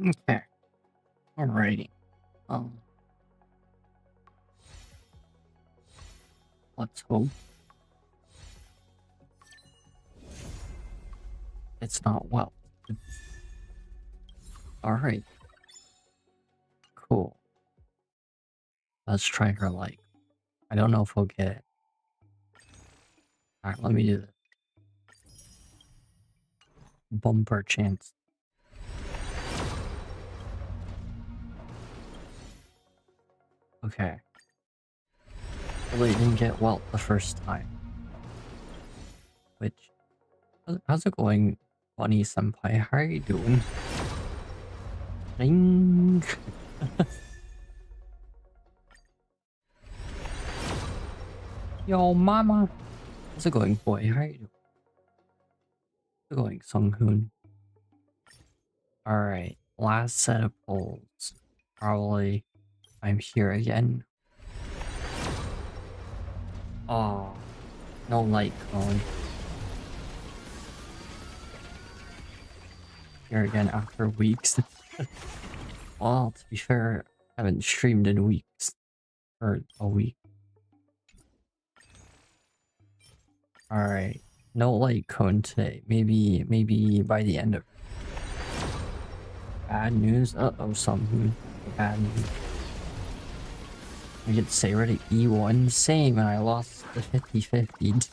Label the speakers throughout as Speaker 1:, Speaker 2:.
Speaker 1: Okay. Alrighty. Um, let's hope it's not well. Alright. Cool. Let's try her like. I don't know if we'll get it. Alright, let me do this. Bumper chance. Okay. Really didn't get well the first time. Which, how's it going, Bunny Senpai? How are you doing? Ding. Yo, mama. How's it going, boy? How are you doing? How's it going, Sung-hoon? Alright, last set of polls. Probably I'm here again. Oh, no light cone. Here again after weeks. Well, to be fair, I haven't streamed in weeks. Or a week. Alright, no light cone today. Maybe by the end of bad news. Uh-oh, something bad news. I get Saber to E1 same and I lost the 50-50.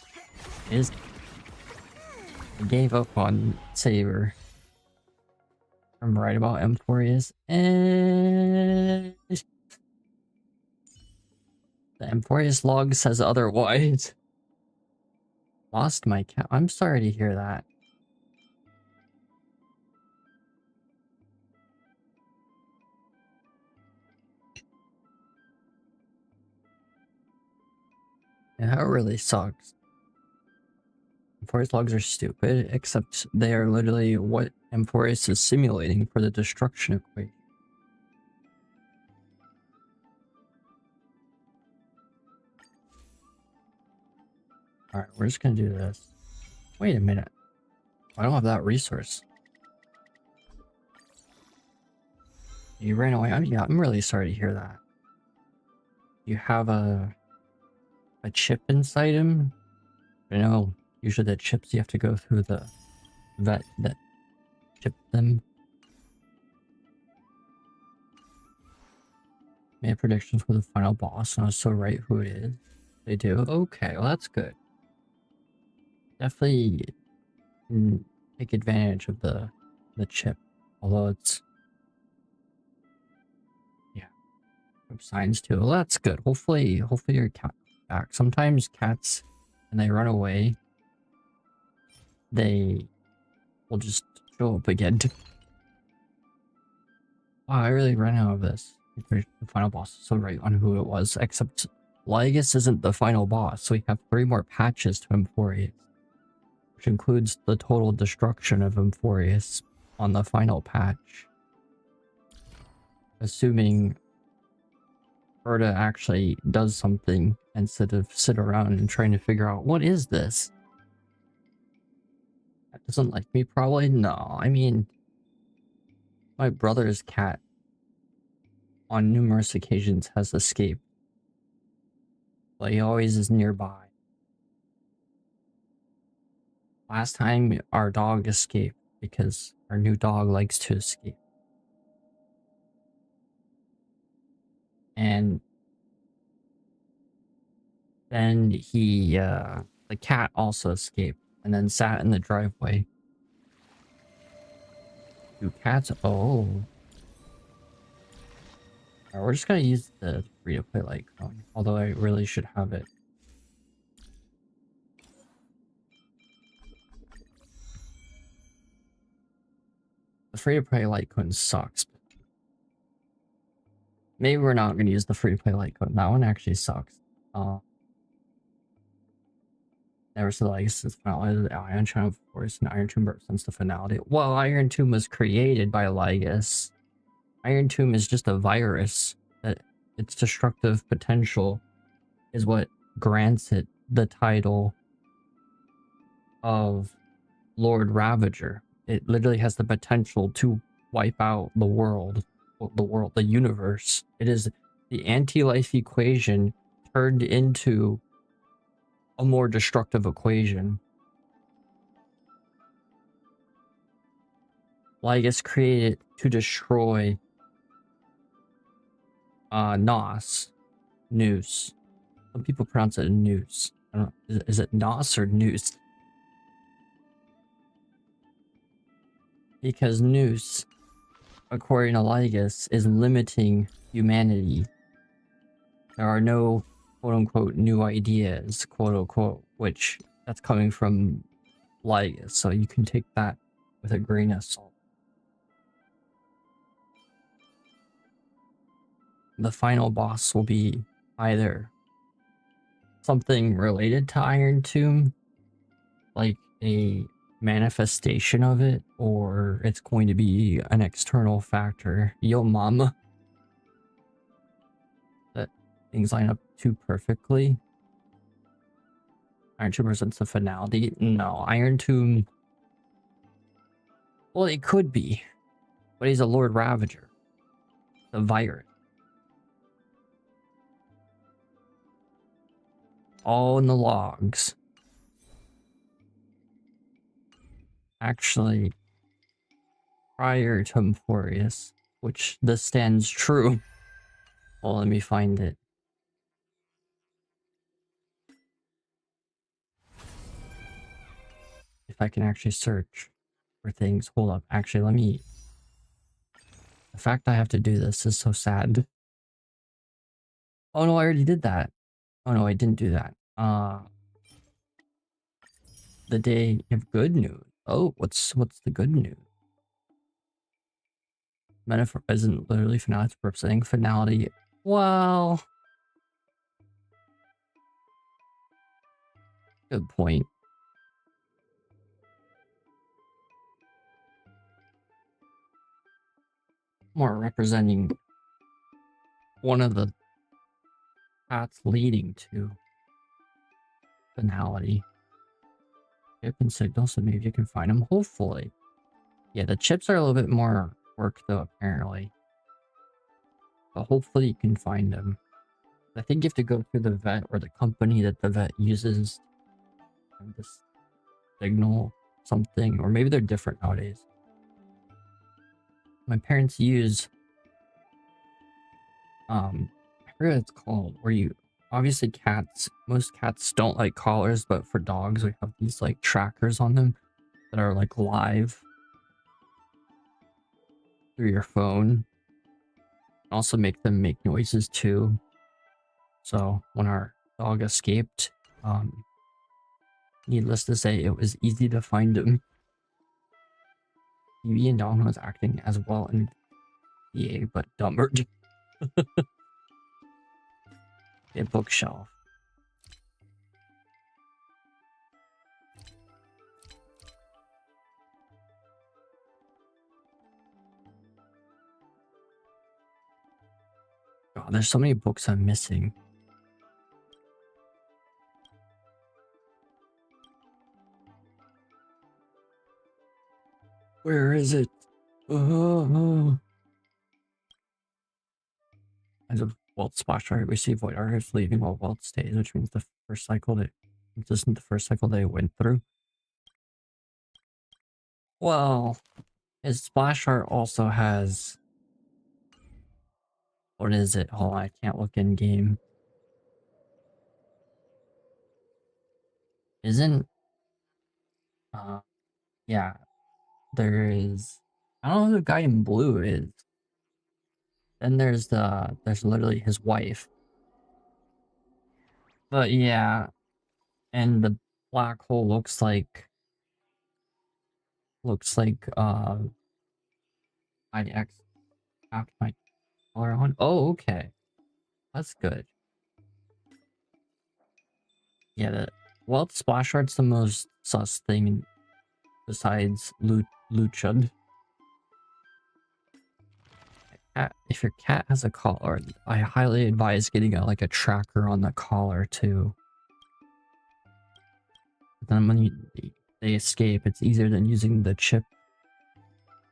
Speaker 1: I gave up on Saber. I'm right about Ampherous, and the Ampherous log says otherwise. Lost my cat. I'm sorry to hear that. Yeah, that really sucks. Ampherous logs are stupid, except they are literally what Ampherous is simulating for the destruction equation. Alright, we're just gonna do this. Wait a minute. I don't have that resource. You ran away. Yeah, I'm really sorry to hear that. You have a chip inside him? I know usually the chips you have to go through the vet that chipped them. Made predictions for the final boss and I was so right who it is. They do? Okay, well that's good. Definitely take advantage of the chip. Although it's signs too. Well, that's good. Hopefully your cat back. Sometimes cats when they run away, they will just show up again. Wow, I really ran out of this. The final boss is so right on who it was, except Lygus isn't the final boss, so we have 3 more patches to Ampherous, which includes the total destruction of Ampherous on the final patch. Assuming Berta actually does something instead of sit around and trying to figure out what is this? That doesn't like me probably? No, I mean my brother's cat on numerous occasions has escaped. But he always is nearby. Last time our dog escaped because our new dog likes to escape. And then the cat also escaped and then sat in the driveway. Do cats? Oh. Alright, we're just gonna use the free-to-play light cone, although I really should have it. The free-to-play light cone sucks. Maybe we're not gonna use the free-to-play light cone. That one actually sucks. Never said Lygus is finalized the Ion Channel of course, and Iron Tomb since the finality. Well, Iron Tomb was created by Lygus. Iron Tomb is just a virus that its destructive potential is what grants it the title of Lord Ravager. It literally has the potential to wipe out the world, the universe. It is the anti-life equation turned into a more destructive equation. Lygus created to destroy Nos. Noose. Some people pronounce it noose. I don't know. Is it Nos or noose? Because noose, according to Lygus, is limiting humanity. There are no quote-unquote new ideas, quote-unquote, which that's coming from Lygus, so you can take that with a grain of salt. The final boss will be either something related to Iron Tomb, like a manifestation of it, or it's going to be an external factor. Yo mama. That things line up too perfectly. Iron Tomb presents the finality. No, Iron Tomb... Well, it could be. But he's a Lord Ravager. The virus. All in the logs. Actually, prior to Ampherous, which this stands true. Well, let me find it. If I can actually search for things. Hold up. Actually, let me... The fact I have to do this is so sad. Oh no, I already did that. Oh no, I didn't do that. The day of good news. Oh, what's the good news? Metaphor isn't literally finality, it's representing finality. Well, good point. More representing one of the paths leading to finality. Chip and signal, so maybe you can find them, hopefully. Yeah, the chips are a little bit more work though, apparently. But hopefully you can find them. I think you have to go through the vet or the company that the vet uses. This signal something, or maybe they're different nowadays. My parents use I forget what it's called, where you obviously most cats don't like collars, but for dogs we have these like trackers on them that are like live through your phone. Also make them make noises too. So when our dog escaped, needless to say, it was easy to find him. TV and Dom was acting as well in EA, but dumber. A bookshelf. God, there's so many books I'm missing. Where is it? Oh. As a Walt splash right, we see Void Artist leaving while Walt stays, which means the first cycle that this isn't the first cycle they went through. Well, his splash art also has, what is it? Hold on, I can't look in game. Isn't yeah, there is, I don't know who the guy in blue is. Then there's literally his wife. But yeah, and the black hole looks like IDX tapped my color on. Oh, okay. That's good. Yeah, well, splash art's the most sus thing besides Luchud. If your cat has a collar, I highly advise getting like a tracker on the collar too. But then when they escape, it's easier than using the chip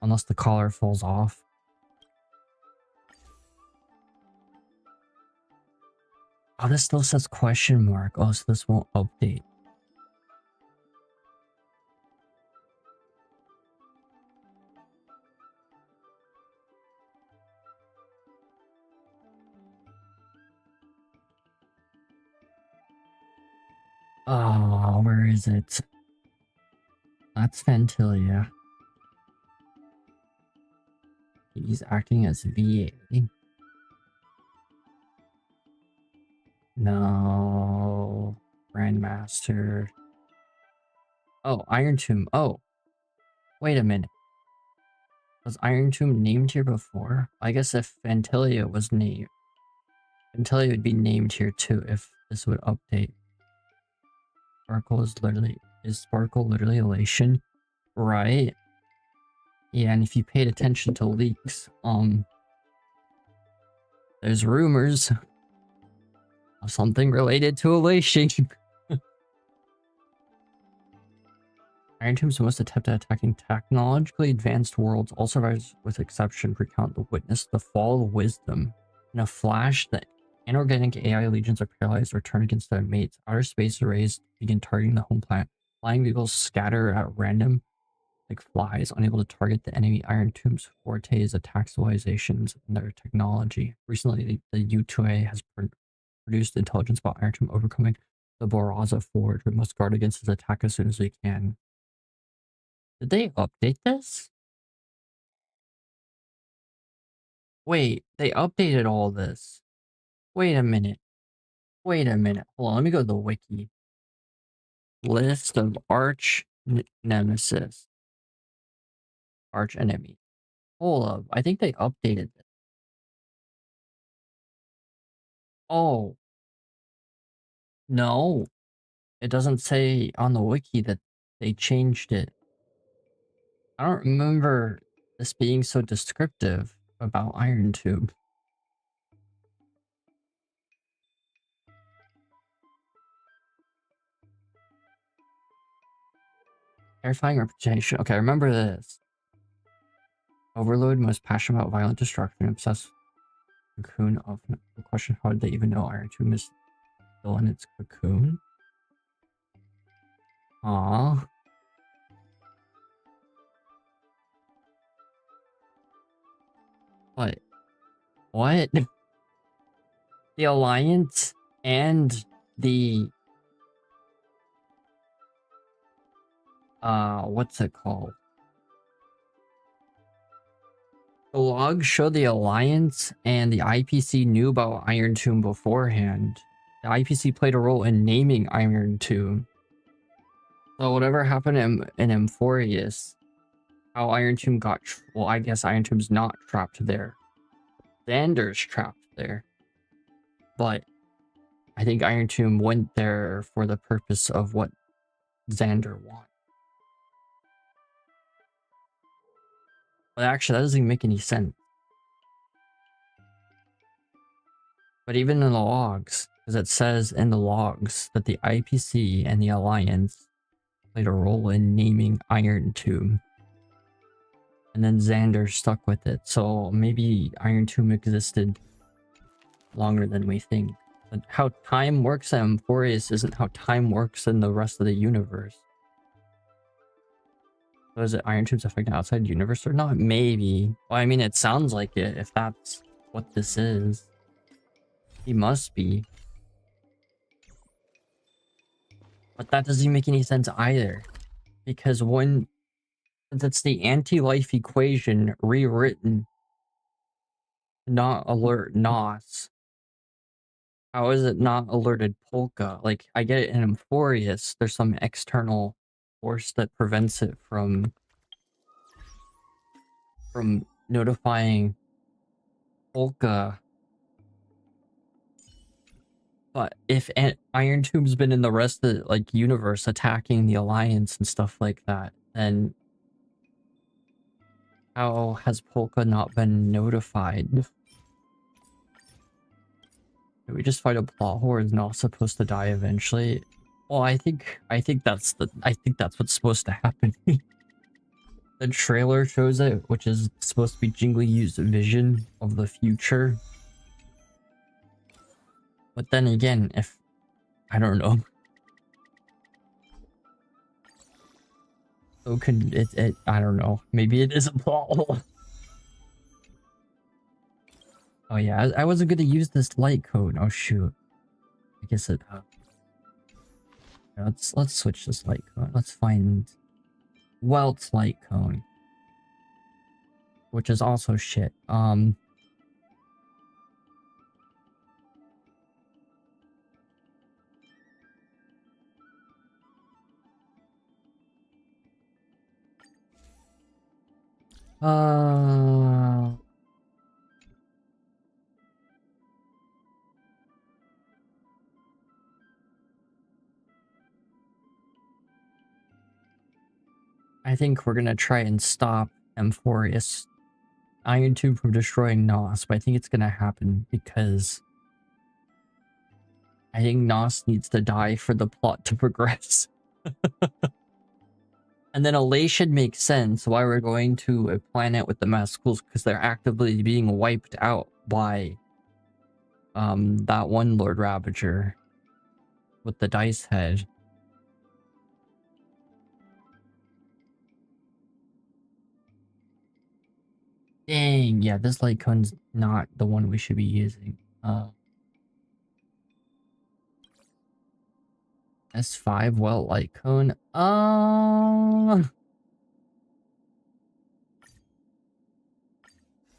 Speaker 1: Unless the collar falls off. Oh, this still says question mark. Oh, so this won't update. Oh, where is it? That's Fantilia. He's acting as VA. No. Grandmaster. Oh, Iron Tomb. Oh. Wait a minute. Was Iron Tomb named here before? I guess if Fantilia was named, Fantilia would be named here too if this would update. Is Sparkle literally elation? Right? Yeah, and if you paid attention to leaks, there's rumors of something related to elation. Iron Tomb's most adept at attacking technologically advanced worlds. All survivors, with exception, recount the witness the fall of wisdom. In a flash, the inorganic AI legions are paralyzed or turn against their mates. Outer space arrays begin targeting the home planet. Flying vehicles scatter at random like flies, unable to target the enemy. Iron Tomb's forte is attack civilizations and their technology. Recently, the U2A has produced intelligence about Iron Tomb overcoming the Boraza Forge. We must guard against his attack as soon as we can. Did they update this? Wait, they updated all this. Wait a minute. Wait a minute. Hold on, let me go to the wiki. List of nemesis. Arch enemy. Hold up. I think they updated this. Oh. No. It doesn't say on the wiki that they changed it. I don't remember this being so descriptive about Iron Tube. Terrifying reputation. Okay, I remember this. Overload, most passionate about violent destruction, obsessed cocoon of the question, how did they even know Iron Tomb is still in its cocoon? Aww. What? What? The Alliance and the what's it called? The logs show the Alliance and the IPC knew about Iron Tomb beforehand. The IPC played a role in naming Iron Tomb. So whatever happened in Ampherous, how Iron Tomb got... well, I guess Iron Tomb's not trapped there. Xander's trapped there. But I think Iron Tomb went there for the purpose of what Xander wants. But actually, that doesn't make any sense. But even in the logs, because it says in the logs that the IPC and the Alliance played a role in naming Iron Tomb. And then Xander stuck with it. So maybe Iron Tomb existed longer than we think. But how time works at Ampherous isn't how time works in the rest of the universe. So is it Iron Tomb's affecting outside universe or not? Maybe. Well, I mean, it sounds like it if that's what this is. He must be. But that doesn't make any sense either. Because that's the anti-life equation rewritten. Not alert Nos. How is it not alerted Polka? Like, I get it in Ampherous, there's some external force that prevents it from notifying Polka. But if Iron Tomb's been in the rest of the, like, universe attacking the Alliance and stuff like that, then how has Polka not been notified? Did we just fight a plot hole is not supposed to die eventually? Well, I think that's what's supposed to happen. The trailer shows it, which is supposed to be Jingli Yu's vision of the future. But then again, if I don't know, so could it I don't know. Maybe it is a plot hole. Oh yeah, I wasn't gonna use this light cone. Oh shoot. I guess it. Let's switch this light cone. Let's find Welt's light cone, which is also shit. Uh, I think we're gonna try and stop Ampherous Iron Tube from destroying Nos, but I think it's gonna happen because I think Nos needs to die for the plot to progress. And then Elation makes sense why we're going to a planet with the mass schools, because they're actively being wiped out by that one Lord Ravager with the dice head. Dang, yeah, this light cone's not the one we should be using. S5 well light cone.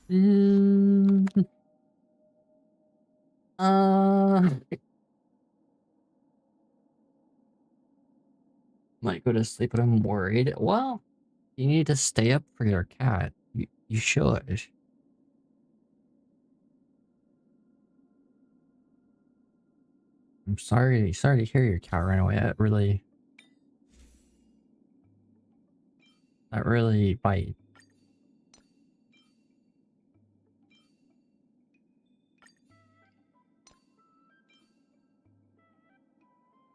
Speaker 1: Mm, might go to sleep, but I'm worried. Well, you need to stay up for your cat. You should. I'm sorry to hear your cat ran away. That really bite.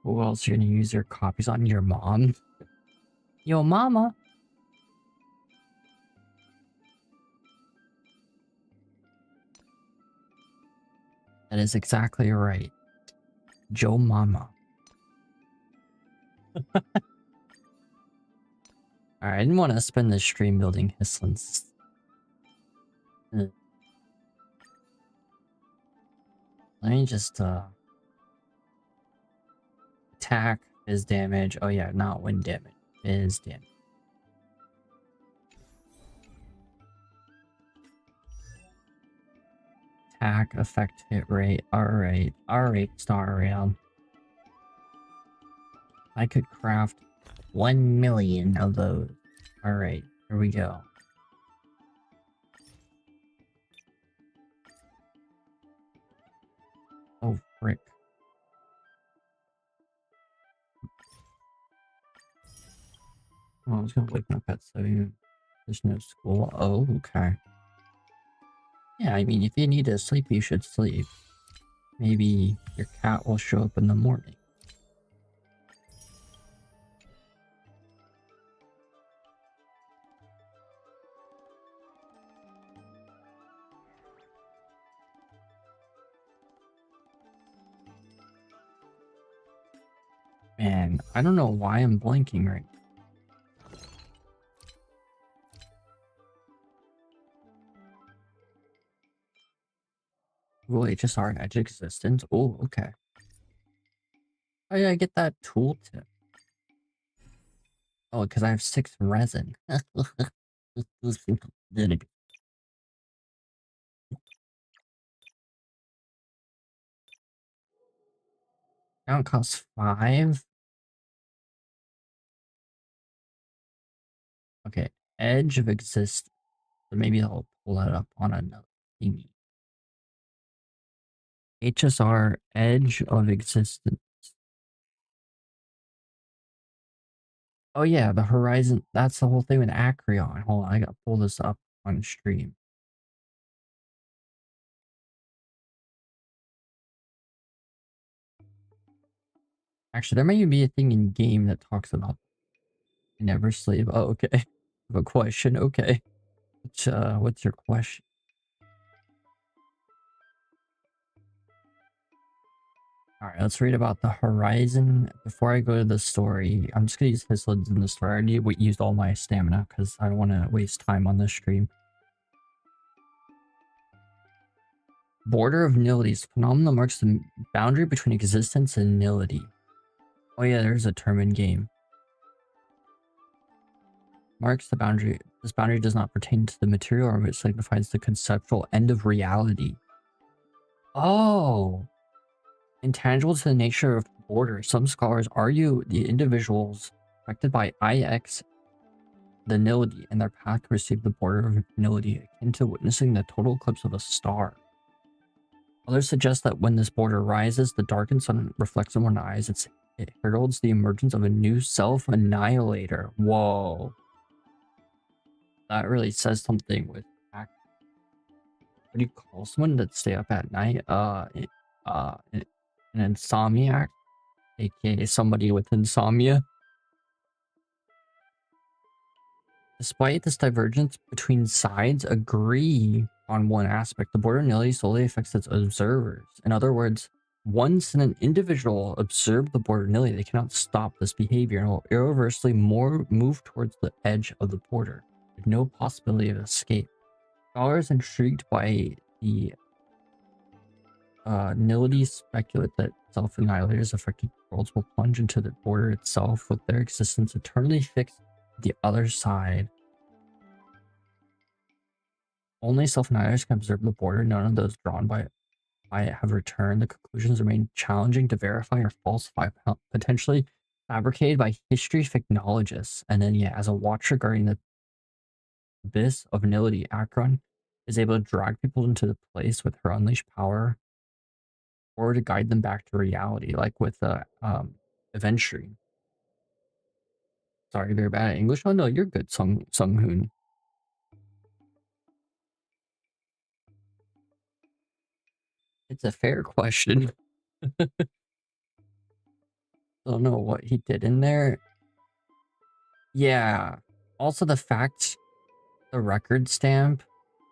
Speaker 1: Who else you're gonna use your copies on? Your mom? Yo, mama. That is exactly right. Joe Mama. Alright, I didn't want to spend this stream building Hysilens. Let me just, attack, Fizz damage. Oh yeah, not wind damage. Fizz damage. Attack, effect, hit rate. Alright, Star Rail. I could craft 1 million of those. Alright, here we go. Oh, frick. Oh, I was gonna wake my pet so there's no school. Oh, okay. Yeah, I mean, if you need to sleep, you should sleep. Maybe your cat will show up in the morning. Man, I don't know why I'm blinking right now. Google HSR Edge Existence. Oh, okay. Oh yeah, I get that tooltip. Oh, because I have 6 resin. Now it costs 5. Okay, Edge of Existence. So maybe I'll pull that up on another thingy. HSR Edge of Existence. Oh yeah, the Horizon. That's the whole thing with Acreon. Hold on, I gotta pull this up on stream. Actually, there may be a thing in game that talks about never sleep. Oh, okay. of a question. Okay. What's your question? All right, let's read about the horizon. Before I go to the story, I'm just gonna use Hysilens in the story. I already used all my stamina because I don't want to waste time on this stream. Border of nillities. Phenomenon marks the boundary between existence and nility. Oh yeah, there's a term in game. Marks the boundary. This boundary does not pertain to the material, or it signifies the conceptual end of reality. Oh, intangible to the nature of border. Some scholars argue the individuals affected by IX, the nility, and their path to receive the border of nility, akin to witnessing the total eclipse of a star. Others suggest that when this border rises, the darkened sun reflects on one's eyes. It heralds the emergence of a new self-annihilator. Whoa. That really says something with what do you call someone that stay up at night? An insomniac, aka somebody with insomnia. Despite this divergence between sides, agree on one aspect. The border nility solely affects its observers. In other words, once an individual observed the border nility, they cannot stop this behavior and will irreversibly move towards the edge of the border, with no possibility of escape. Scholars intrigued by the nility speculate that self-annihilators affected worlds will plunge into the border itself, with their existence eternally fixed at the other side. Only self-annihilators can observe the border. None of those drawn by it have returned. The conclusions remain challenging to verify or falsify, potentially fabricated by history-ficnologists. And then, yeah, as a watcher guarding the abyss of nility, Akron is able to drag people into the place with her unleashed power, or to guide them back to reality, like with the event stream. Sorry, very bad at English. Oh no, you're good, Sung Hoon. It's a fair question. Don't know what he did in there. Yeah. Also, the fact the record stamp,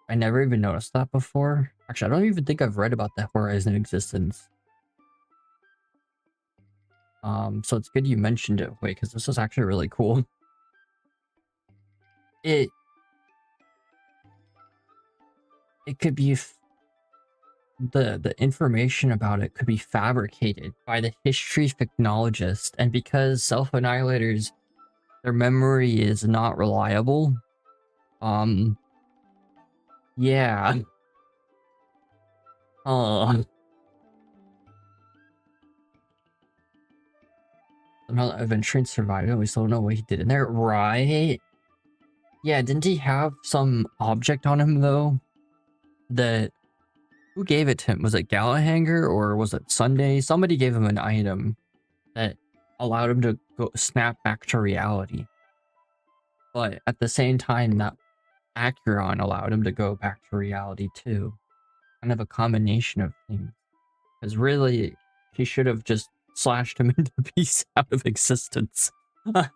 Speaker 1: I never even noticed that before. Actually, I don't even think I've read about the Horizon existence. So it's good you mentioned it, wait, because this is actually really cool. It could be the information about it could be fabricated by the history technologist, and because self-annihilators, their memory is not reliable. Yeah. Another adventuring survivor. We still don't know what he did in there, right? Yeah, didn't he have some object on him though? That who gave it to him? Was it Galahanger or was it Sunday? Somebody gave him an item that allowed him to go snap back to reality. But at the same time, that Acheron allowed him to go back to reality too. Kind of a combination of things. Because really, he should have just slashed him into peace out of existence. To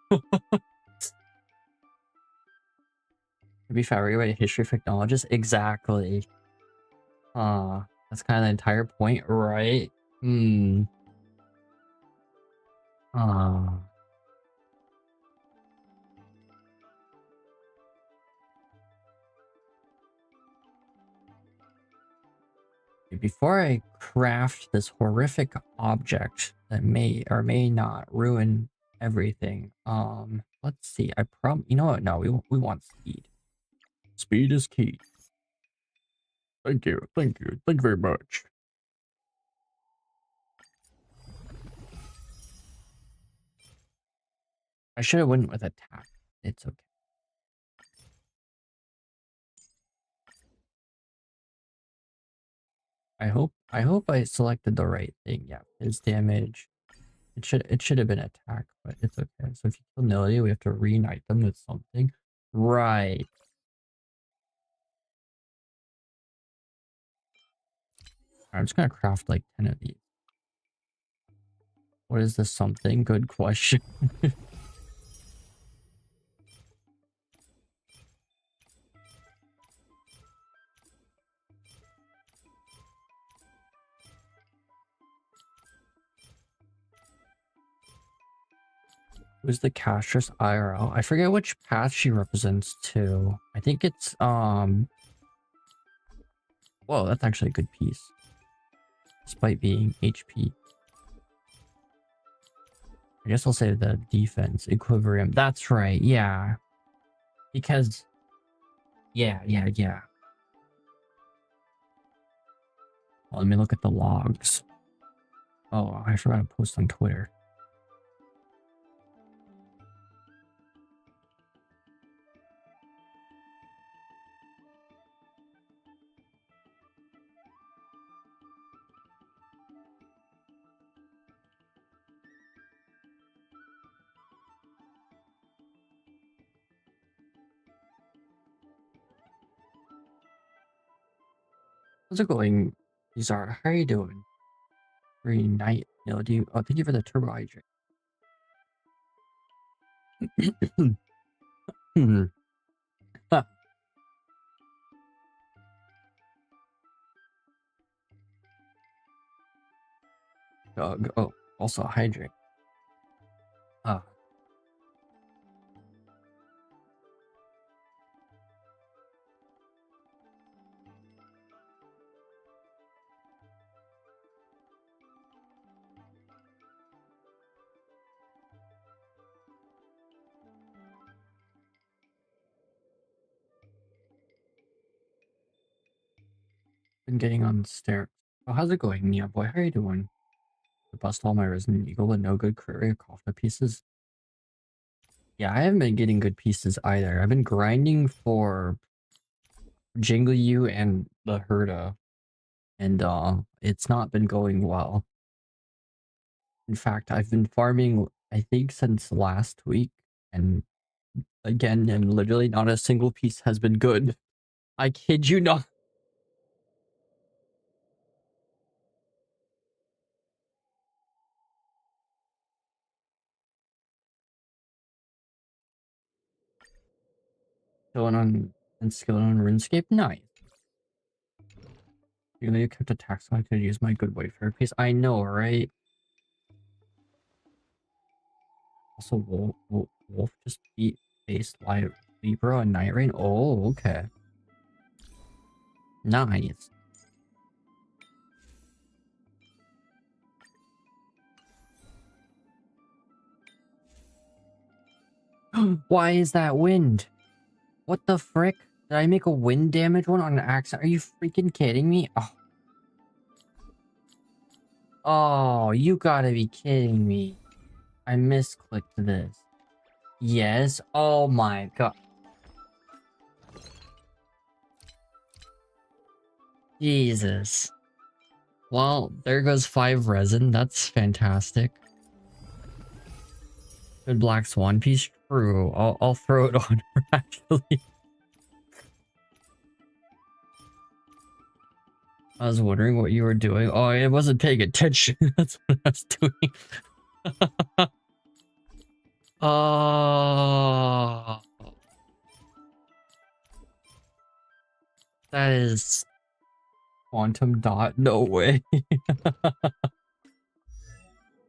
Speaker 1: be fabricated by history technologists? Exactly. That's kind of the entire point, right? Before I craft this horrific object that may or may not ruin everything, let's see. You know what? No, we want speed. Speed is key. Thank you very much. I should have went with attack. It's okay. I hope I selected the right thing. Yeah, his damage. It should have been attack, but it's okay. So if you kill Nilly, we have to reunite them with something. Right. I'm just gonna craft like 10 of these. What is this something? Good question. Who's the castress IRL? I forget which path she represents too. I think it's whoa, that's actually a good piece. Despite being HP. I guess I'll say the defense equilibrium. That's right, yeah. Because yeah. Well, let me look at the logs. Oh, I forgot to post on Twitter. How's it going, Bizarre? How are you doing? Green Knight. You know, do you? Oh, thank you for the turbo hydrate. Dog. Oh, also hydrate. Been getting on the stairs. Oh, how's it going, Nia boy? How are you doing? To bust all my Resident Evil with no good career Kafka pieces. Yeah, I haven't been getting good pieces either. I've been grinding for Jingle and the Herda, and it's not been going well. In fact, I've been farming, I think, since last week, and again, and literally not a single piece has been good. I kid you not. Skilling on and skilling on RuneScape, nice. You know, you kept a tax so I could use my good wayfarer piece. I know, right? Also, Wolf just beat Face Libra and Night Rain. Oh, okay. Nice. Why is that wind? What the frick? Did I make a wind damage one on an accident? Are you freaking kidding me? Oh. Oh, you gotta be kidding me. I misclicked this. Yes. Oh my god. Jesus. Well, there goes 5 resin. That's fantastic. Good Black Swan piece. True. I'll throw it on her, actually. I was wondering what you were doing. Oh, I wasn't paying attention. That's what I was doing. Oh. That is... Quantum dot? No way.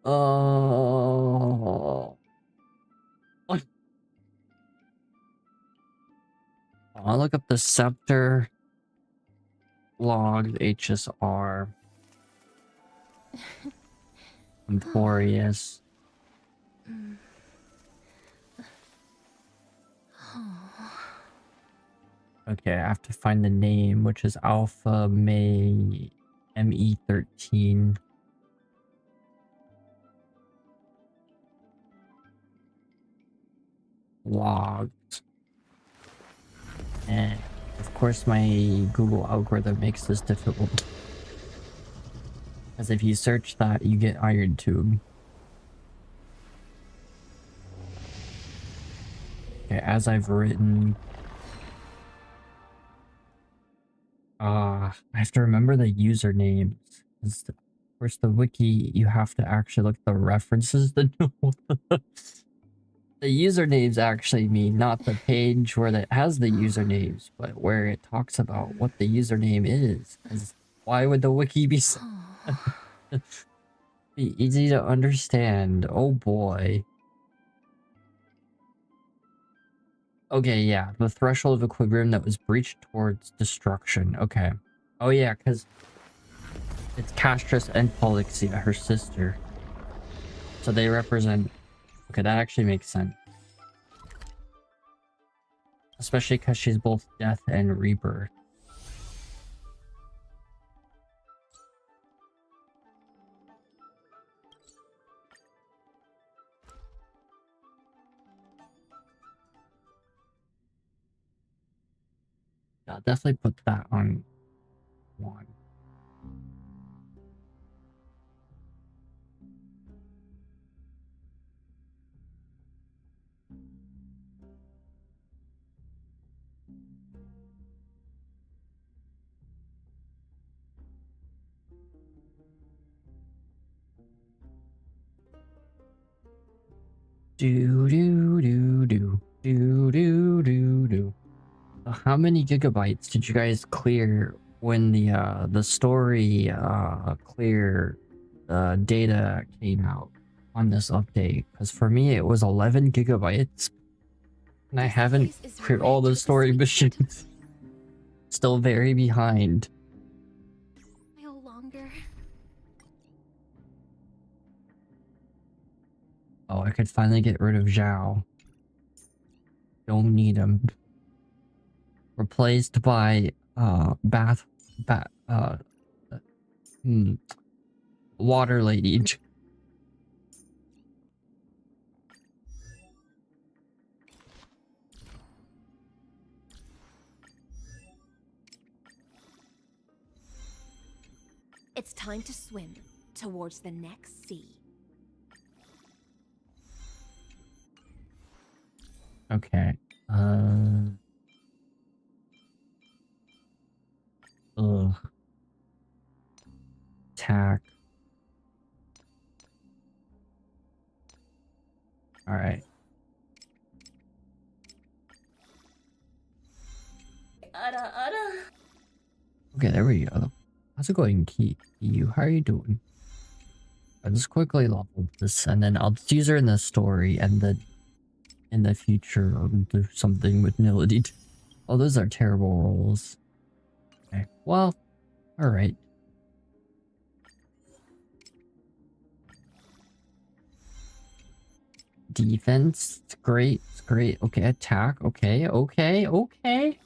Speaker 1: Oh. I'll look up the scepter log HSR. Emporious. Okay, I have to find the name, which is Alpha May ME13. Logged. And of course my Google algorithm makes this difficult. Because if you search that, you get Iron Tube. Okay, as I've written... I have to remember the usernames. Of course, the wiki, you have to actually look at the references to know. The usernames actually mean not the page where it has the usernames, but where it talks about what the username is. Why would the wiki be so be easy to understand? Oh boy. Okay, yeah, the threshold of equilibrium that was breached towards destruction. Okay. Oh yeah, because it's Castress and Polixia, her sister. So they represent... Okay, that actually makes sense. Especially because she's both death and rebirth. Yeah, I'll definitely put that on one. Do do do do do do do do. How many gigabytes did you guys clear when the story clear data came out on this update? Because for me it was 11 gigabytes, and I haven't cleared all the story missions. Still very behind.
Speaker 2: No longer.
Speaker 1: Oh, I could finally get rid of Zhao. Don't need him. Replaced by water lady.
Speaker 2: It's time to swim towards the next sea.
Speaker 1: Okay. Ugh. Attack. All right. Okay, there we go. How's it going, Key? You, how are you doing? I'll just quickly level this, and then I'll just use her in the story, and then in the future I'll do something with Nility. Oh, those are terrible rolls. Okay, well, all right. Defense, it's great, it's great. Okay, attack, okay, okay, okay.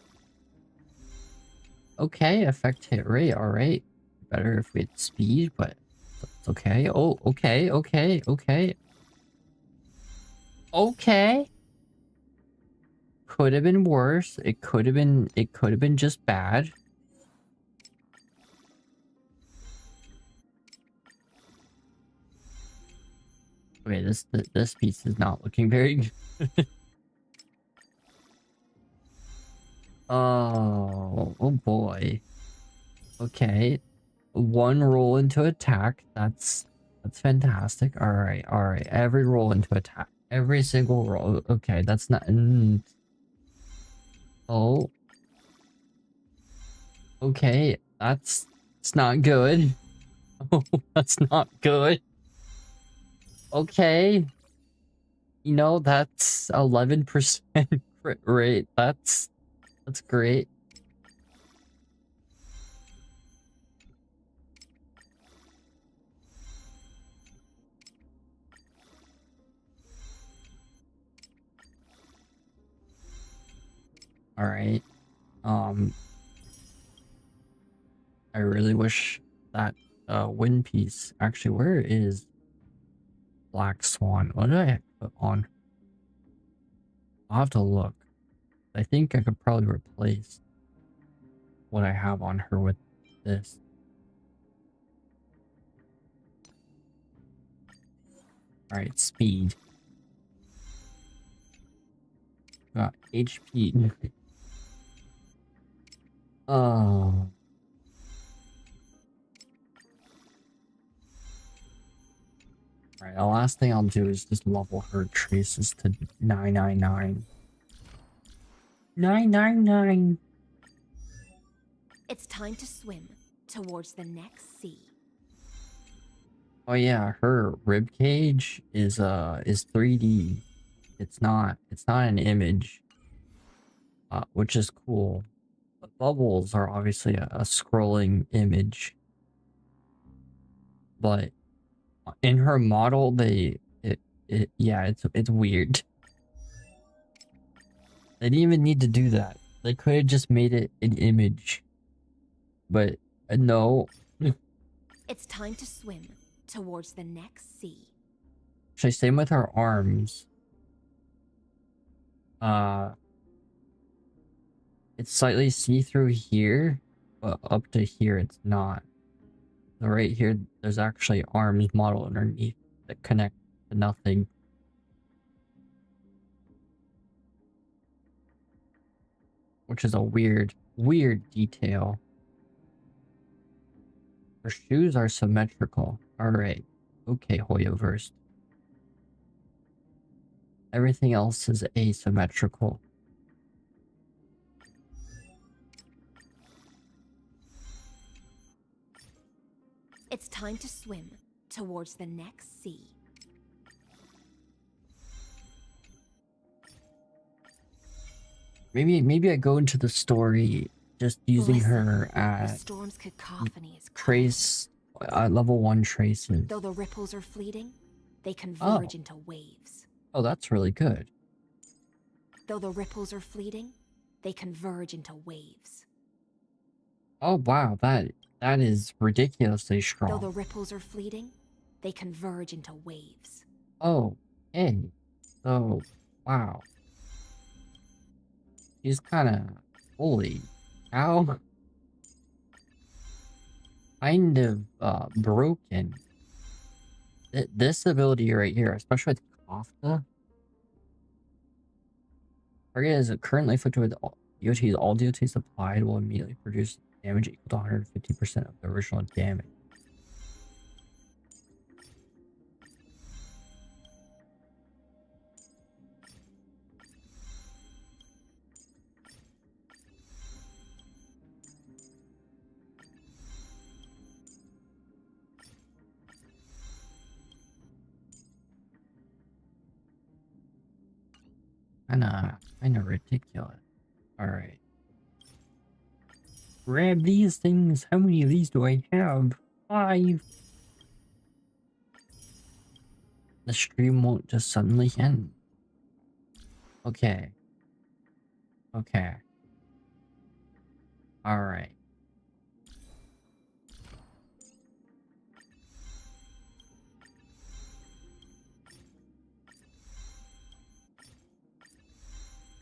Speaker 1: Okay, effect hit rate, alright. Better if we had speed, but it's okay. Oh, okay, okay, okay. Okay. Could have been worse. It could have been just bad. Okay, this piece is not looking very good. Oh boy. Okay. One roll into attack. That's fantastic. All right. Every roll into attack. Every single roll. Okay, that's not. Oh. Okay, it's not good. Oh, that's not good. Okay. You know, that's 11% crit rate. That's great. All right. I really wish that wind piece. Actually, where is Black Swan? What did I put on? I'll have to look. I think I could probably replace what I have on her with this. All right, speed. Got HP. Oh. Alright, the last thing I'll do is just level her traces to 999. 999.
Speaker 2: It's time to swim towards the next sea.
Speaker 1: Oh yeah, her rib cage is 3D. It's not an image. which is cool. The bubbles are obviously a scrolling image, but in her model, yeah, it's weird. They didn't even need to do that. They could have just made it an image, but no.
Speaker 2: It's time to swim towards the next sea.
Speaker 1: Actually, same with her arms. It's slightly see-through here, but up to here it's not. So right here, there's actually arms modeled underneath that connect to nothing. Which is a weird detail. Her shoes are symmetrical. Alright. Okay, Hoyoverse. Everything else is asymmetrical.
Speaker 2: It's time to swim towards the next sea.
Speaker 1: Maybe I go into the story just using
Speaker 2: Listen,
Speaker 1: her
Speaker 2: the
Speaker 1: at
Speaker 2: storm's cacophony is
Speaker 1: trace level 1 traces.
Speaker 2: Though the ripples are fleeting, they converge
Speaker 1: Oh.
Speaker 2: into waves.
Speaker 1: Oh, that's really good.
Speaker 2: Though the ripples are fleeting, they converge into waves.
Speaker 1: Oh wow, that is ridiculously strong.
Speaker 2: Though the ripples are fleeting, they converge into waves.
Speaker 1: Oh, hey. So, wow. He's kind of holy cow. Kind of broken. This ability right here, especially with Kafka. Target is currently afflicted with DOTs. All DOTs applied will immediately produce damage equal to 150% of the original damage. Kinda ridiculous. Alright. Grab these things. How many of these do I have? 5. The stream won't just suddenly end. Okay. Okay. Alright.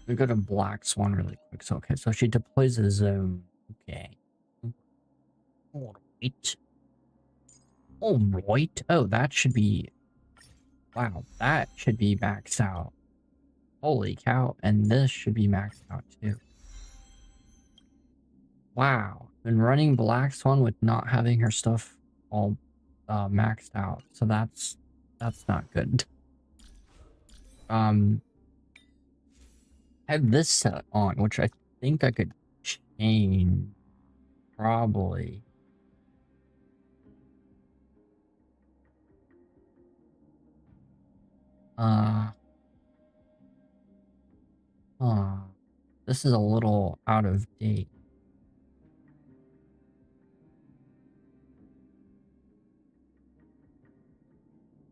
Speaker 1: We go to Black Swan really quick. So, okay, so she deploys a zone. Okay. Alright. Alright. Oh, that should be... Wow, that should be maxed out. Holy cow. And this should be maxed out too. Wow. Been running Black Swan with not having her stuff all maxed out. So that's not good. I have this set on, which I think I could change. Probably. This is a little out of date.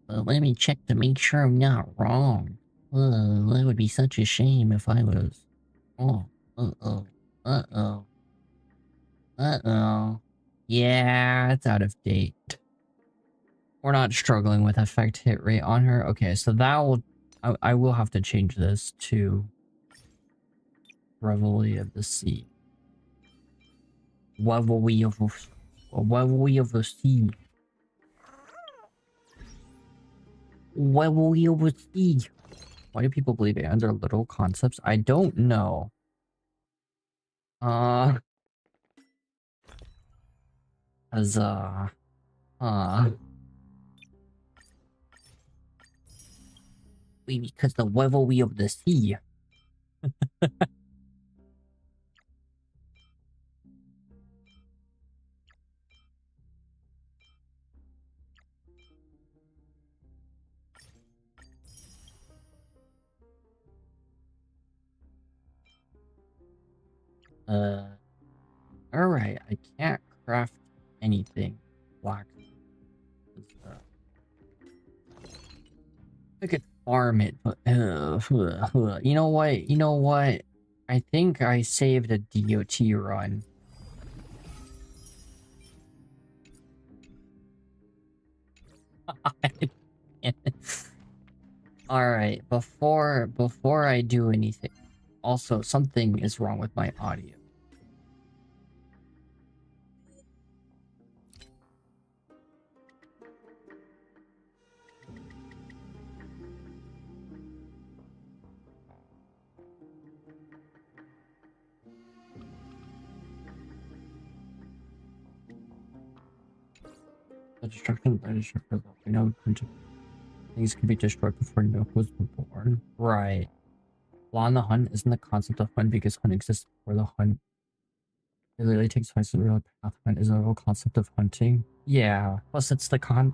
Speaker 1: Let me check to make sure I'm not wrong. That would be such a shame if I was. Oh, uh-oh, uh-oh, uh-oh. Yeah, it's out of date. We're not struggling with effect hit rate on her. Okay, so that will... I will have to change this to Reveille of the Sea. Reveille of the Sea. Reveille of the Sea. Why do people believe it under little concepts? I don't know. As because the Reveille of the Sea. Alright, I can't craft anything. Black. I could farm it, but you know what? You know what? I think I saved a DOT run. Alright, before I do anything. Also, something is wrong with my audio. The destruction by destructor. We know things can be destroyed before Nook was born. Right. Law on the hunt isn't the concept of hunt because hunt exists before the hunt. It literally takes place in the real path. Hunt is a real concept of hunting. Yeah. Plus, it's the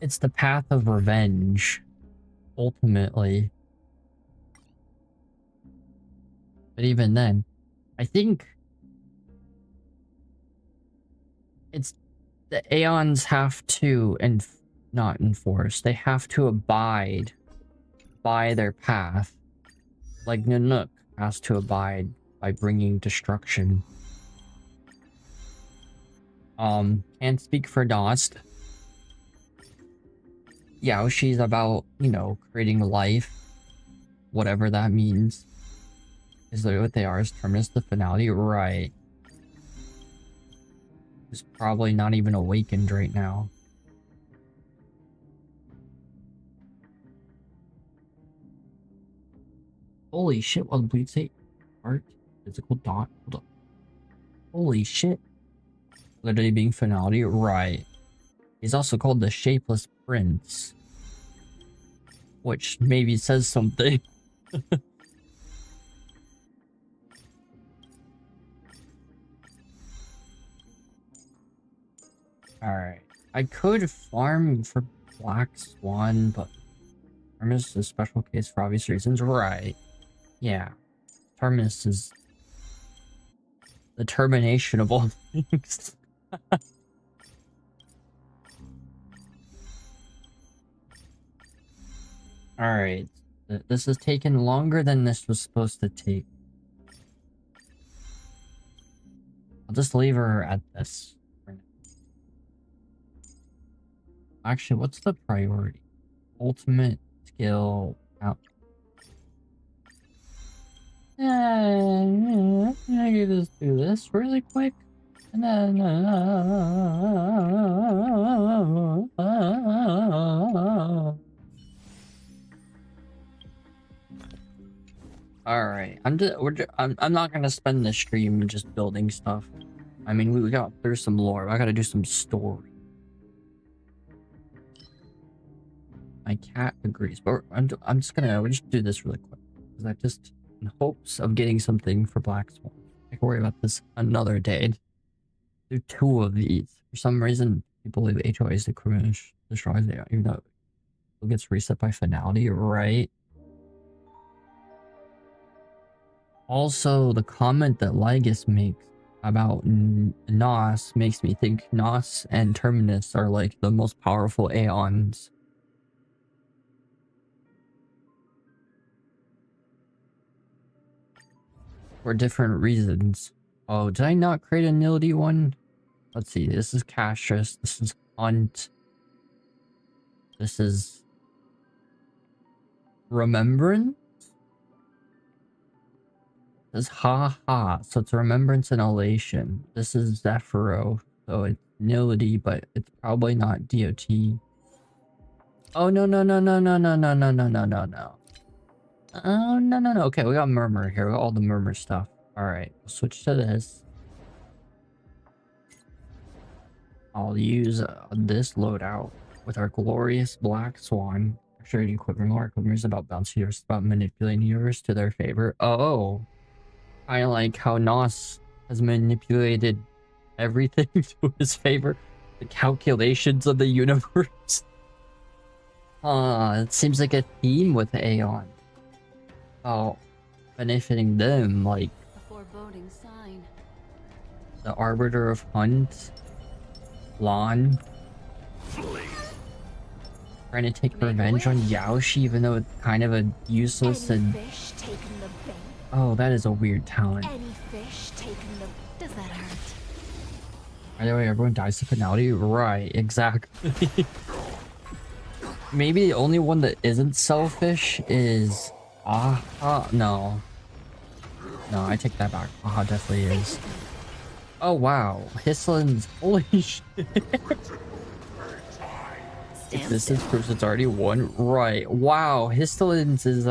Speaker 1: it's the path of revenge. Ultimately. But even then, I think it's the Aeons have to not enforce. They have to abide by their path. Like Nanook has to abide by bringing destruction. Can't speak for Nost. Yeah, she's about, you know, creating life. Whatever that means. Is that what they are? Is Terminus the finality? Right. Who's probably not even awakened right now. Holy shit, what did Bleed say? Art? Physical dot? Hold up. Holy shit. Literally being finality? Right. He's also called the Shapeless Prince. Which maybe says something. Alright. I could farm for Black Swan, but Terminus is a special case for obvious reasons. Right. Yeah. Terminus is the termination of all things. Alright. This has taken longer than this was supposed to take. I'll just leave her at this. Actually, what's the priority? Ultimate skill out. I can just do this really quick. And then, Alright, I'm not gonna spend the stream just building stuff. I mean, we got there's some lore. I gotta do some story. My cat agrees, but we're just do this really quick because I just in hopes of getting something for Black Swan. I can worry about this another day. Do 2 of these. For some reason, people believe HOA is the criminal destroys it, even though it gets reset by finality, right? Also, the comment that Lygus makes about Nos makes me think Nos and Terminus are like the most powerful Aeons. For different reasons. Oh, did I not create a Nility one? Let's see, this is Castrus, this is Hunt. This is Remembrance? This is Ha, so it's Remembrance and Elation. This is Zephyro, so it's Nility, but it's probably not DOT. Oh, no. Oh, no. Okay, we got Murmur here. We got all the Murmur stuff. Alright, we'll switch to this. I'll use this loadout with our glorious Black Swan. Actually, equipment lore. Equipment is about bouncing yours, about manipulating yours to their favor. Oh, I like how Nos has manipulated everything to his favor. The calculations of the universe. It seems like a theme with Aeon. Oh, benefiting them, like
Speaker 3: warning sign.
Speaker 1: The Arbiter of Hunt. Lon. Trying to take revenge on Yaoshi, even though it's kind of a useless and...
Speaker 2: fish taking the bait?
Speaker 1: Oh, that is a weird talent.
Speaker 2: Any fish taking the... Does that hurt?
Speaker 1: By the way, everyone dies to finality? Right, exactly. Maybe the only one that isn't selfish is... no. No, I take that back. Aha definitely is. Oh, wow. Hysilens. Holy shit. If this is proof it's already won. Right. Wow. Hysilens is,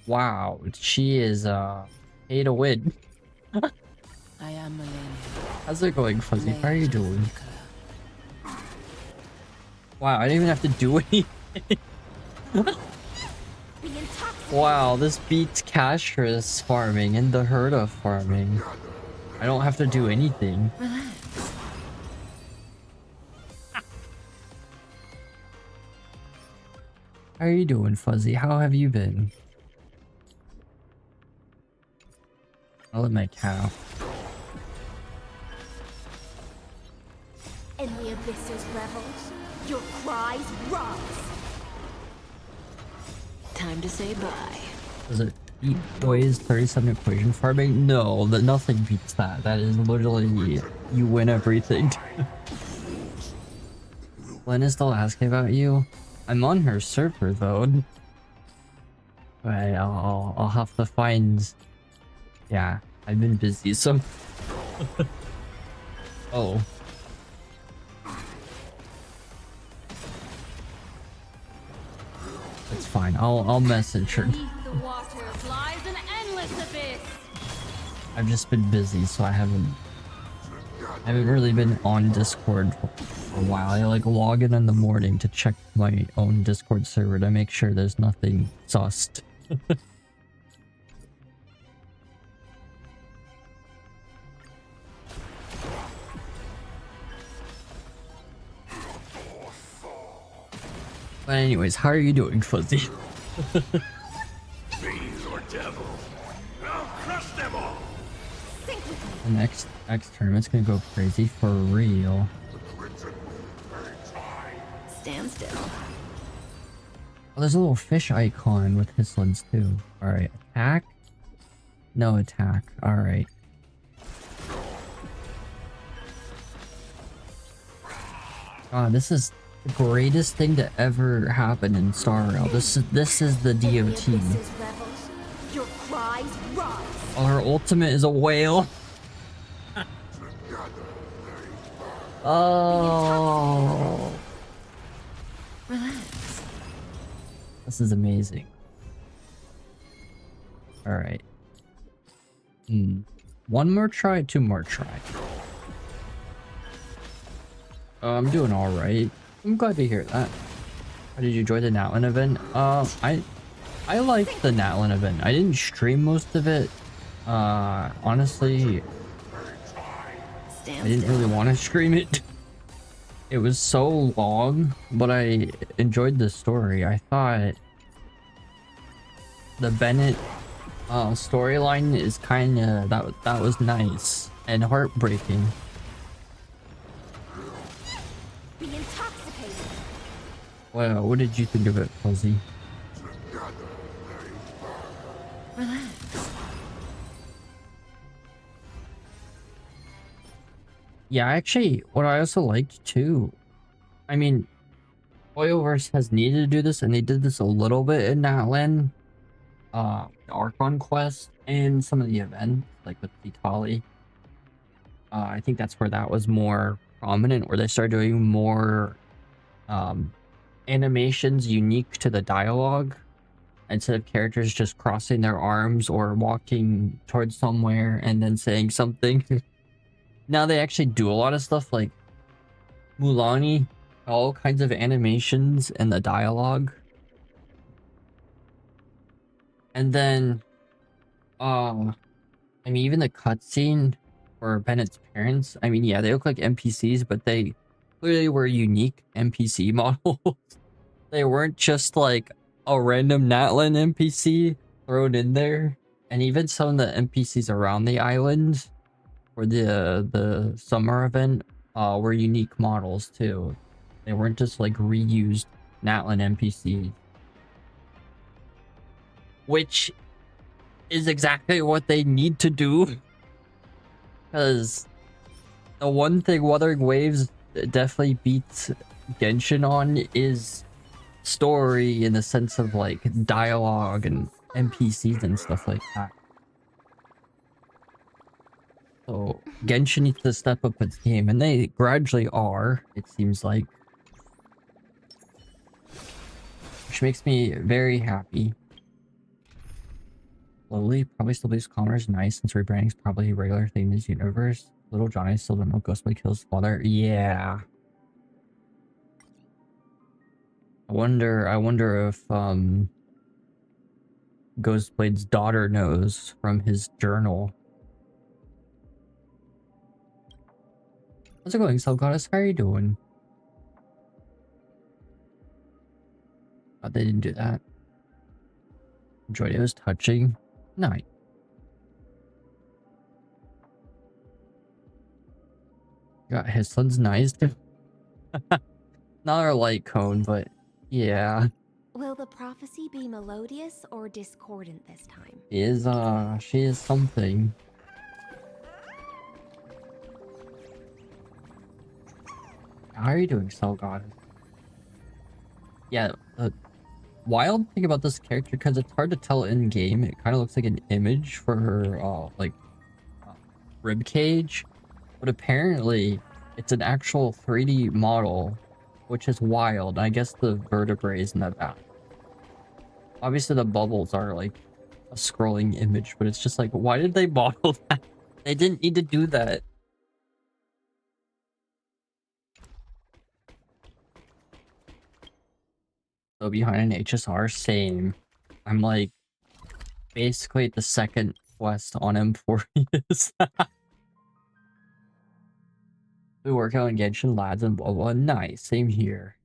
Speaker 1: wow. She is, pay to win.
Speaker 3: I am Millennium.
Speaker 1: How's it going, Fuzzy? How are you doing? Wow, I didn't even have to do anything. Wow, this beats Castrus farming and the Herda farming. I don't have to do anything. How are you doing, Fuzzy? How have you been? I'll let my cow.
Speaker 2: In the abyss's revels, your cries rise.
Speaker 3: Time to say bye.
Speaker 1: Does it beat Boy's 37 equation farming? No, nothing beats that. That is literally, you win everything. Lynn is still asking about you. I'm on her server though. But I'll have to find... Yeah, I've been busy, so... Oh. It's fine. I'll message her.
Speaker 3: Beneath the waters lies an endless abyss.
Speaker 1: I've just been busy, so I haven't really been on Discord for a while. I like log in the morning to check my own Discord server to make sure there's nothing sussed. But anyways, how are you doing, Fuzzy?
Speaker 4: Fiends or devils, I'll crush them all.
Speaker 1: The next tournament's gonna go crazy for real.
Speaker 3: Stand still.
Speaker 1: Oh, there's a little fish icon with Hysilens too. Alright, attack? No attack. Alright. God, this is the greatest thing to ever happen in Star Rail. This is the DOT.
Speaker 2: Your cries rise.
Speaker 1: Oh, her ultimate is a whale. Oh.
Speaker 3: Relax.
Speaker 1: This is amazing. Alright. One more try, two more try. I'm doing alright. I'm glad to hear that. How did you enjoy the Natlin event? I liked the Natlin event. I didn't stream most of it. Honestly, I didn't really want to stream it. It was so long, but I enjoyed the story. I thought the Bennett storyline is kind of that was nice and heartbreaking.
Speaker 2: Be intoxicated.
Speaker 1: Well, what did you think of it, Fuzzy?
Speaker 3: Relax.
Speaker 1: Yeah, actually, what I also liked too, I mean, Oilverse has needed to do this, and they did this a little bit in Natlan, the Archon quest, and some of the events, like with Vitali. I think that's where that was more prominent, where they started doing more animations unique to the dialogue, instead of characters just crossing their arms or walking towards somewhere and then saying something. Now they actually do a lot of stuff like Mulani, all kinds of animations and the dialogue. And then, I mean, even the cutscene for Bennett's parents, I mean, yeah, they look like NPCs, but they clearly were unique NPC models. They weren't just like a random Natlan NPC thrown in there. And even some of the NPCs around the island for the summer event were unique models too. They weren't just like reused Natlan NPCs. Which is exactly what they need to do. Because the one thing Wuthering Waves definitely beats Genshin on is story, in the sense of like dialogue and NPCs and stuff like that. So Genshin needs to step up its game, and they gradually are, it seems like. Which makes me very happy. Slowly, probably still boost commerce, nice, since rebranding is probably a regular thing in this universe. Little Johnny still don't know Ghostblade kills his father. Yeah. I wonder if Ghostblade's daughter knows from his journal. How's it going, Soul Goddess? How are you doing? Oh, they didn't do that. Enjoyed it. It was touching. Nice. Got Hysilens, nice. Not our light cone, but yeah.
Speaker 2: Will the prophecy be melodious or discordant this time?
Speaker 1: She is something. How are you doing, Soul Goddess? Yeah, the wild thing about this character, because it's hard to tell in game, it kind of looks like an image for her rib cage, but apparently it's an actual 3D model, which is wild. I guess the vertebrae is in the back. Obviously the bubbles are like a scrolling image, but it's just like, why did they model that? They didn't need to do that. So behind an HSR, same. I'm like basically the second quest on Ampherous. We work out in Genshin, lads, and blah blah. Nice, same here.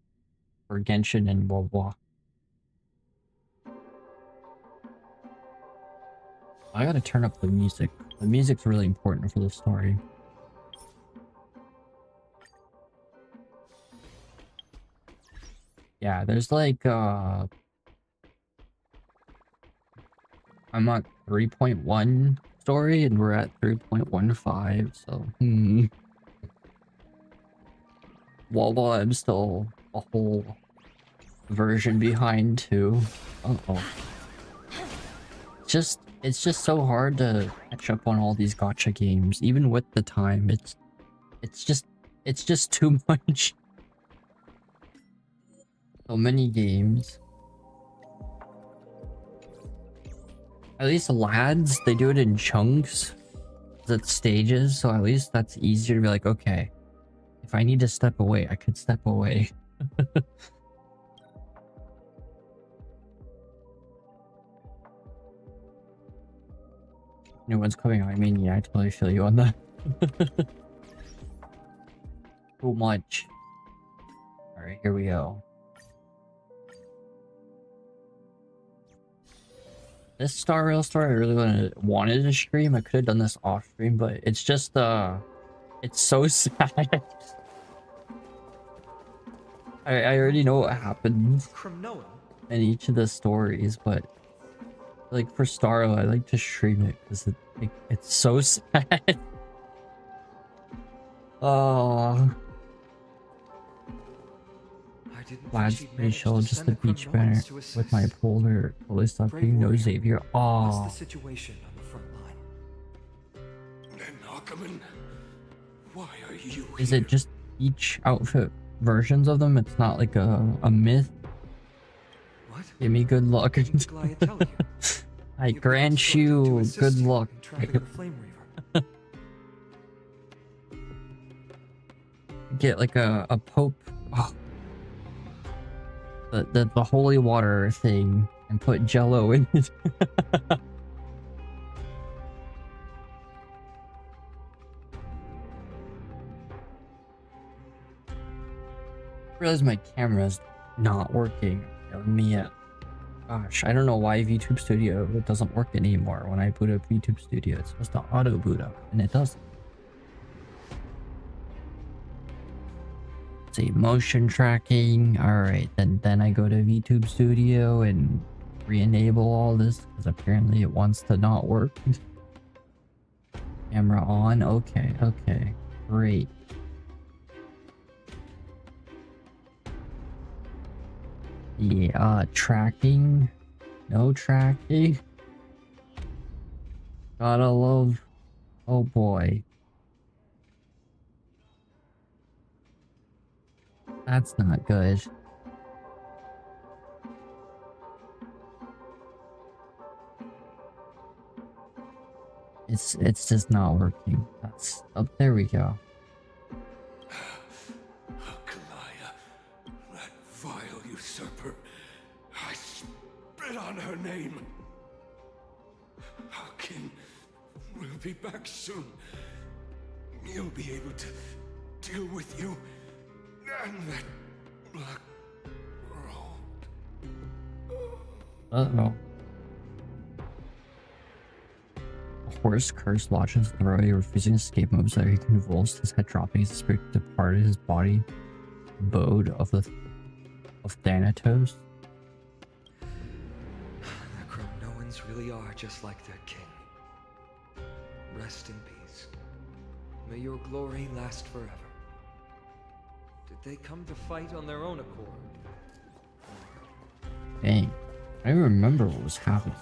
Speaker 1: For Genshin and blah blah. I gotta turn up the music. The music's really important for the story. Yeah, there's like I'm at 3.1 story and we're at 3.15, so Well, I'm still a whole version behind too. Uh-oh. It's just so hard to catch up on all these gacha games, even with the time. It's just too much. So many games. At least lads, they do it in chunks. It's stages, so at least that's easier to be like, okay, if I need to step away, I could step away. New one's coming. I mean, yeah, I totally feel you on that. Too much. Alright, here we go. This Star Rail story, I really wanted to stream. I could have done this off stream, but it's just it's so sad. I already know what happens in each of the stories, but like for Star Rail, I like to stream it because it's so sad. Oh. Lads, pretty chill, just the beach banner with my polar totally sucking. No Xavier. Oh.
Speaker 5: What's the situation on the front line? Why are you
Speaker 1: Is
Speaker 5: here?
Speaker 1: it just each outfit versions of them? It's not like a myth?
Speaker 5: What?
Speaker 1: Give me good luck.
Speaker 5: Goliath tell you?
Speaker 1: I grant you good luck.
Speaker 5: Tracking the Flame Reaver.
Speaker 1: Get like a Pope. Oh. The holy water thing and put Jello in it. Realize my camera's not working. Let me Gosh, I don't know why VTube Studio doesn't work anymore. When I boot up VTube Studio, it's supposed to auto boot up, and it doesn't. See, motion tracking. Alright, then I go to VTube Studio and re-enable all this, because apparently it wants to not work. Camera on. Okay, okay. Great. Yeah, tracking. No tracking. Gotta love. Oh boy. That's not good. It's just not working. That's oh, there we go.
Speaker 4: Kalaya, that vile usurper. I spit on her name. Our king will be back soon. He'll be able to deal with you and that black road.
Speaker 1: Uh-oh. A horse curse lodges in the road, refusing to escape moves that he convulsed, his head dropping, his spirit departed his body, abode of Thanatos.
Speaker 5: The Chronoans really are just like their king. Rest in peace. May your glory last forever. Did they come to fight on their own accord?
Speaker 1: Dang. I don't remember what was happening.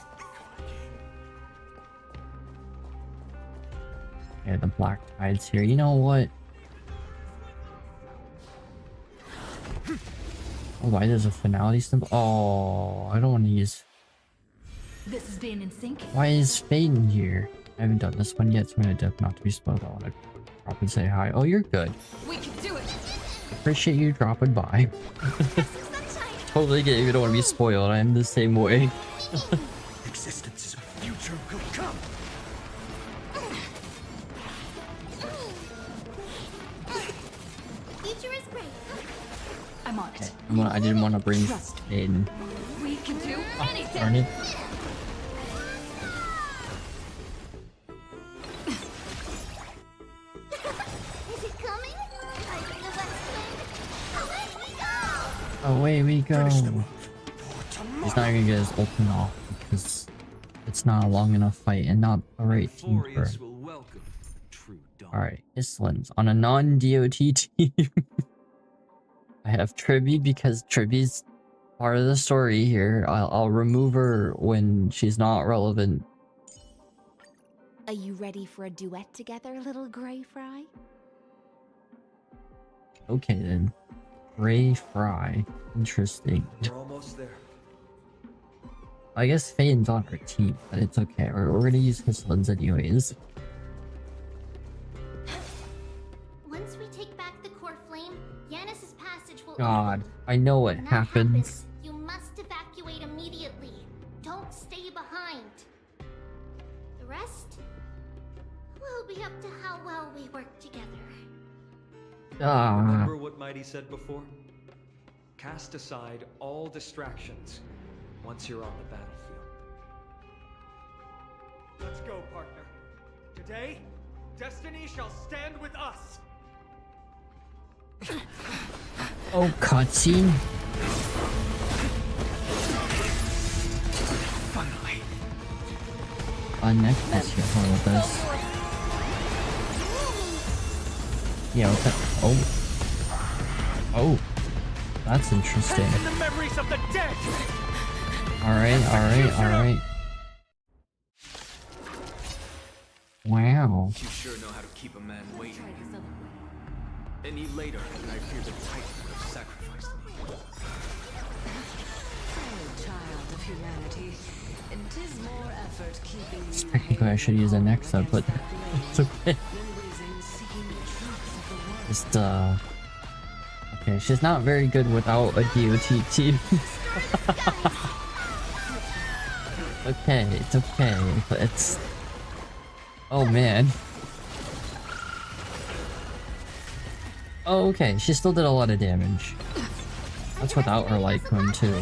Speaker 1: Yeah, the black tide's here. You know what? Oh, why there's a finality symbol? Oh, I don't want to use...
Speaker 3: This has been in sync.
Speaker 1: Why is Faden here? I haven't done this one yet, so I'm gonna dip not to be spoiled. I want to drop and say hi. Oh, you're good.
Speaker 3: We can do it.
Speaker 1: Appreciate you dropping by. Totally get it if you don't want to be spoiled. I'm the same way.
Speaker 4: Existence's future will come.
Speaker 2: Future is great.
Speaker 3: I'm on it.
Speaker 1: I didn't want to bring
Speaker 3: Trust
Speaker 1: Faden.
Speaker 3: We can do anything.
Speaker 1: Darn it.
Speaker 2: Is it coming? I think the best thing.
Speaker 1: Away we go.
Speaker 4: Finish them off.
Speaker 1: He's not even gonna get his ultimate off because it's not a long enough fight and not the right team for
Speaker 5: Euphorious
Speaker 1: it.
Speaker 5: will welcome true dawn.
Speaker 1: Alright, Hysilens on a non-DOT team. I have Tribby because Tribby's part of the story here. I'll remove her when she's not relevant.
Speaker 2: Are you ready for a duet together, little Grey Fry?
Speaker 1: Okay then. Ray Fry. Interesting.
Speaker 5: We're almost there.
Speaker 1: I guess Faden's on her team, but it's okay. We're gonna use Hysilens anyways.
Speaker 2: Once we take back the core flame, Yanis's passage will
Speaker 1: God,
Speaker 2: open.
Speaker 1: I know what
Speaker 2: When that
Speaker 1: happens.
Speaker 2: you must evacuate immediately. Don't stay behind. The rest will be up to how well we work together.
Speaker 1: Ah,
Speaker 5: Remember what Mighty said before? Cast aside all distractions once you're on the battlefield.
Speaker 6: Let's go, partner. Today, destiny shall stand with us.
Speaker 1: oh, cutscene.
Speaker 4: Finally.
Speaker 1: Next is here with us. Yeah, what's that? Oh, that's interesting.
Speaker 6: In the memories of the dead.
Speaker 1: Alright. Wow.
Speaker 5: You sure know how to keep a man waiting. Any later, and I fear the Titan would have sacrificed me.
Speaker 3: Child of humanity, and 'tis more effort keeping you
Speaker 1: Technically, I should use an Nexa, but it's okay.
Speaker 3: than reason seeking the truth of the world.
Speaker 1: Just, okay, she's not very good without a DOT team. Okay, it's okay, but it's... Oh, man. Oh, okay, she still did a lot of damage. That's without her Lycone, too.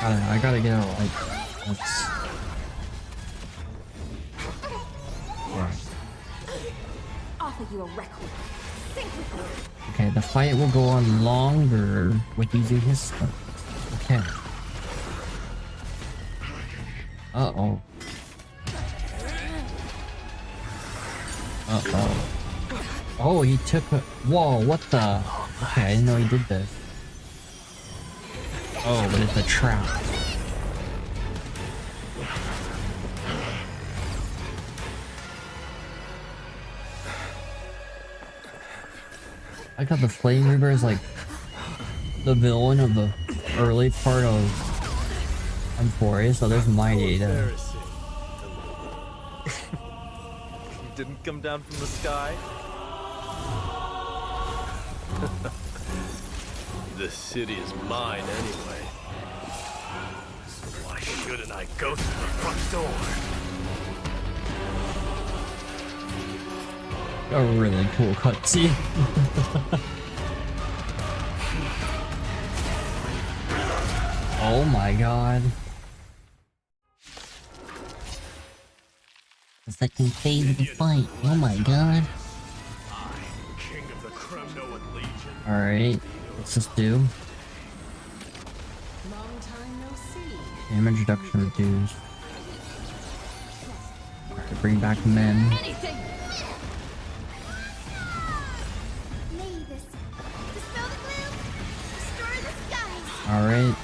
Speaker 1: I gotta get it like that's yeah.
Speaker 3: Offer you a record. Think with me.
Speaker 1: Okay, the fight will go on longer with using his stuff. Okay. Uh-oh. Uh-oh. Oh, he took a... Whoa, what the... Okay, I didn't know he did this. Oh, but it's a trap. I got the Flame Reaper is like the villain of the early part of Ampherous, so there's my data.
Speaker 7: You didn't come down from the sky?
Speaker 8: This city is mine anyway. So why shouldn't I go through the front door?
Speaker 1: A really cool cutscene. Oh my god. The second phase of the fight. Oh my god.
Speaker 8: King of the Kremnoan Legion.
Speaker 1: Alright, what's this do?
Speaker 3: Long time no see.
Speaker 1: Damage reduction reduced. Alright, bring back men.
Speaker 3: Anything.
Speaker 2: Mavis, dispel the gloom, destroy the skies.
Speaker 1: Alright.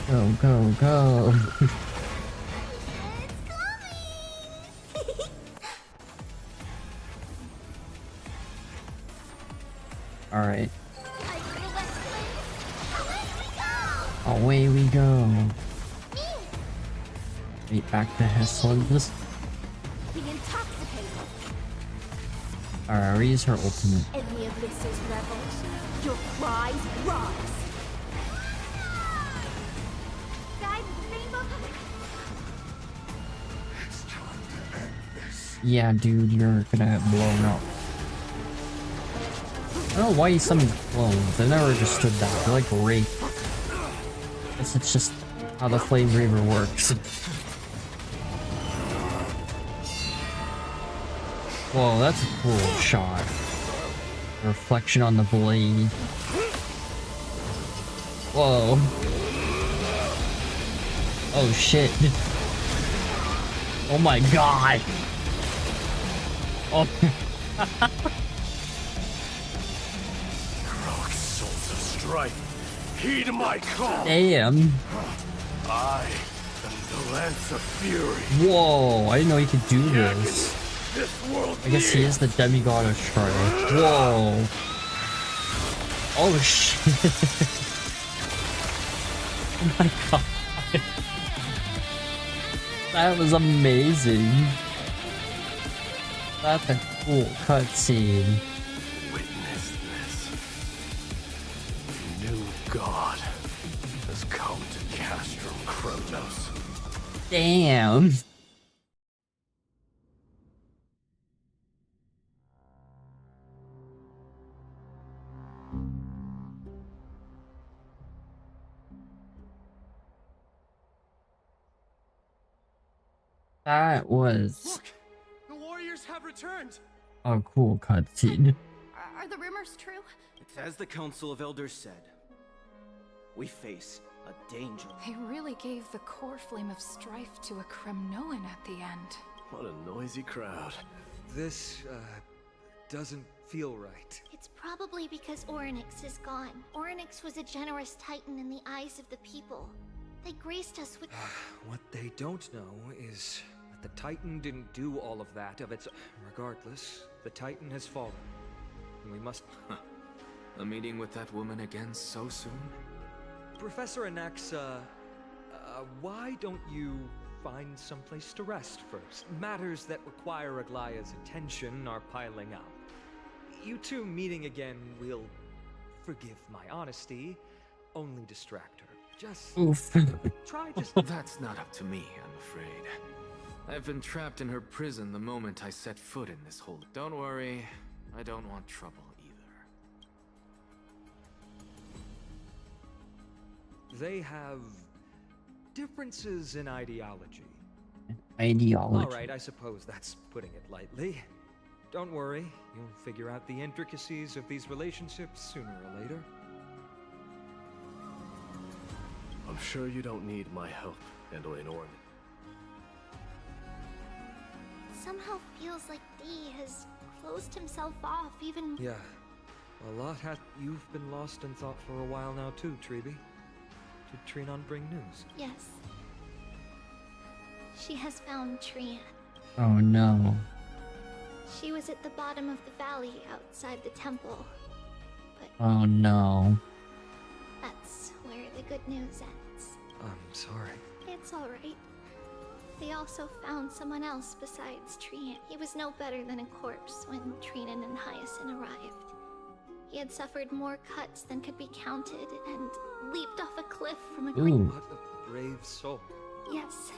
Speaker 1: Go, go, go.
Speaker 2: It's coming.
Speaker 1: Alright.
Speaker 2: I feel the west wind.
Speaker 1: Away
Speaker 2: Away we go.
Speaker 1: we go.
Speaker 2: Me,
Speaker 1: Wait, back to Hysilens.
Speaker 2: the intoxicated.
Speaker 1: Alright, reuse her ultimate.
Speaker 2: Any of this is rebels. Your cries rise. Guys, rainbow.
Speaker 1: Yeah, dude, you're gonna get blown up. I don't know why he summons clones. I never understood that. They're like Wraith. Guess it's just how the Flame Reaver works. Whoa, that's a cool shot. Reflection on the blade. Whoa. Oh shit. Oh my god. Oh.
Speaker 8: Heroic souls of strife, heed my call.
Speaker 1: Damn.
Speaker 8: I am the Lance of Fury.
Speaker 1: Whoa, I didn't know he could do this.
Speaker 8: This world
Speaker 1: I guess he is the demigod of strife. Whoa. Oh shit. Oh my god. That was amazing. That's a cool cutscene.
Speaker 8: Witness this. The new god has come to Castrum Kronos.
Speaker 1: Damn. That was
Speaker 6: Look! The warriors have returned!
Speaker 1: a cool cutscene.
Speaker 2: Are the rumors true?
Speaker 9: It's as the Council of Elders said. We face a danger.
Speaker 10: They really gave the core flame of strife to a Kremnoan at the end.
Speaker 8: What a noisy crowd.
Speaker 5: This, doesn't feel right.
Speaker 2: It's probably because Orynyx is gone. Orynyx was a generous titan in the eyes of the people. They graced us with...
Speaker 5: What they don't know is that the Titan didn't do all of that of its... Regardless, the Titan has fallen. And we must...
Speaker 11: A meeting with that woman again so soon?
Speaker 5: Professor Anaxa, why don't you find someplace to rest first? Matters that require Aglaya's attention are piling up. You two meeting again will, forgive my honesty, only distract her. Just
Speaker 1: Oof.
Speaker 5: try just...
Speaker 11: That's not up to me, I'm afraid. I've been trapped in her prison the moment I set foot in this hole. Don't worry, I don't want trouble either.
Speaker 5: They have differences in ideology.
Speaker 1: Ideology.
Speaker 5: Alright, I suppose that's putting it lightly. Don't worry, you'll figure out the intricacies of these relationships sooner or later.
Speaker 8: I'm sure you don't need my help handling Orm.
Speaker 2: It somehow feels like D has closed himself off even...
Speaker 5: Yeah, a lot you've been lost in thought for a while now too, Treeby. Did Trinon bring news?
Speaker 2: Yes. She has found Trian.
Speaker 1: Oh no.
Speaker 2: She was at the bottom of the valley outside the temple. But
Speaker 1: Oh no.
Speaker 2: that's where the good news ends.
Speaker 5: I'm sorry.
Speaker 2: It's alright. They also found someone else besides Trian. He was no better than a corpse when Trinan and Hysilens arrived. He had suffered more cuts than could be counted and leaped off a cliff from a great...
Speaker 1: Ooh.
Speaker 5: What a brave soul.
Speaker 2: Yes,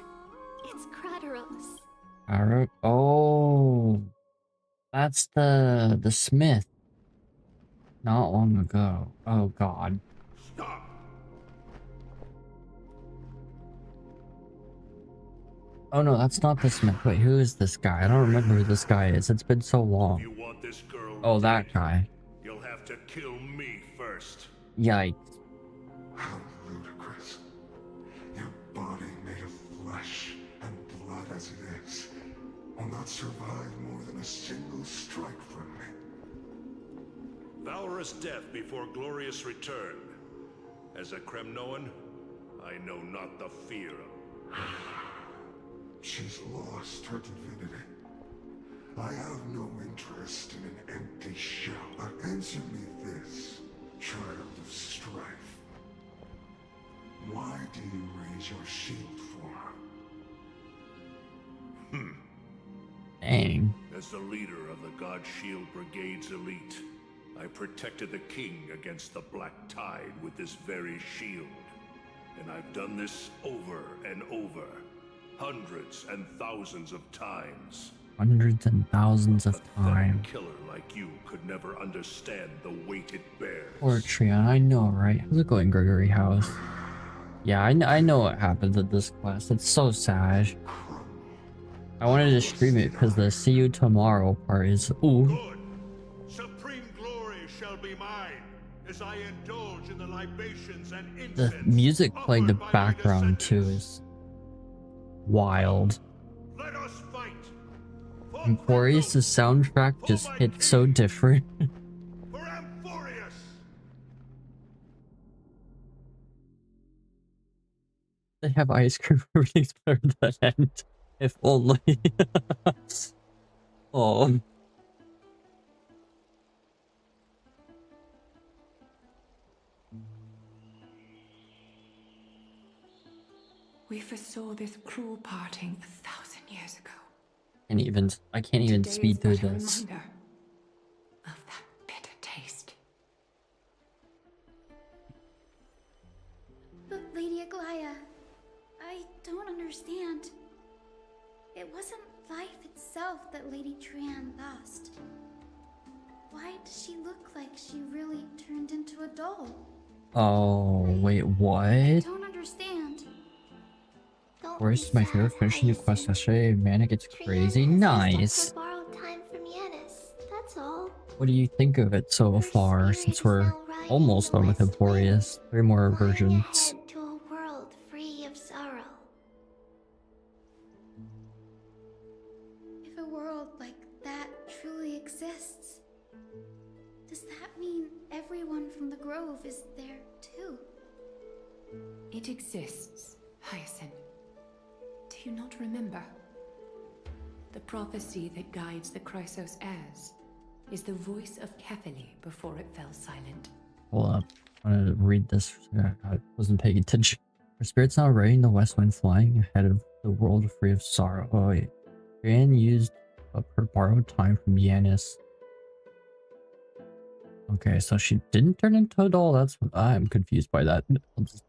Speaker 2: it's Krateros.
Speaker 1: Alright. Oh. That's the smith. Not long ago. Oh god.
Speaker 4: Stop!
Speaker 1: Oh no, that's not the smith. Wait, who is this guy? I don't remember who this guy is. It's been so
Speaker 4: If
Speaker 1: long.
Speaker 4: you want this girl
Speaker 1: Oh, that
Speaker 4: dead,
Speaker 1: guy.
Speaker 4: you'll have to kill me first.
Speaker 1: Yikes.
Speaker 12: How ludicrous. Your body made of flesh and blood as it is will not survive more than a single strike from me.
Speaker 4: Valorous death before glorious return. As a Kremnoan, I know not the fear of...
Speaker 12: She's lost her divinity. I have no interest in an empty shell. But answer me this, child of strife. Why do you raise your shield for her?
Speaker 1: Dang.
Speaker 4: As the leader of the God Shield Brigade's elite, I protected the king against the Black Tide with this very shield. And I've done this over and over, hundreds and thousands of times.
Speaker 1: Hundreds and thousands of
Speaker 4: A
Speaker 1: times.
Speaker 4: killer like you could never understand the weight it bears.
Speaker 1: Poor Trion, I know, right? How's it going, Gregory House? Yeah, I know what happens at this class. It's so sad. I wanted to stream it because the see you tomorrow part is ooh.
Speaker 4: Good. Supreme glory shall be mine as I indulge in the libations and
Speaker 1: The
Speaker 4: incense
Speaker 1: music playing the
Speaker 4: offered by my
Speaker 1: background too
Speaker 4: descendants.
Speaker 1: is wild.
Speaker 4: Let us fight. For
Speaker 1: Ampherous'
Speaker 4: Kremnos,
Speaker 1: soundtrack just hits so different.
Speaker 4: for Ampherous.
Speaker 1: They have ice cream everything's better than end. If only. Oh.
Speaker 3: We foresaw this cruel parting 1,000 years ago.
Speaker 1: I can't even
Speaker 3: Today
Speaker 1: speed
Speaker 3: is
Speaker 1: through
Speaker 3: but a
Speaker 1: this.
Speaker 3: reminder of that bitter taste.
Speaker 2: But Lady Aglaya, I don't understand. It wasn't life itself that Lady Trian lost. Why does she look like she really turned into a doll?
Speaker 1: Oh, wait,
Speaker 2: I
Speaker 1: what?
Speaker 2: don't understand. Don't
Speaker 1: Forest is
Speaker 2: be
Speaker 1: my
Speaker 2: sad,
Speaker 1: favorite finishing new quest
Speaker 2: Hyacin.
Speaker 1: yesterday. Man, it gets
Speaker 2: Trian
Speaker 1: crazy.
Speaker 2: has asked
Speaker 1: Nice.
Speaker 2: for borrowed time from Yanis, that's all.
Speaker 1: What do you think of it so
Speaker 2: Her
Speaker 1: far,
Speaker 2: spirit
Speaker 1: since
Speaker 2: is
Speaker 1: we're
Speaker 2: now riding
Speaker 1: almost
Speaker 2: the
Speaker 1: done with
Speaker 2: west
Speaker 1: Ampherous?
Speaker 2: wind,
Speaker 1: 3 more
Speaker 2: flying
Speaker 1: versions.
Speaker 2: ahead to a world free of sorrow. If a world like that truly exists, does that mean everyone from the Grove is there too?
Speaker 3: It exists, Hyacin. Do you not remember? The prophecy that guides the Chrysos heirs is the voice of Kethely before it fell silent.
Speaker 1: Hold up. I want to read this. I wasn't paying attention. Our spirit's now riding the west wind, flying ahead of the world free of sorrow. Oh, wait. Brienne used up her borrowed time from Yanis. Okay, so she didn't turn into a doll. I'm confused by that. I'll just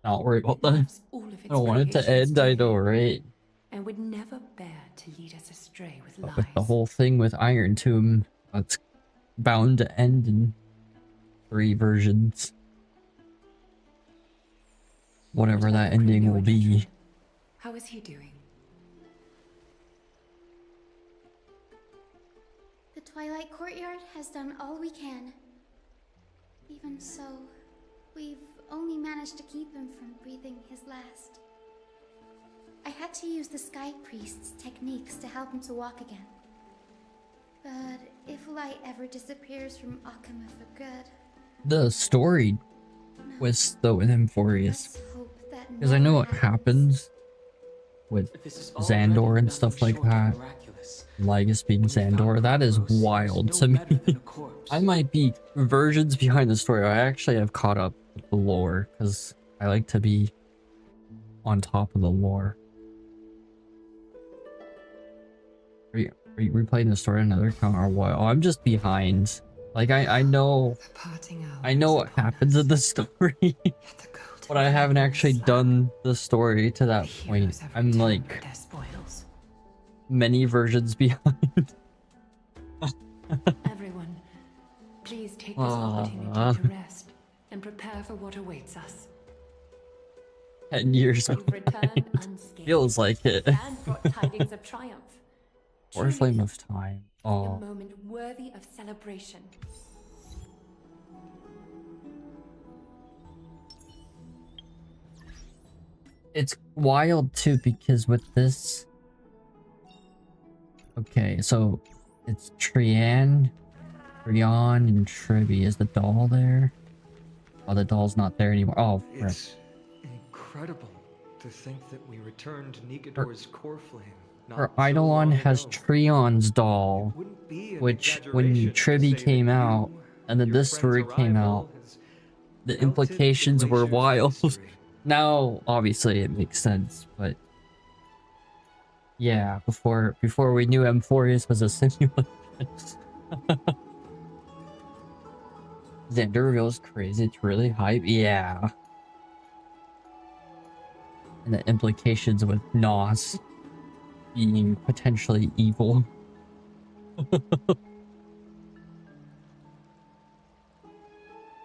Speaker 1: not worry about that.
Speaker 3: All of its
Speaker 1: I don't want it to
Speaker 3: creations
Speaker 1: end, I
Speaker 3: today,
Speaker 1: know, right?
Speaker 3: and would never bear to lead us astray with
Speaker 1: But
Speaker 3: lies.
Speaker 1: with the whole thing with Iron Tomb, it's bound to end in 3 versions. whatever that ending will be.
Speaker 3: How is he doing?
Speaker 2: The Twilight Courtyard has done all we can. Even so, we've only managed to keep him from breathing his last. I had to use the Sky Priest's techniques to help him to walk again. But if light ever disappears from Akama for good...
Speaker 1: The story was though with Ampherous. Because I know what happens with Xandor and stuff like that. Lygus being Xandor, that is wild to me. I might be versions behind the story. I actually have caught up with the lore because I like to be on top of the lore. Are you replaying the story on another account or what? Oh, I'm just behind. Like I know what happens in the story, but I haven't actually done the story to that point. I'm like many versions behind.
Speaker 3: Everyone, please take this opportunity to rest and prepare for what awaits us.
Speaker 1: 10 years behind. Feels like it.
Speaker 3: And brought tidings of triumph.
Speaker 1: Or Flame of Time.
Speaker 3: A
Speaker 1: Oh.
Speaker 3: moment worthy of celebration.
Speaker 1: It's wild too because with this... Okay, so it's Trian, and Tribby. Is the doll there? Oh, the doll's not there anymore. Oh, frick.
Speaker 5: It's incredible to think that we returned Nigador's core flame.
Speaker 1: Her Eidolon has Trion's doll, which when Tribby came out, and then this story came out, the implications were wild. Now, obviously, it makes sense, but yeah, before we knew Ampherous was a simulation. Xander reveals crazy, it's really hype, yeah. And the implications with Nos being potentially evil.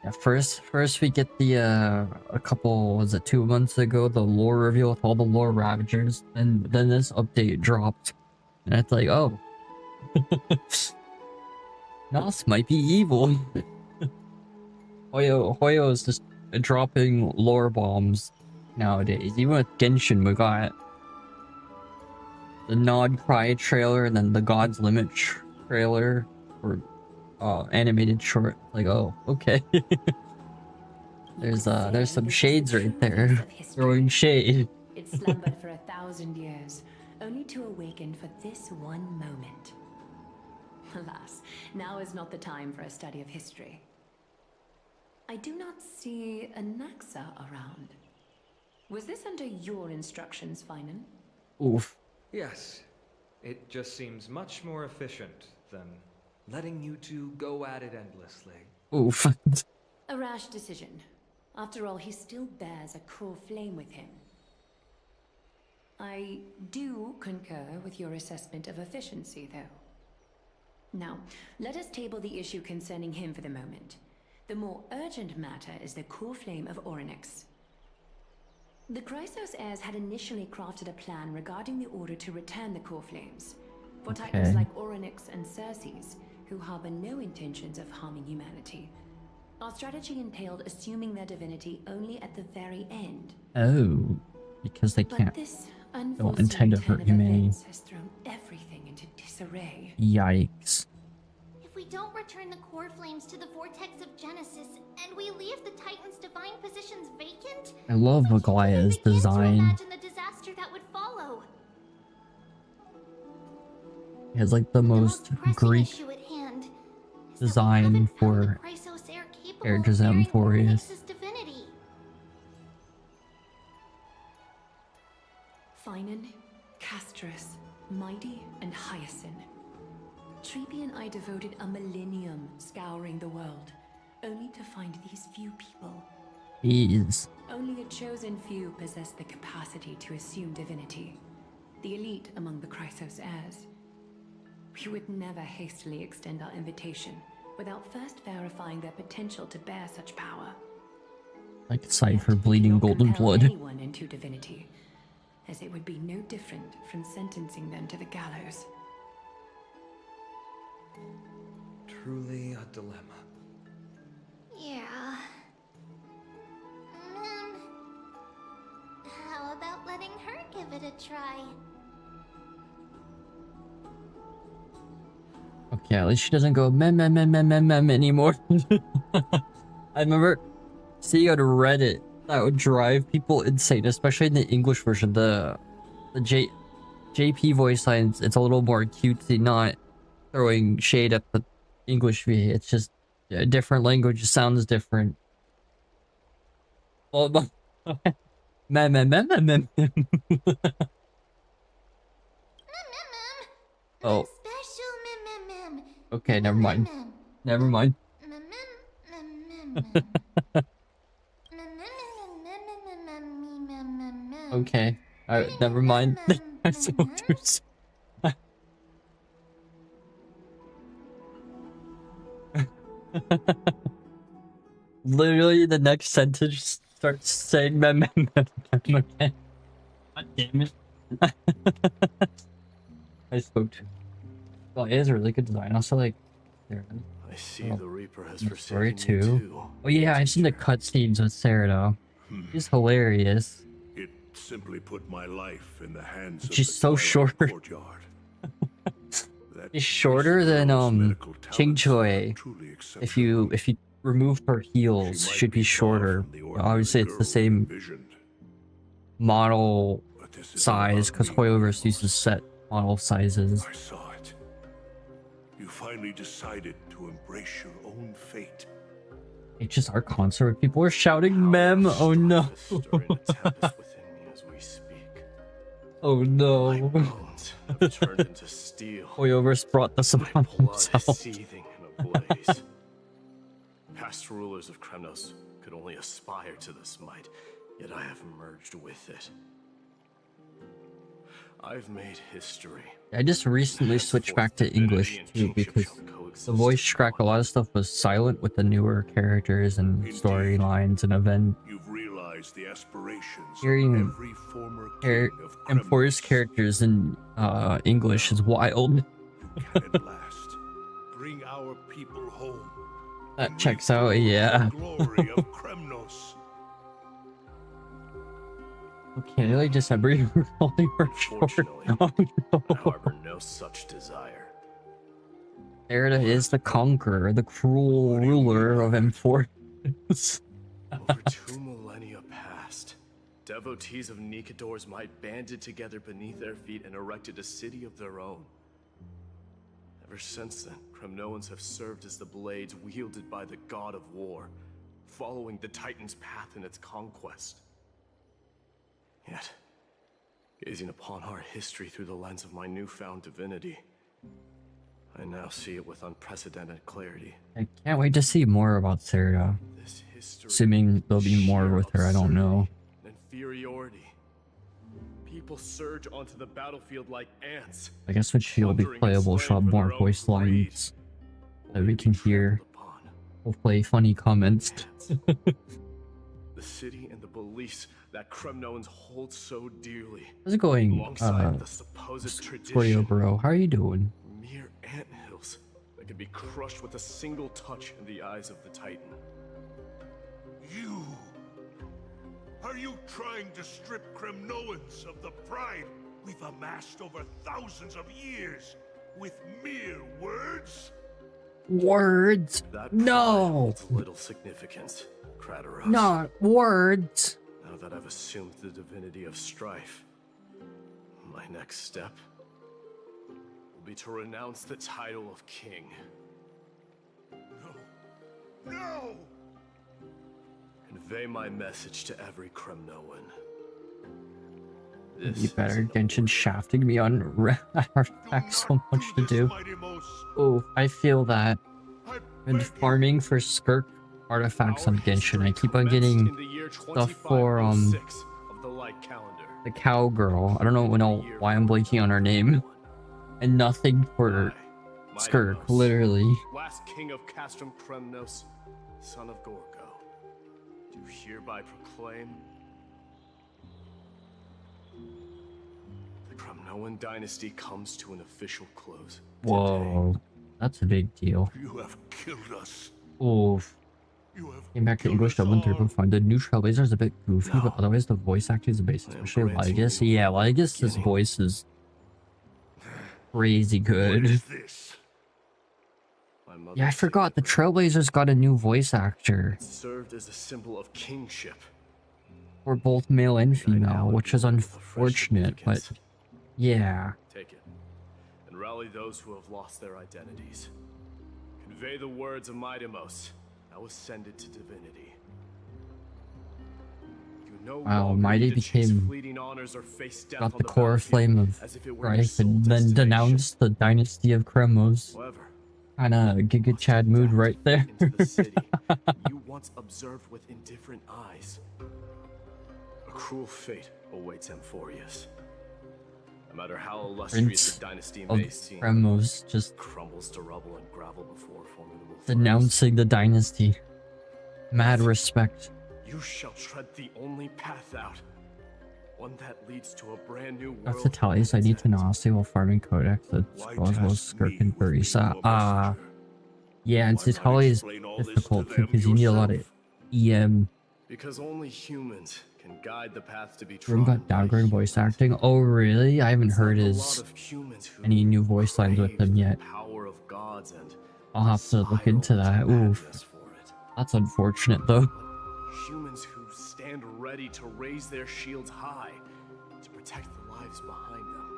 Speaker 1: Yeah, first we get the a couple, was it 2 months ago, the lore reveal with all the lore ravagers, and then this update dropped, and it's like, oh, Nos might be evil. Hoyo is just dropping lore bombs nowadays. Even with Genshin, we got the Nod Cry trailer and then the God's Limit trailer or animated short. Like, oh, okay. There's some shades right there. Throwing shade.
Speaker 3: It slumbered for 1,000 years, only to awaken for this one moment. Alas, now is not the time for a study of history. I do not see a Naxa around. Was this under your instructions, Finan?
Speaker 1: Oof.
Speaker 5: Yes. It just seems much more efficient than letting you two go at it endlessly.
Speaker 1: Oof.
Speaker 3: A rash decision. After all, he still bears a core flame with him. I do concur with your assessment of efficiency, though. Now, let us table the issue concerning him for the moment. The more urgent matter is the core flame of Orynyx. The Chrysos heirs had initially crafted a plan regarding the order to return the core flames. For titans like Orynyx and Circes, who harbor no intentions of harming humanity. Our strategy entailed assuming their divinity only at the very end.
Speaker 1: Oh, because they can't. Don't intend to hurt humanity.
Speaker 3: Has thrown everything into disarray.
Speaker 1: Yikes.
Speaker 2: If we don't return the core flames to the vortex of Genesis, and we leave the Titan's divine positions vacant,
Speaker 1: I love Aglaya's design.
Speaker 2: imagine the disaster that would follow.
Speaker 1: It has like the most Greek design for characters in Ampherous.
Speaker 3: Finan, Castrus, Mighty, and Hyacin. Treepy and I devoted a millennium scouring the world, only to find these few people.
Speaker 1: Jeez.
Speaker 3: Only a chosen few possess the capacity to assume divinity. The elite among the Chrysos heirs. We would never hastily extend our invitation without first verifying their potential to bear such power.
Speaker 1: Like Cypher bleeding golden blood.
Speaker 3: Anyone into divinity, as it would be no different from sentencing them to the gallows.
Speaker 5: Truly a dilemma.
Speaker 2: Yeah. How about letting her give it a try?
Speaker 1: Okay, at least she doesn't go mem anymore. I remember seeing on Reddit that would drive people insane, especially in the English version. The JP voice lines, it's a little more cutesy, not throwing shade at the English V. It's just a different language, sounds different. Oh, mem. Oh. Okay, never mind. Never mind. Okay. Alright, never mind. I'm so confused. Literally, the next sentence starts saying mem. Okay. God damn it. I spoke to. Well, it is a really good design. Also, like, there.
Speaker 8: I see the Reaper has
Speaker 1: Story
Speaker 8: forsaken you too.
Speaker 1: Oh yeah, I've seen the cutscenes with Cerato. She's hilarious.
Speaker 4: It simply put my life in the hands of
Speaker 1: She's
Speaker 4: the
Speaker 1: so short.
Speaker 4: courtyard.
Speaker 1: She's shorter than Ching Choi. If you remove her heels, should be shorter. Obviously, it's the same model size because Hoyoverse uses set model sizes.
Speaker 4: I saw it. You finally decided to embrace your own fate.
Speaker 1: It's just our concert where people are shouting mem. Oh no. Oh no.
Speaker 8: My bones have turned into steel.
Speaker 1: Hoyoverse brought this upon himself.
Speaker 8: Seething in a blaze. Past rulers of Kremnos could only aspire to this might, yet I have merged with it. I've made history.
Speaker 1: I just recently switched back to English too because the voice crack, a lot of stuff was silent with the newer characters and storylines and events.
Speaker 4: You've realized the aspirations
Speaker 1: Hearing
Speaker 4: of every former
Speaker 1: Ampherous characters in English is wild.
Speaker 4: At last, bring our people home.
Speaker 1: That checks out, yeah.
Speaker 4: Glory of Kremnos.
Speaker 1: Okay, nearly December, you were only for short. Oh no.
Speaker 8: I harbor no such desire.
Speaker 1: Erda is the conqueror, the cruel ruler of Ampherous.
Speaker 8: Over 2 millennia past, devotees of Nikador's might banded together beneath their feet and erected a city of their own. Ever since then, Kremnoans have served as the blades wielded by the god of war, following the Titan's path in its conquest. Yet, gazing upon our history through the lens of my newfound divinity, I now see it with unprecedented clarity.
Speaker 1: I can't wait to see more about Sarah. Assuming there'll be more with her, I don't know.
Speaker 8: Inferiority. People surge onto the battlefield like ants.
Speaker 1: I guess when she'll be playable, she'll have more voice lines that we can hear. Hopefully funny comments.
Speaker 8: The city and the beliefs that Kremnoans hold so dearly.
Speaker 1: How's it going,
Speaker 8: Alongside the supposed
Speaker 1: Scorpio bro? How are you doing?
Speaker 8: Mere anthills that could be crushed with a single touch in the eyes of the Titan.
Speaker 4: You! Are you trying to strip Kremnoans of the pride we've amassed over thousands of years with mere words?
Speaker 1: Words?
Speaker 8: That
Speaker 1: No!
Speaker 8: holds little significance, Krateros.
Speaker 1: Not words!
Speaker 8: Now that I've assumed the divinity of strife, my next step will be to renounce the title of king.
Speaker 4: No! No!
Speaker 8: Convey my message to every Kremnoan.
Speaker 1: You better Genshin shafting me on artifacts, so much to do. Oh, I feel that. I've been farming for Skirk artifacts on Genshin. I keep on getting stuff for the cowgirl. I don't know why I'm blanking on her name. And nothing for Skirk, literally.
Speaker 8: Last king of Castrum Kremnos, son of Gorgo. do hereby proclaim the Kremnoan dynasty comes to an official close.
Speaker 1: Whoa, that's a big deal.
Speaker 4: You have killed us.
Speaker 1: Oof. Came back to English dubbed and fun. The new Trailblazer is a bit goofy, but otherwise the voice acting is amazing, especially Lygus. Yeah, Lygus' voice is crazy good. Yeah, I forgot the Trailblazers got a new voice actor.
Speaker 8: It served as a symbol of kingship.
Speaker 1: For both male and female, which is unfortunate, but yeah.
Speaker 8: Take it and rally those who have lost their identities. Convey the words of Mightimos. Now ascended to divinity.
Speaker 1: Wow, Mighty became got the core flame of Strife and then denounced the dynasty of Kremos. Kinda Giga Chad mood right there.
Speaker 8: You once observed with indifferent eyes. A cruel fate awaits Ampherous. No matter how illustrious the dynasty may seem,
Speaker 1: Kremos just
Speaker 8: crumbles to rubble and gravel before formidable
Speaker 1: denouncing the dynasty. Mad respect.
Speaker 8: You shall tread the only path out. One that leads to a brand new world.
Speaker 1: That's the Talius I need to know while farming Codex that scrolls both Skirk and Barisa. Yeah, and Citali is difficult too because you need a lot of EM.
Speaker 8: Because only humans can guide the path to be
Speaker 1: Room got downgraded voice acting. Oh really? I haven't heard any new voice lines with him yet. I'll have to look into that. Oof. That's unfortunate though.
Speaker 8: Humans who stand ready to raise their shields high to protect the lives behind them.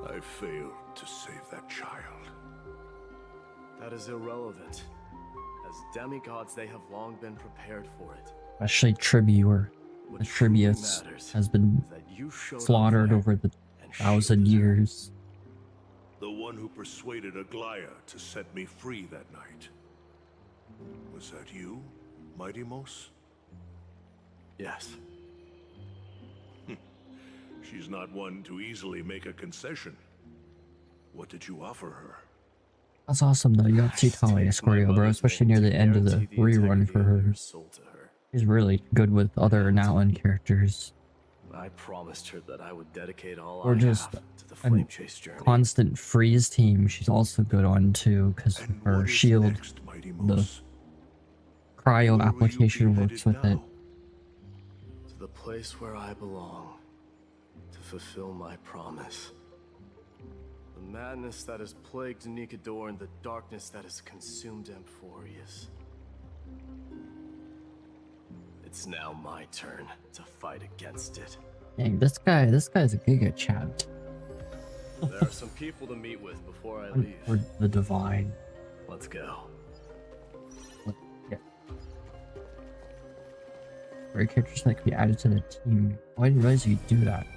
Speaker 4: I failed to save that child.
Speaker 8: That is irrelevant. As demigods, they have long been prepared for it.
Speaker 1: Especially Tribute, Tribius has been slaughtered over the 1,000 years.
Speaker 4: The one who persuaded Aglaya to set me free that night. Was that you, Mightimos?
Speaker 8: Yes.
Speaker 4: She's not one to easily make a concession. What did you offer her?
Speaker 1: That's awesome though. You got to see Talia Scorio, bro, especially near the end of the rerun for her. She's really good with other Natlan characters.
Speaker 8: I promised her that I would dedicate all
Speaker 1: or
Speaker 8: I
Speaker 1: just
Speaker 8: have to the flame chase journey.
Speaker 1: Constant freeze team. She's also good on too because her shield, the cryo application works with it.
Speaker 8: To the place where I belong, to fulfill my promise. The madness that has plagued Nikador and the darkness that has consumed Ampherous. It's now my turn to fight against it.
Speaker 1: Dang, this guy's a Giga Chad.
Speaker 8: There are some people to meet with before I leave.
Speaker 1: Or the Divine.
Speaker 8: Let's go.
Speaker 1: Yeah. Great characters that could be added to the team. Oh, I didn't realize you could do that.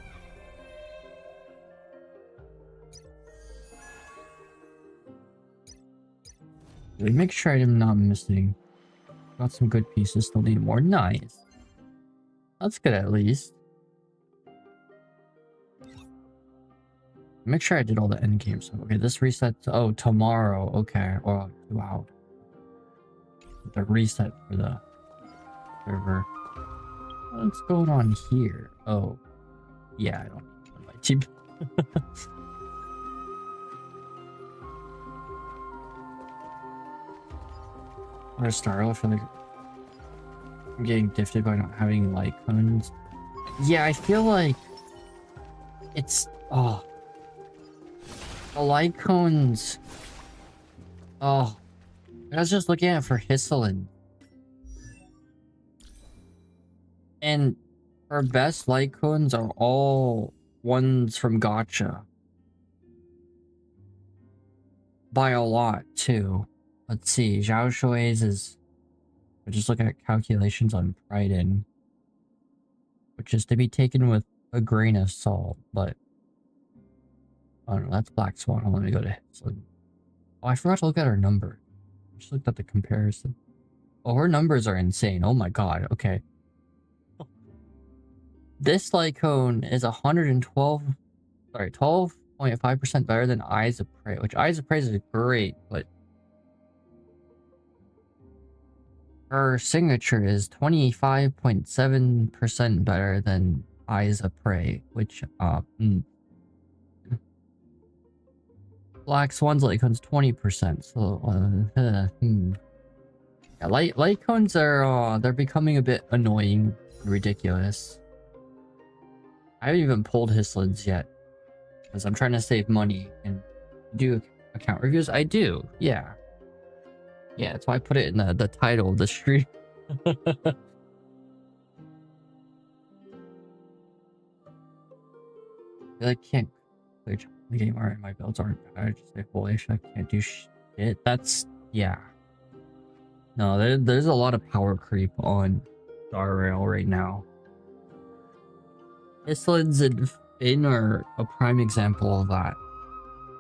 Speaker 1: Really make sure I'm not missing. Got some good pieces, still need more. Nice. That's good at least. Make sure I did all the end game stuff. Okay, this resets. Oh, tomorrow. Okay. Or wow. The reset for the server. What's going on here? Oh. Yeah, I don't need my team. I'm gonna start off with I'm getting gifted by not having light cones. Yeah, I feel like it's the light cones. Oh, I was just looking at it for Hysilens. And our best light cones are all ones from Gacha. By a lot too. Let's see, Zhao Shui's is... We're just looking at calculations on Priden. Which is to be taken with a grain of salt, but... I don't know, that's Black Swan. Let me go to Hysilens. Oh, I forgot to look at her number. I just looked at the comparison. Oh, her numbers are insane. Oh my god, okay. This light cone is 112... Sorry, 12.5% better than Eyes of Prey. Which Eyes of Prey is great, but... Her signature is 25.7% better than Eyes of Prey, which, Black Swan's light cone's 20%, so, Yeah, light cones are, they're becoming a bit annoying and ridiculous. I haven't even pulled Hysilens yet, because I'm trying to save money and do account reviews. I do, yeah. Yeah, that's why I put it in the title of the stream. I can't play the game alright. My builds aren't bad. I just say, holy shit, I can't do shit. That's, yeah. No, there's a lot of power creep on Star Rail right now. Hysilens and Finn are a prime example of that.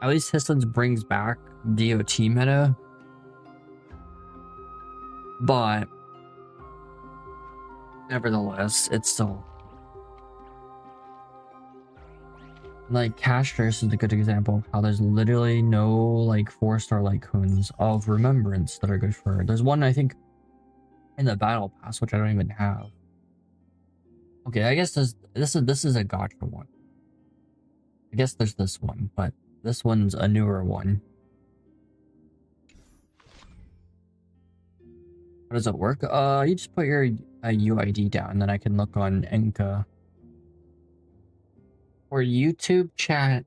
Speaker 1: At least Hysilens brings back DOT meta. But nevertheless, it's still like Castress is a good example of how there's literally no like 4-star lycoons of remembrance that are good for her. There's one I think in the battle pass which I don't even have. Okay, I guess this is a gotcha one. I guess there's this one, but this one's a newer one. How does it work? You just put your UID down, and then I can look on Enka. For YouTube chat,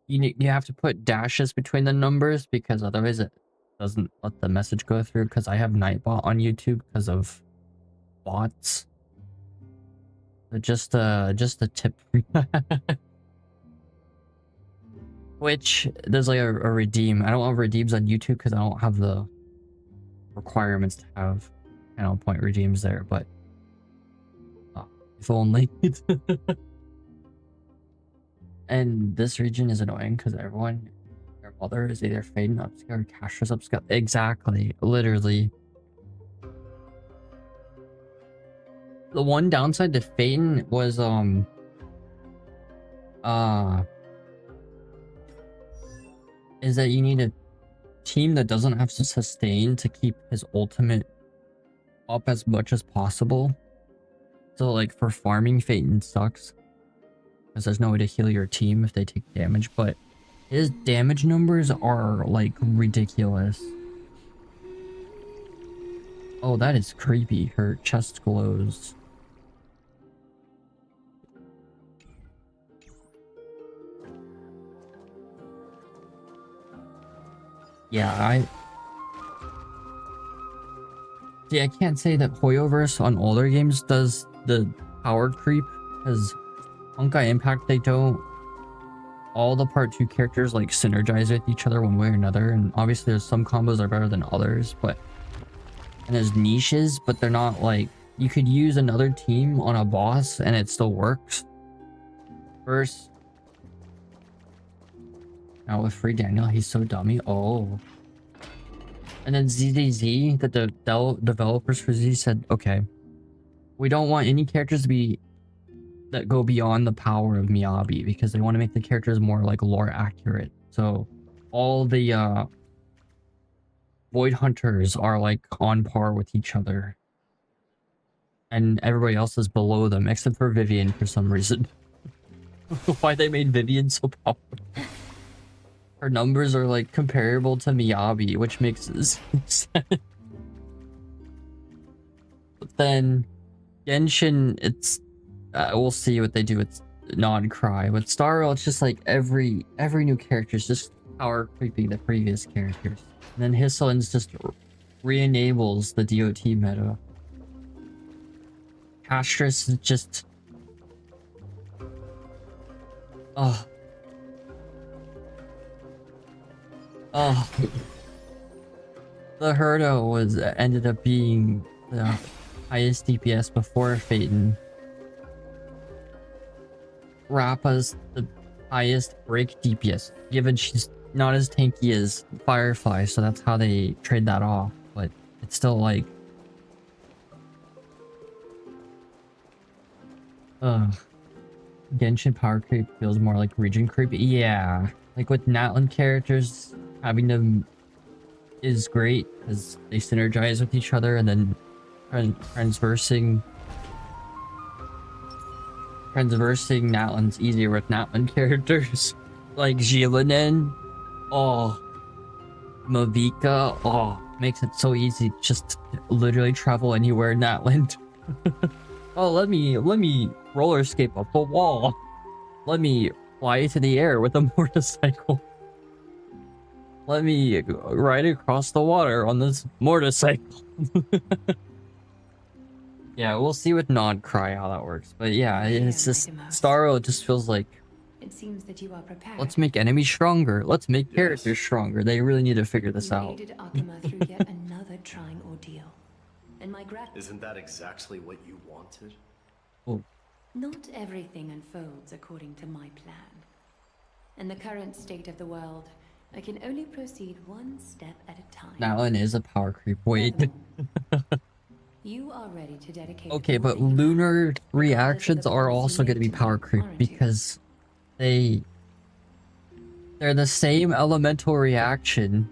Speaker 1: you have to put dashes between the numbers because otherwise it doesn't let the message go through. Because I have Nightbot on YouTube because of bots. So just a tip. Which there's like a redeem. I don't have redeems on YouTube because I don't have the requirements to have channel point redeems there, but if only. And this region is annoying because everyone, their mother is either Faden upscale or Castress upscale. Exactly, literally. The one downside to Faden was is that you need a team that doesn't have to sustain to keep his ultimate up as much as possible. So like for farming, Phaeton sucks because there's no way to heal your team if they take damage, but his damage numbers are like ridiculous. Oh, that is creepy. Her chest glows. Yeah, I can't say that Hoyoverse on older games does the power creep, because Honkai Impact, they don't. All the part 2 characters like synergize with each other one way or another, and obviously there's some combos that are better than others, but and there's niches, but they're not like, you could use another team on a boss and it still works. First, now with Free Daniel, he's so dummy. Oh. And then ZZZ, the developers for Z said, okay, we don't want any characters to be that go beyond the power of Miyabi because they want to make the characters more like lore accurate. So all the Void Hunters are like on par with each other. And everybody else is below them except for Vivian for some reason. Why they made Vivian so powerful. Her numbers are like comparable to Miyabi, which makes sense. But then Genshin, it's we'll see what they do with non-cry. With Star Rail, it's just like every new character is just power creeping the previous characters. And then Hysilens just re-enables the DOT meta. Castress is just oh. The Herdo ended up being the highest DPS before Phaeton. Rappa's the highest break DPS, given she's not as tanky as Firefly, so that's how they trade that off, but it's still like Genshin power creep feels more like region creep. Yeah, like with Natlan characters having to is great because they synergize with each other, and then transversing Natlan's easier with Natlan characters like Jilinen. Oh, Mavika. Oh, makes it so easy just to literally travel anywhere in Natlan. Oh, let me roller skate up the wall. Let me fly to the air with a motorcycle. Let me ride across the water on this motorcycle. Yeah, we'll see with Nod Cry how that works. But yeah, it's just Starro just feels like,
Speaker 3: It seems that you are prepared.
Speaker 1: let's make enemies stronger. Let's make characters stronger. They really need to figure this out.
Speaker 3: Aided Akuma through yet another trying ordeal. And my
Speaker 8: Isn't that exactly what you wanted?
Speaker 1: Oh.
Speaker 3: Not everything unfolds according to my plan. In the current state of the world, I can only proceed one step at a time.
Speaker 1: Natlan is a power creep. Wait.
Speaker 3: You are ready to dedicate.
Speaker 1: Okay, but lunar reactions are also going to be power creep because they're the same elemental reaction,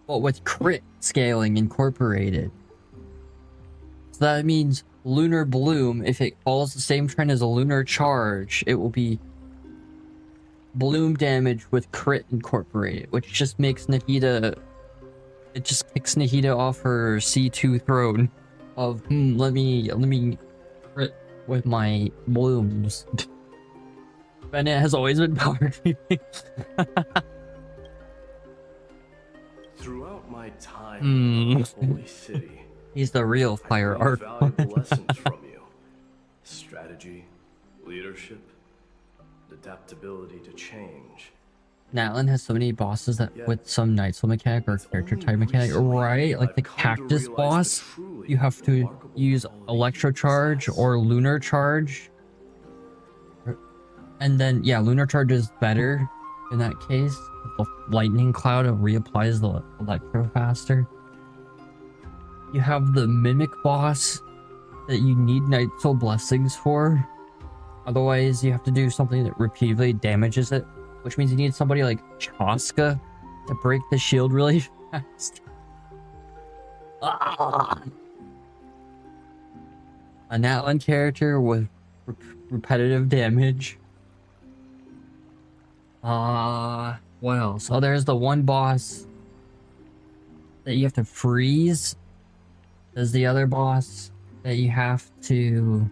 Speaker 1: but with crit scaling incorporated. So that means lunar bloom, if it follows the same trend as a lunar charge, it will be bloom damage with crit incorporated, which just makes Nahida, it just kicks Nahida off her C2 throne of let me crit with my blooms. Bennett has always been power creeping.
Speaker 8: Throughout my time in the Holy City,
Speaker 1: he's the real fire art.
Speaker 8: valuable lessons from you. Strategy, leadership, adaptability to change.
Speaker 1: Natlan has so many bosses that with some Night Soul mechanic or character type mechanic, right? Like the cactus boss, you have to use electro charge or lunar charge. And then, yeah, lunar charge is better in that case. The lightning cloud reapplies the electro faster. You have the mimic boss that you need Night Soul blessings for. Otherwise, you have to do something that repeatedly damages it, which means you need somebody like Chaska to break the shield really fast. Ah! A Natlan character with repetitive damage. What else? Oh, there's the one boss that you have to freeze. There's the other boss that you have to...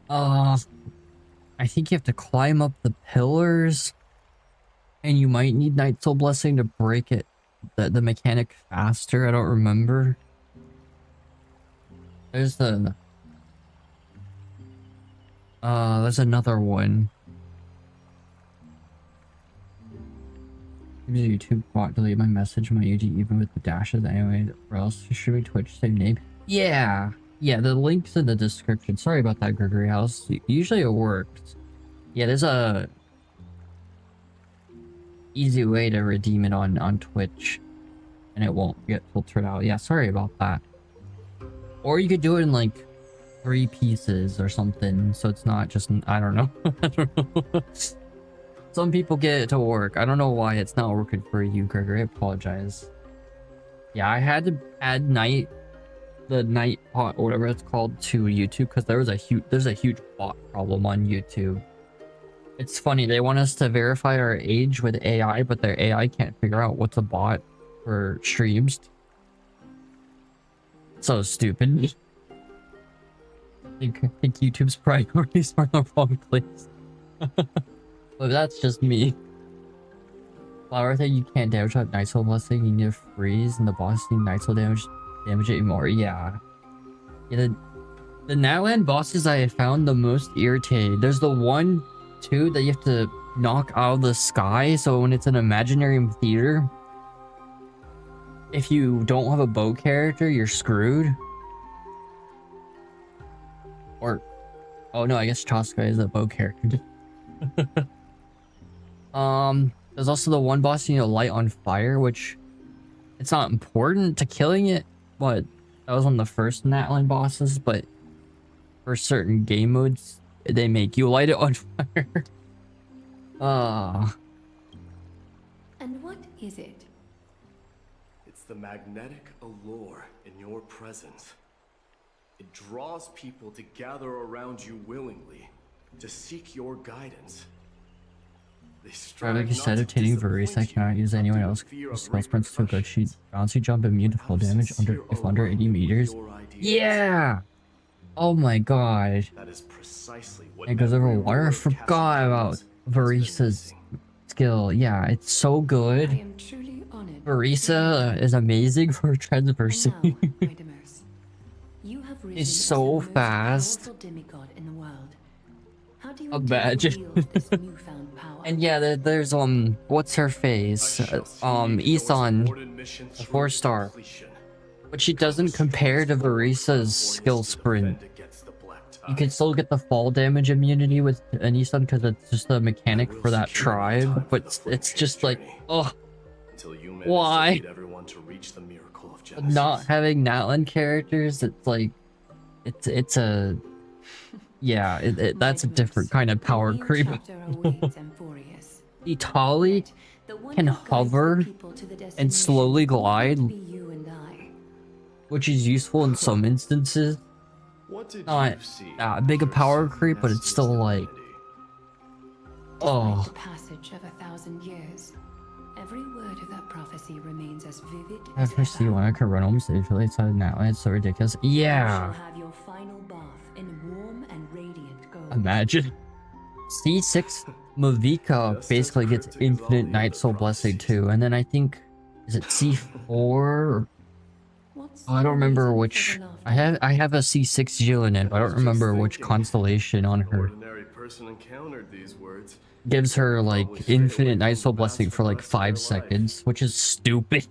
Speaker 1: I think you have to climb up the pillars. And you might need Night Soul Blessing to break it, the mechanic faster. I don't remember. There's the... there's another one. YouTube bot delete my message on my UG even with the dashes anyway, or else streaming Twitch same name. Yeah, the link's in the description. Sorry about that, Gregory House. Usually it works. Yeah, there's a easy way to redeem it on Twitch, and it won't get filtered out. Yeah, sorry about that. Or you could do it in like 3 pieces or something, so it's not just I don't know. I don't know. Some people get it to work. I don't know why it's not working for you, Gregory. I apologize. Yeah, I had to add the night bot or whatever it's called to YouTube because there's a huge bot problem on YouTube. It's funny, they want us to verify our age with AI, but their AI can't figure out what's a bot for streams. So stupid. I think YouTube's priorities are in the wrong place. But that's just me. Flower thing, you can't damage that Night Soul Blessing, you need to freeze, and the boss need Night Soul damage it more. Yeah, the Natlan bosses I found the most irritating. There's the 1, 2 that you have to knock out of the sky, so when it's an imaginary theater, if you don't have a bow character, you're screwed. Or, oh no, I guess Chaska is a bow character. There's also the one boss you need to light on fire, which it's not important to killing it, but that was one of the first Natlan bosses, but for certain game modes, they make you light it on fire.
Speaker 3: And what is it
Speaker 8: the magnetic allure in your presence. It draws people to gather around you willingly, to seek your guidance. They strive
Speaker 1: Like you
Speaker 8: not
Speaker 1: said,
Speaker 8: to
Speaker 1: obtaining Varese, I cannot use anyone else. Spell sprints too good. She bouncy jump immune to full damage under 80 meters. Yeah! Oh my god.
Speaker 8: That is precisely what
Speaker 1: It goes over
Speaker 8: every
Speaker 1: water. I
Speaker 8: ruler of
Speaker 1: forgot
Speaker 8: Castle
Speaker 1: about
Speaker 8: Kings has been
Speaker 1: Varese's
Speaker 8: missing.
Speaker 1: skill. Yeah, it's so
Speaker 3: I
Speaker 1: good.
Speaker 3: am truly honored.
Speaker 1: Varese is amazing for transversing.
Speaker 3: Idemers, you have risen
Speaker 1: He's
Speaker 3: as
Speaker 1: so
Speaker 3: the most
Speaker 1: fast.
Speaker 3: powerful demigod in the world. How do you
Speaker 1: Imagine.
Speaker 3: intend to wield this newfound power?
Speaker 1: And yeah, there's what's her face? Isan, a 4-star. But she doesn't compare to Varese's skill sprint. You can still get the fall damage immunity with an Isan because it's just a mechanic for that tribe, but it's just like, oh, why? Not having Natlan characters, it's like, it's a, yeah, that's a different kind of power creep. Itali can hover and slowly glide, which is useful in some instances. Not that big a power creep, but it's still like, oh.
Speaker 3: The passage of 1,000 years, every word of that prophecy remains as vivid as
Speaker 1: After C1, I could run almost infinitely inside now. It's so ridiculous. Yeah.
Speaker 3: have your final bath in warm and radiant gold.
Speaker 1: Imagine. C6 Mavika basically gets infinite Night Soul Blessing too, and then I think, is it C4? I don't remember which. I have a C6 Jillian, but I don't remember which constellation on her gives her like infinite Night Soul Blessing for like 5 seconds, which is stupid.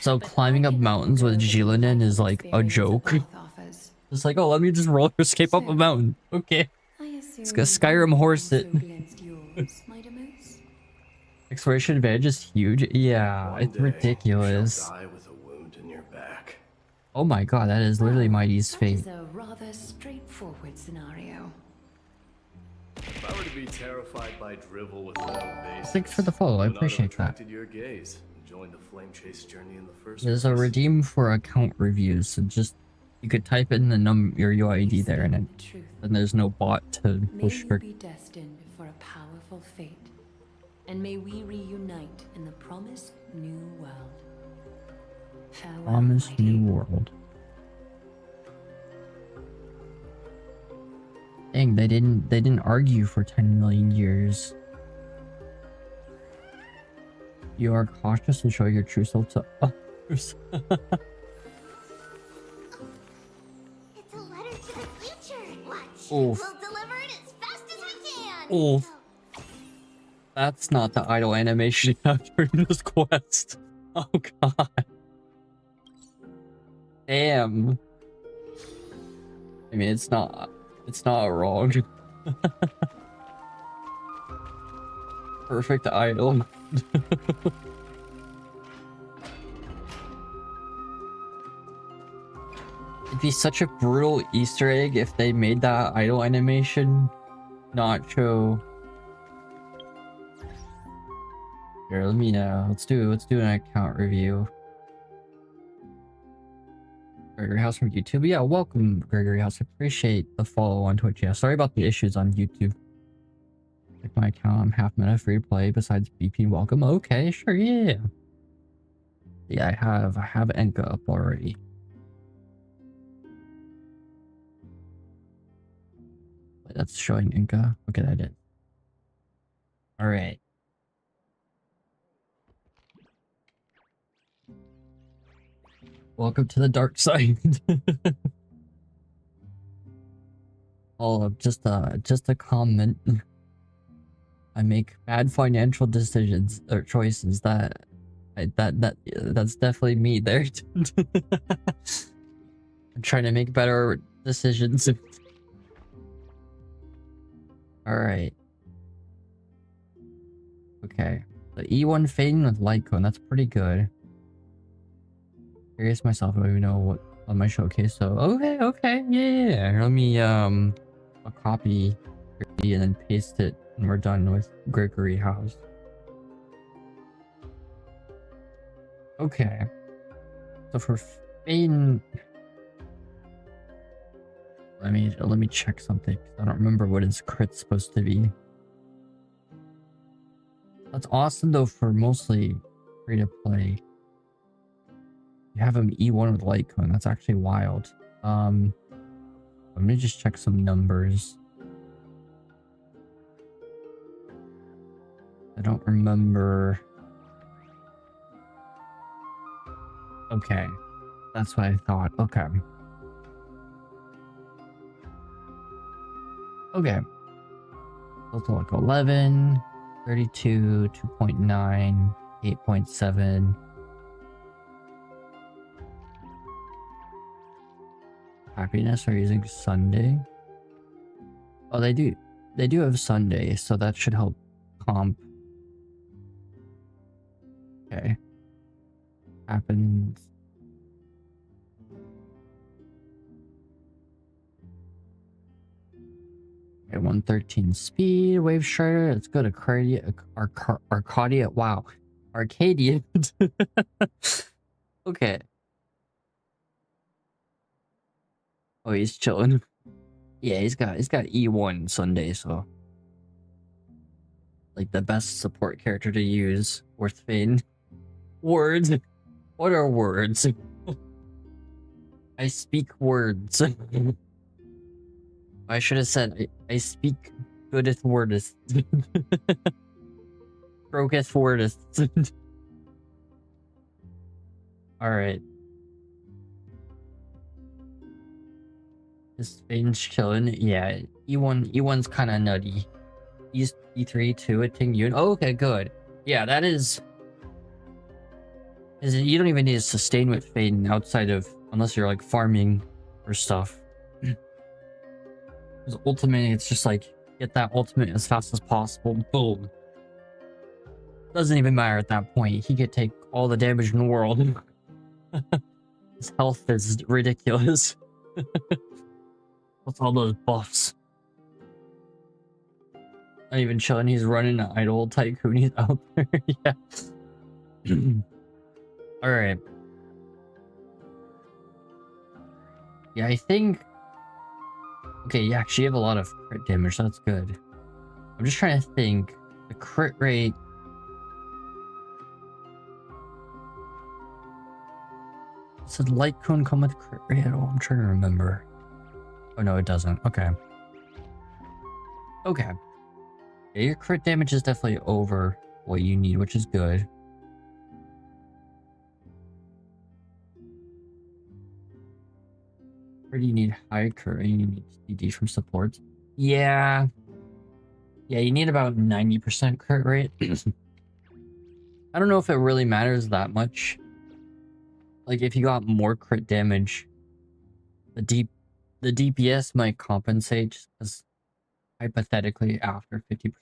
Speaker 1: So climbing up mountains with Jillian is like a joke. It's like, oh, let me just roller escape up a mountain. Okay. It's got Skyrim horse it. Exploration advantage is huge. Yeah, it's ridiculous. Oh my god, that is literally Mighty's fate.
Speaker 3: It's a rather straightforward scenario.
Speaker 8: If I were to be terrified by drivel with no basis,
Speaker 1: Thanks for the follow, I appreciate that.
Speaker 8: your gaze and joined the flame chase journey in the first
Speaker 1: There's a redeem for account reviews, so just you could type in the your UID there, and then there's no bot to push
Speaker 3: May
Speaker 1: for.
Speaker 3: you be destined for a powerful fate, and may we reunite in the promised new world. Farewell,
Speaker 1: Promised
Speaker 3: mighty.
Speaker 1: new world. Dang, they didn't argue for 10 million years. You are cautious and show your true self to others.
Speaker 2: It's a letter to the future. Watch.
Speaker 1: Oof.
Speaker 2: We'll deliver it as fast as we can.
Speaker 1: Oof. That's not the idle animation after this quest. Oh god. Damn. I mean, it's not wrong. Perfect idol. It'd be such a brutal Easter egg if they made that idol animation not show. Here, let me know. Let's do an account review. Gregory House from YouTube. Yeah, welcome, Gregory House. Appreciate the follow on Twitch. Yeah, sorry about the issues on YouTube. Like my account, I'm half meta free to play besides BP. Welcome. Okay, sure, yeah. Yeah, I have Enka up already. Wait, that's showing Enka. Okay, that did. Alright. Welcome to the dark side. Oh, just a comment. I make bad financial decisions or choices that's definitely me there. I'm trying to make better decisions. All right. Okay. The E1 fading with light cone, that's pretty good. Curious myself, I don't even know what on my showcase, so okay, yeah. Let me I'll copy and then paste it when we're done with Gregory House. Okay. So for Fane, let me check something. I don't remember what his crit's supposed to be. That's awesome though for mostly free to play. You have him E1 with light cone. That's actually wild. Let me just check some numbers. I don't remember. Okay. That's what I thought. Okay. Okay. Let's look. 11, 32, 2.9, 8.7. Happiness are using Sunday. Oh, they do have Sunday, so that should help comp. Okay. Happens. Okay, 113 speed, Wave Strider. Let's go to Arcadia. Wow. Arcadia. Okay. Oh, he's chilling. Yeah, he's got E1 Sunday, so like the best support character to use. Worth Fane. Words. What are words? I speak words. I should have said I speak goodeth wordeth. Broketh wordeth. Alright. This Fane's chilling. Yeah, E1's kinda nutty. E3 to a Ting Yun. Oh, okay, good. Yeah, that is you don't even need to sustain with Fane outside of unless you're like farming or stuff. Because ultimately it's just like get that ultimate as fast as possible. Boom. Doesn't even matter at that point. He could take all the damage in the world. His health is ridiculous. What's all those buffs? Not even chilling, he's running an idol tycoon, he's out there. Yeah. Alright. Yeah, I think... Okay, yeah, actually you have a lot of crit damage, so that's good. I'm just trying to think. The crit rate... Does the light cone come with crit rate at all? I'm trying to remember. Oh no, it doesn't. Okay. Okay. Yeah, your crit damage is definitely over what you need, which is good. Where do you need high crit? You need CD from supports. Yeah. Yeah, you need about 90% crit rate. I don't know if it really matters that much. Like, if you got more crit damage, the DPS might compensate just because hypothetically after 50%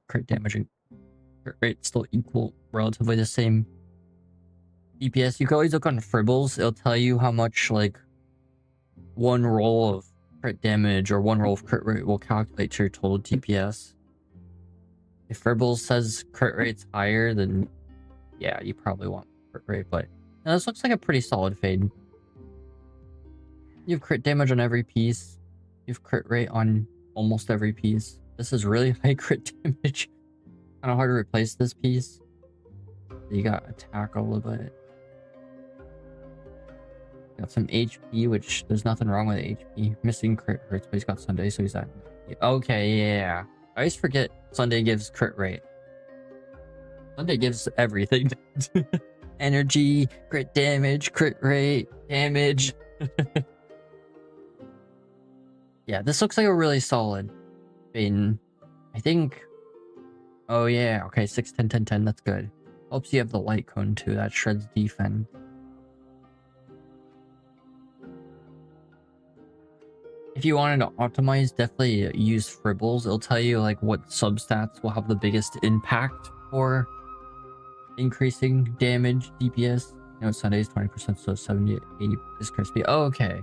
Speaker 1: crit damage and crit rate still equal relatively the same DPS. You can always look on Fribbles. It'll tell you how much like one roll of crit damage or one roll of crit rate will calculate to your total DPS. If Fribbles says crit rate's higher, then yeah, you probably want crit rate, but now, this looks like a pretty solid fade. You have crit damage on every piece. You have crit rate on almost every piece. This is really high crit damage. Kind of hard to replace this piece. You got attack a little bit. Got some HP, which there's nothing wrong with HP. Missing crit hurts, but he's got Sunday, so he's at... Okay, yeah. I always forget Sunday gives crit rate. Sunday gives everything. Energy, crit damage, crit rate, damage. Yeah, this looks like a really solid Fane. I think... Oh yeah, okay, 6, 10, 10, 10, that's good. Helps you have the light cone too, that shreds defend. If you wanted to optimize, definitely use Fribbles. It'll tell you like what substats will have the biggest impact for increasing damage, DPS. You know, Sunday's 20%, so 70, 80 is crispy. Oh, okay.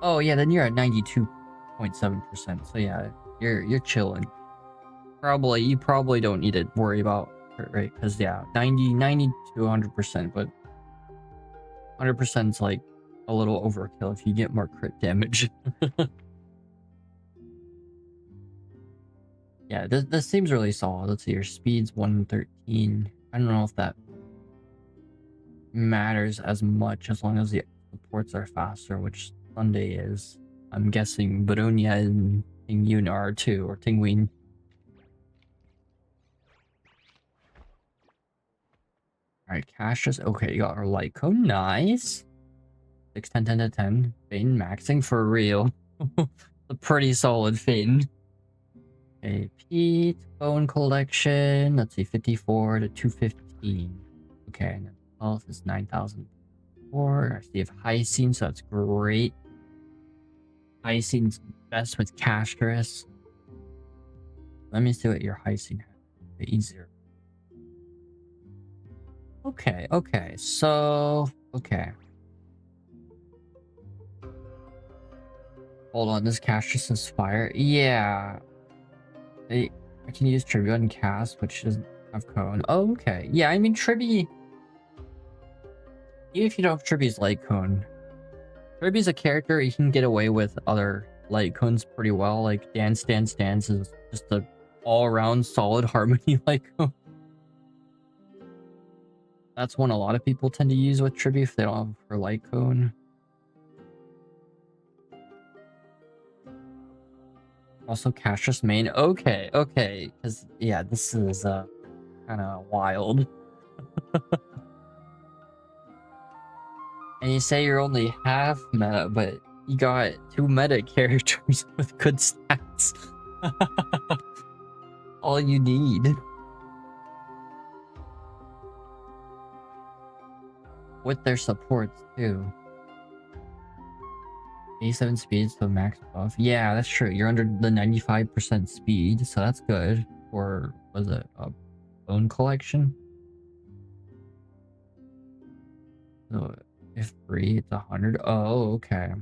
Speaker 1: Oh yeah, then you're at 92.7%. So yeah, you're chilling. You probably don't need to worry about crit rate, because yeah, 90 to 100%, but 100% is like a little overkill if you get more crit damage. Yeah, this seems really solid. Let's see, your speed's 113. I don't know if that matters as much as long as the supports are faster, which Sunday is. I'm guessing Baronia and Tingyun are too, or Tingween. Alright, Cassius. Okay, you got our light code. Nice. 6, 10, 10 to 10. Fane maxing for real. A pretty solid Fane. Okay, Pete, Bone Collection. Let's see, 54 to 215. Okay, and then health is 9,004. I see if Hysilens, so that's great. Hysilens best with Castress. Let me see what your Hysilens has. Easier. Okay, okay, so okay. Hold on, this Castress is fire. Yeah. I can use Tribute and cast, which doesn't have cone. Oh, okay. Yeah, I mean Tribi. Even if you don't have Tribi's light cone. Tribi's a character you can get away with other light cones pretty well. Like Dance Dance Dance is just a all-around solid harmony light cone. That's one a lot of people tend to use with Tribi if they don't have her light cone. Also Castress main. Okay, okay. Because yeah, this is kind of wild. And you say you're only half meta, but you got 2 meta characters with good stats. All you need. With their supports too. 87 speed, so max buff. Yeah, that's true. You're under the 95% speed, so that's good. Or was it a bone collection? So if free, it's 100. Oh, okay.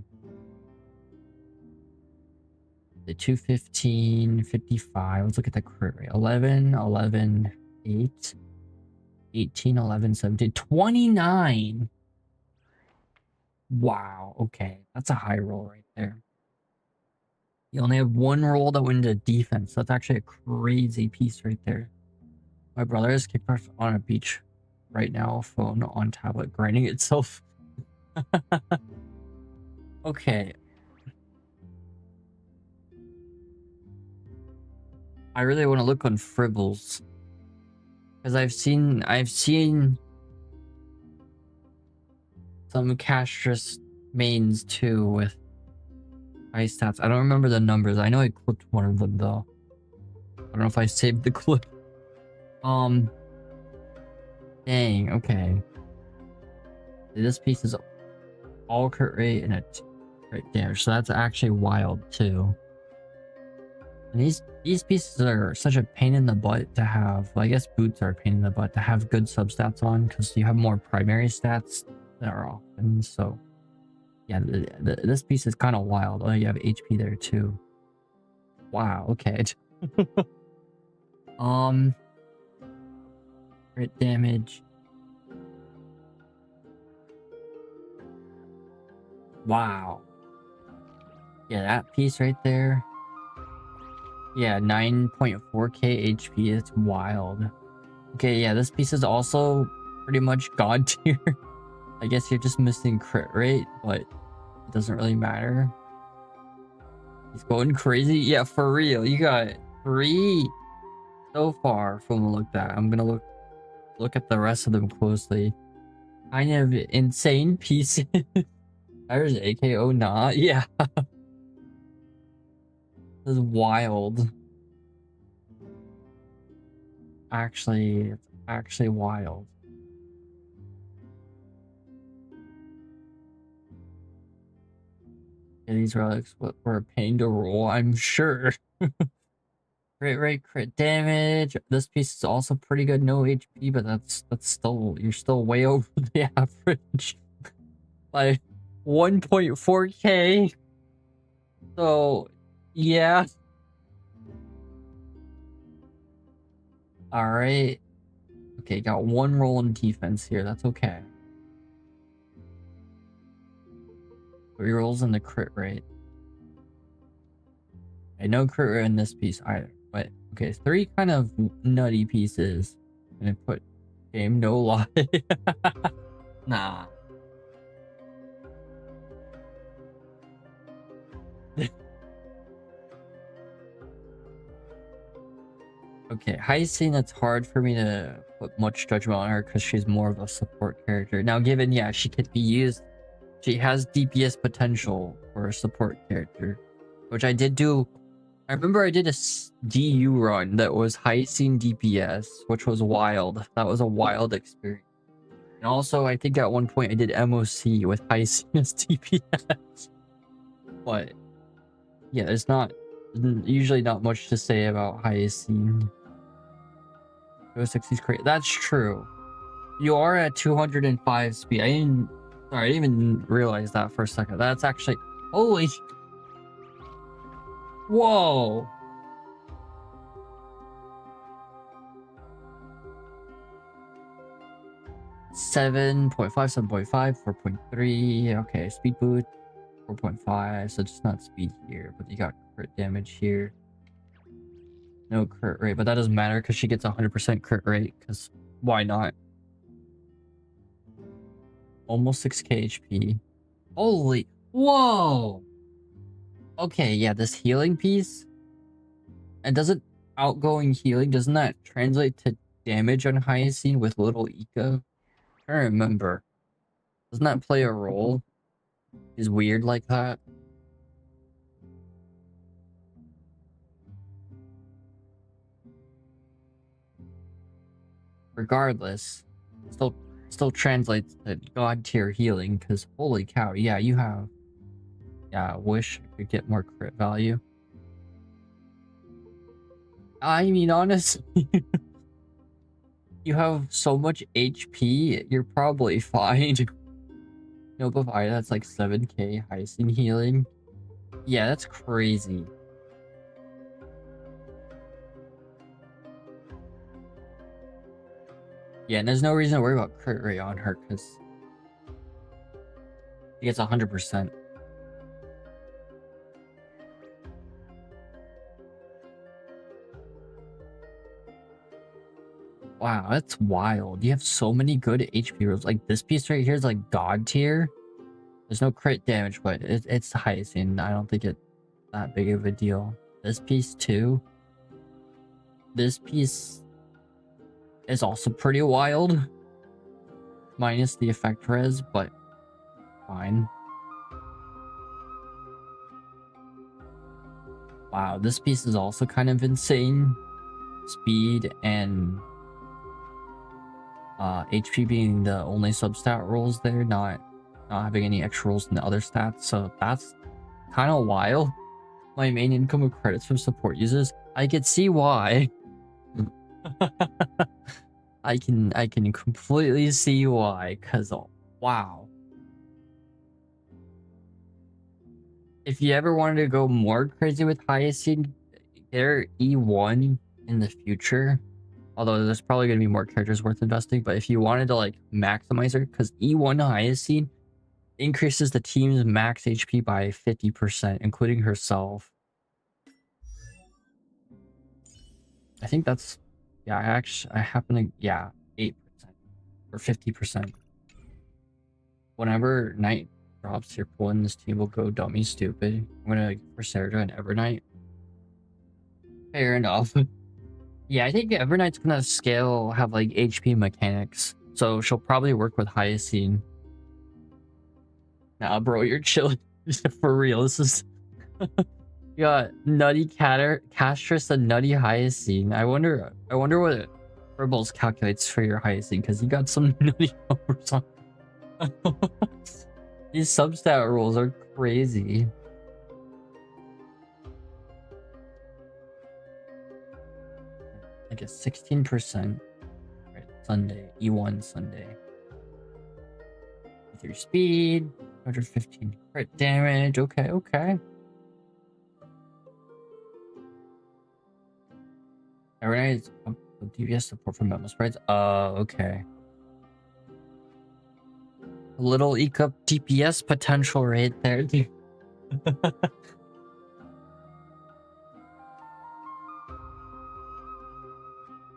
Speaker 1: The 215, 55. Let's look at the crit rate. 11, 11, 8, 18, 11, 17, 29. Wow, okay. That's a high roll right there. You only have 1 roll that went into defense. That's actually a crazy piece right there. My brother is kicked off on a beach right now, phone on tablet, grinding itself. Okay. I really want to look on Fribbles. Because I've seen some Castress mains too with high stats. I don't remember the numbers. I know I clipped one of them though. I don't know if I saved the clip. Dang, okay. This piece is all crit rate and a crit damage, so that's actually wild too. And these pieces are such a pain in the butt to have. Well, I guess boots are a pain in the butt to have good substats on because you have more primary stats that are often. So yeah, this piece is kind of wild. Oh, you have HP there too. Wow. Okay. Crit damage. Wow. Yeah, that piece right there. Yeah, 9.4k HP. It's wild. Okay, yeah, this piece is also pretty much god tier. I guess you're just missing crit rate, but it doesn't really matter. He's going crazy. Yeah, for real. You got 3 so far from the look that. I'm gonna look at the rest of them closely. Kind of insane pieces. There's AKO not. Yeah. This is wild. Actually, it's actually wild. Yeah, these relics were a pain to roll, I'm sure. Crit rate, crit damage. This piece is also pretty good, no HP, but that's still, you're still way over the average. Like 1.4k. So yeah. Alright. Okay, got one roll in defense here. That's okay. 3 rolls in the crit rate. Okay, no crit rate in this piece either. But okay, 3 kind of nutty pieces. And I put game no lie. Nah. Okay, Hysilens, it's hard for me to put much judgment on her because she's more of a support character. Now, given, yeah, she could be used, she has DPS potential for a support character, which I did do. I remember I did a DU run that was Hysilens DPS, which was wild. That was a wild experience. And also, I think at one point I did MOC with Hysilens DPS. But, yeah, there's usually not much to say about Hysilens. 60's crazy. That's true. You are at 205 speed. I didn't even realize that for a second. That's actually holy. Whoa. Seven 7.5, 4.3. Okay, speed boot 4.5. So just not speed here, but you got crit damage here. No crit rate, but that doesn't matter because she gets 100% crit rate, because why not? Almost 6k HP. Holy, whoa! Okay, yeah, this healing piece, and doesn't outgoing healing, doesn't that translate to damage on Hysilens with little eco? I don't remember. Doesn't that play a role? Is weird like that? Regardless, still translates to god tier healing, because holy cow, yeah, you have. Yeah, I wish I could get more crit value. I mean, honestly, you have so much HP, you're probably fine. No, but that's like 7k Hysilens healing. Yeah, that's crazy. Yeah, and there's no reason to worry about crit rate on her, because she gets 100%. Wow, that's wild. You have so many good HP rolls. Like, this piece right here is like god tier. There's no crit damage, but it's the highest, and I don't think it's that big of a deal. This piece too. This piece is also pretty wild. Minus the effect res, but fine. Wow, this piece is also kind of insane. Speed and HP being the only substat rolls there, not having any extra rolls in the other stats, so that's kind of wild. My main income of credits from support users, I could see why. I can completely see why, because wow. If you ever wanted to go more crazy with Hysilens, they're E1 in the future. Although there's probably going to be more characters worth investing, but if you wanted to like maximize her, because E1 Hysilens increases the team's max HP by 50%, including herself. I think that's, yeah, I happen to, yeah, 8% or 50%. Whenever Knight drops, your pull in this team will go dummy stupid. I'm gonna for Sarah and Evernight. Fair enough. Yeah, I think Evernight's gonna have like HP mechanics, so she'll probably work with Hysilens. Nah, bro, you're chilling. For real, this is... You got Nutty Castress and Nutty Hysilens. I wonder what Rebels calculates for your Hysilens, because you got some nutty numbers on. These substat rules are crazy. Like a 16%. Right, Sunday, E1 Sunday. 3 speed, 115 crit damage. Okay. Evernight is DPS support for memo sprites. Okay. A little ECUP DPS potential right there.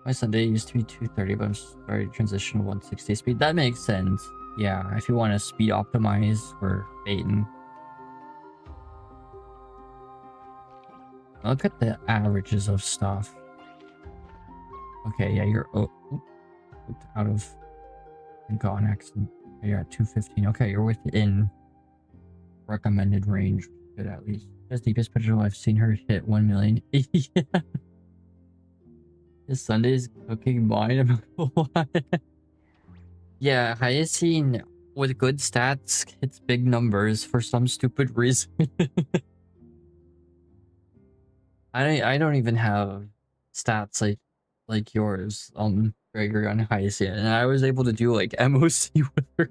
Speaker 1: My Sunday used to be 230, but I'm starting to transition to 160 speed. That makes sense. Yeah, if you want to speed optimize for baiting. Look at the averages of stuff. Okay, yeah, you're out of gone accident. You're at 215. Okay, you're within recommended range. Good, at least. That's the deepest potential I've seen her hit 1 million. Yeah. This Sunday's cooking mine. Yeah, Hysilens with good stats hits big numbers for some stupid reason. I don't even have stats like yours on Gregory on Hysilens, and I was able to do like MOC with her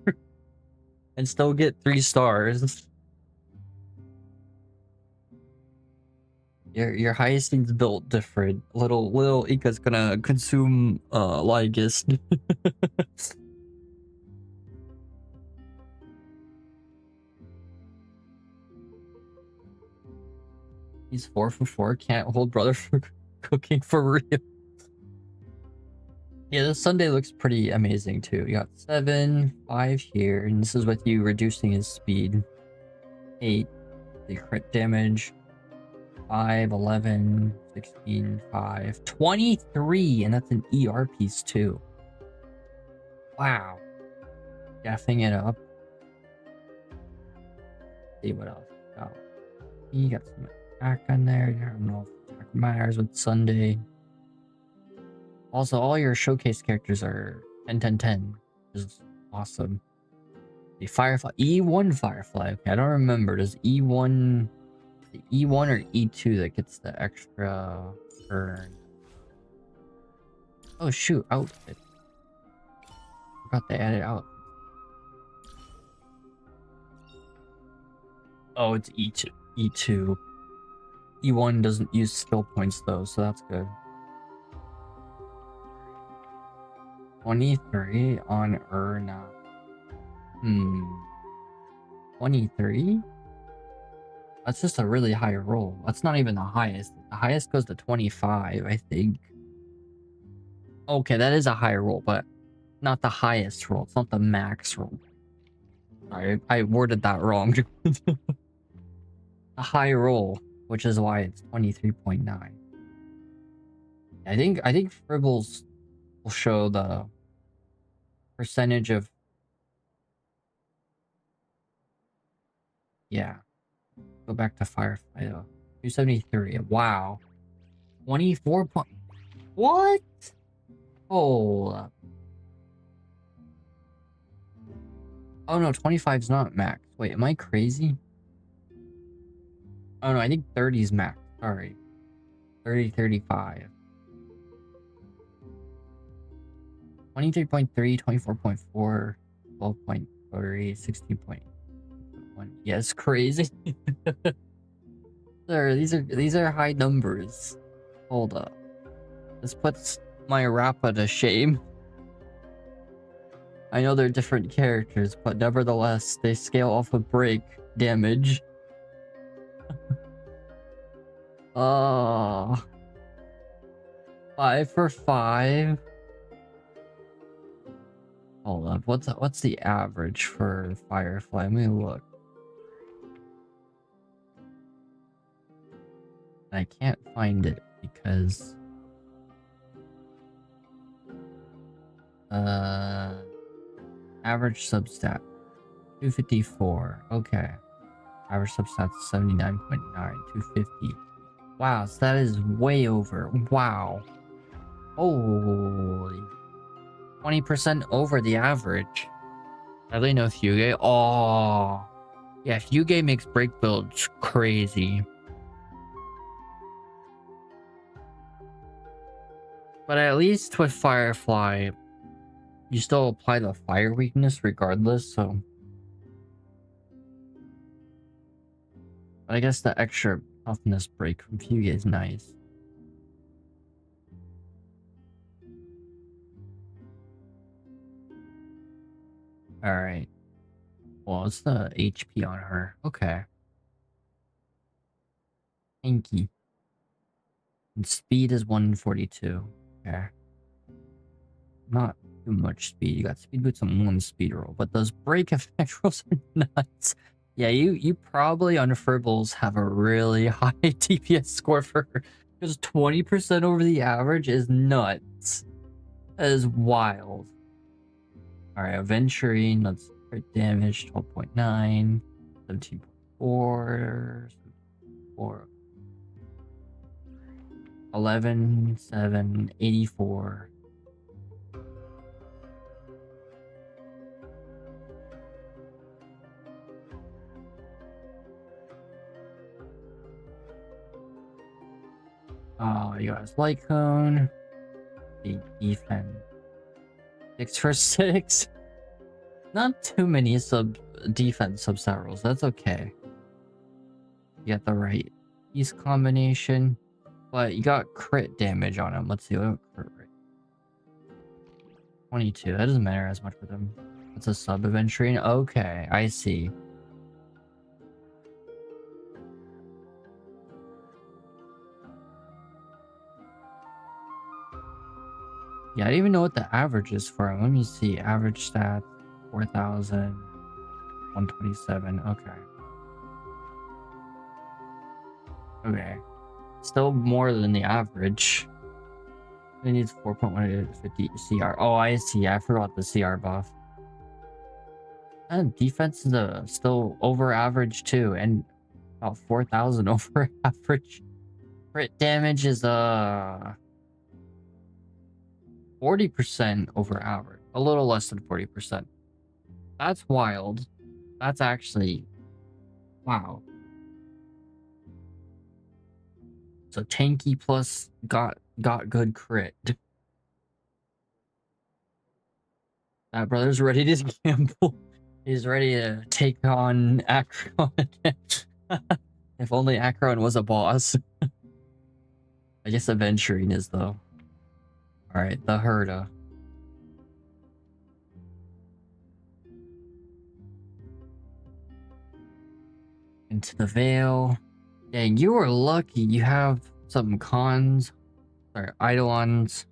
Speaker 1: and still get 3 stars. Your Hysilens built different. Little Ika's gonna consume Lygus. He's 4 for 4. Can't hold brother for cooking for real. Yeah, this Sunday looks pretty amazing too. You got 7, 5 here, and this is with you reducing his speed. 8, the crit damage. 5, 11, 16, 5, 23, and that's an ER piece too. Wow. Gaffing it up. See what else. Oh, you got some attack on there. I don't know if attack matters with Sunday. Also, all your showcase characters are 10, 10, 10, which is awesome. The Firefly, E1 Firefly. Okay, I don't remember. Does E1, the E1 or E2 that gets the extra turn? Oh shoot, outfit. Forgot to add it out. Oh, it's E2. E2. E1 doesn't use skill points though, so that's good. 23 on Erna. 23? That's just a really high roll. That's not even the highest. The highest goes to 25, I think. Okay, that is a high roll, but not the highest roll. It's not the max roll. Sorry, I worded that wrong. A high roll, which is why it's 23.9. I think Fribbles will show the percentage of... Yeah. Go back to Firefly though. 273. Wow. 24 point... What? Hold up. Oh no, 25 is not max. Wait, am I crazy? Oh no, I think 30 is max. Sorry. 30, 35. 23.3, 24.4, 12.3, 16.1. Yes, crazy. Sir, these are high numbers. Hold up. This puts my Rappa to shame. I know they're different characters, but nevertheless, they scale off of break damage. Oh. 5 for 5. Hold up, what's the average for Firefly? Let me look. I can't find it because average substat 254. Okay. Average substat 79.9, 250. Wow, so that is way over. Wow. Holy. 20% over the average. I really know Hyuga. Oh. Yeah, Hyuga makes break builds crazy. But at least with Firefly, you still apply the fire weakness regardless, so... But I guess the extra toughness break from Hyuga is nice. Alright. Well, it's the HP on her. Okay. Inky. And speed is 142. Okay. Not too much speed. You got speed boots and 1 speed roll, but those break effect rolls are nuts. Yeah, you probably on Fribbles have a really high DPS score for her. Because 20% over the average is nuts. That is wild. Alright, Aventurine, let's crit damage, 12.9, 17.4, 4, 11, 7, 84. Oh, you guys like cone. The defense. 6 for 6. Not too many defense substat rolls. That's okay. You got the right piece combination. But you got crit damage on him. Let's see what crit rate. 22. That doesn't matter as much with him. That's a sub adventuring. Okay, I see. Yeah, I don't even know what the average is for him. Let me see. Average stats 4,000, 127. Okay. Okay. Still more than the average. It needs 4.150 CR. Oh, I see. I forgot the CR buff. And defense is still over average too, and about 4,000 over average. Crit damage is 40% over average. A little less than 40%. That's wild. That's actually wow. So tanky plus got good crit. That brother's ready to gamble. He's ready to take on Akron again. If only Akron was a boss. I guess Aventurine is though. Alright, the Herda. Into the Veil. Dang, you are lucky you have some Eidolons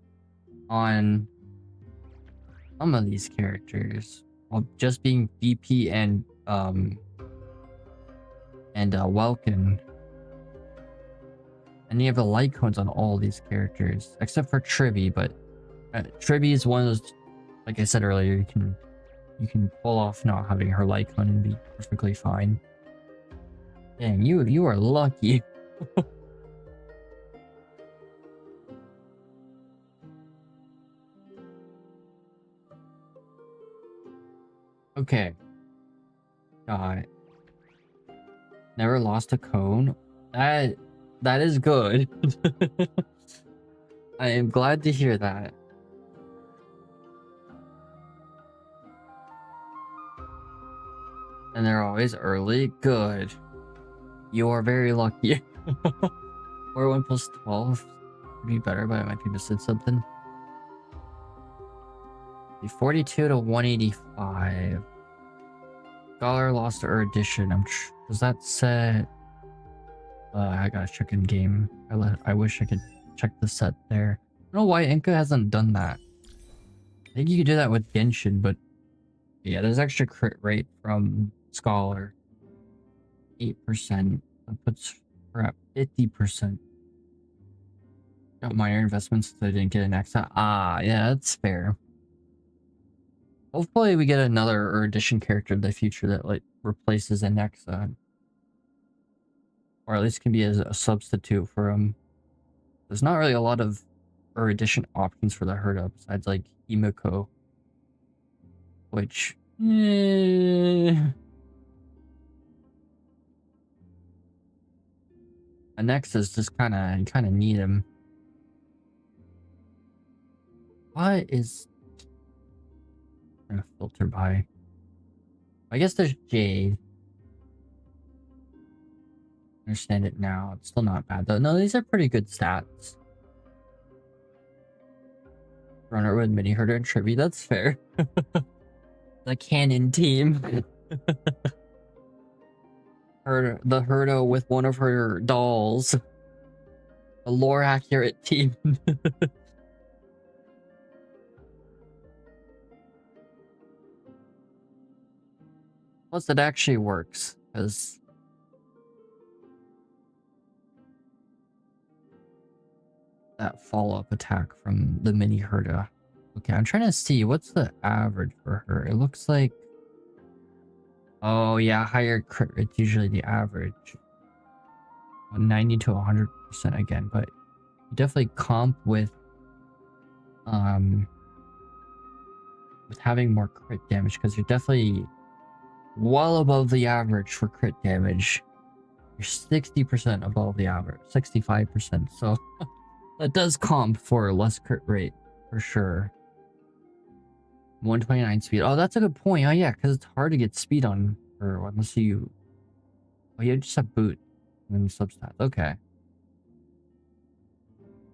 Speaker 1: on some of these characters. Well, just being BP and Welkin. And you have the light cones on all these characters, except for Tribby, but Tribby is one of those, like I said earlier, you can pull off not having her light cone and be perfectly fine. Dang, you are lucky. Okay. Got it. Never lost a cone. That is good. I am glad to hear that. And they're always early. Good. You are very lucky. Or 1 plus 12 would be better, but I might be missing something. 42 to 185. Scholar lost erudition. Does that set? I gotta check in game. I wish I could check the set there. I don't know why Inca hasn't done that. I think you could do that with Genshin, but yeah, there's extra crit rate from Scholar. 8%. That puts her at 50%. Got minor investments so I didn't get an Exa. Ah, yeah, that's fair. Hopefully we get another erudition character in the future that like replaces an Exa. Or at least can be a substitute for him. There's not really a lot of erudition options for the Herda besides like Himiko. Which an Exa's just kinda need him. What is I'm gonna filter by? I guess there's Jade. Understand it now. It's still not bad though. No, these are pretty good stats. Runner with mini herder and Tribby, that's fair. The canon team. The Herdo with one of her dolls. A lore accurate team. Plus it actually works, because that follow-up attack from the mini Herda. Okay, I'm trying to see what's the average for her. It looks like, oh yeah, higher crit rate's usually the average. 90 to 100% again, but you definitely comp with having more crit damage, because you're definitely well above the average for crit damage. You're 60% above the average, 65%. So that does comp for less crit rate for sure. 129 speed. Oh, that's a good point. Oh yeah, because it's hard to get speed on her unless you. Oh, you just have boot and then substats. Okay.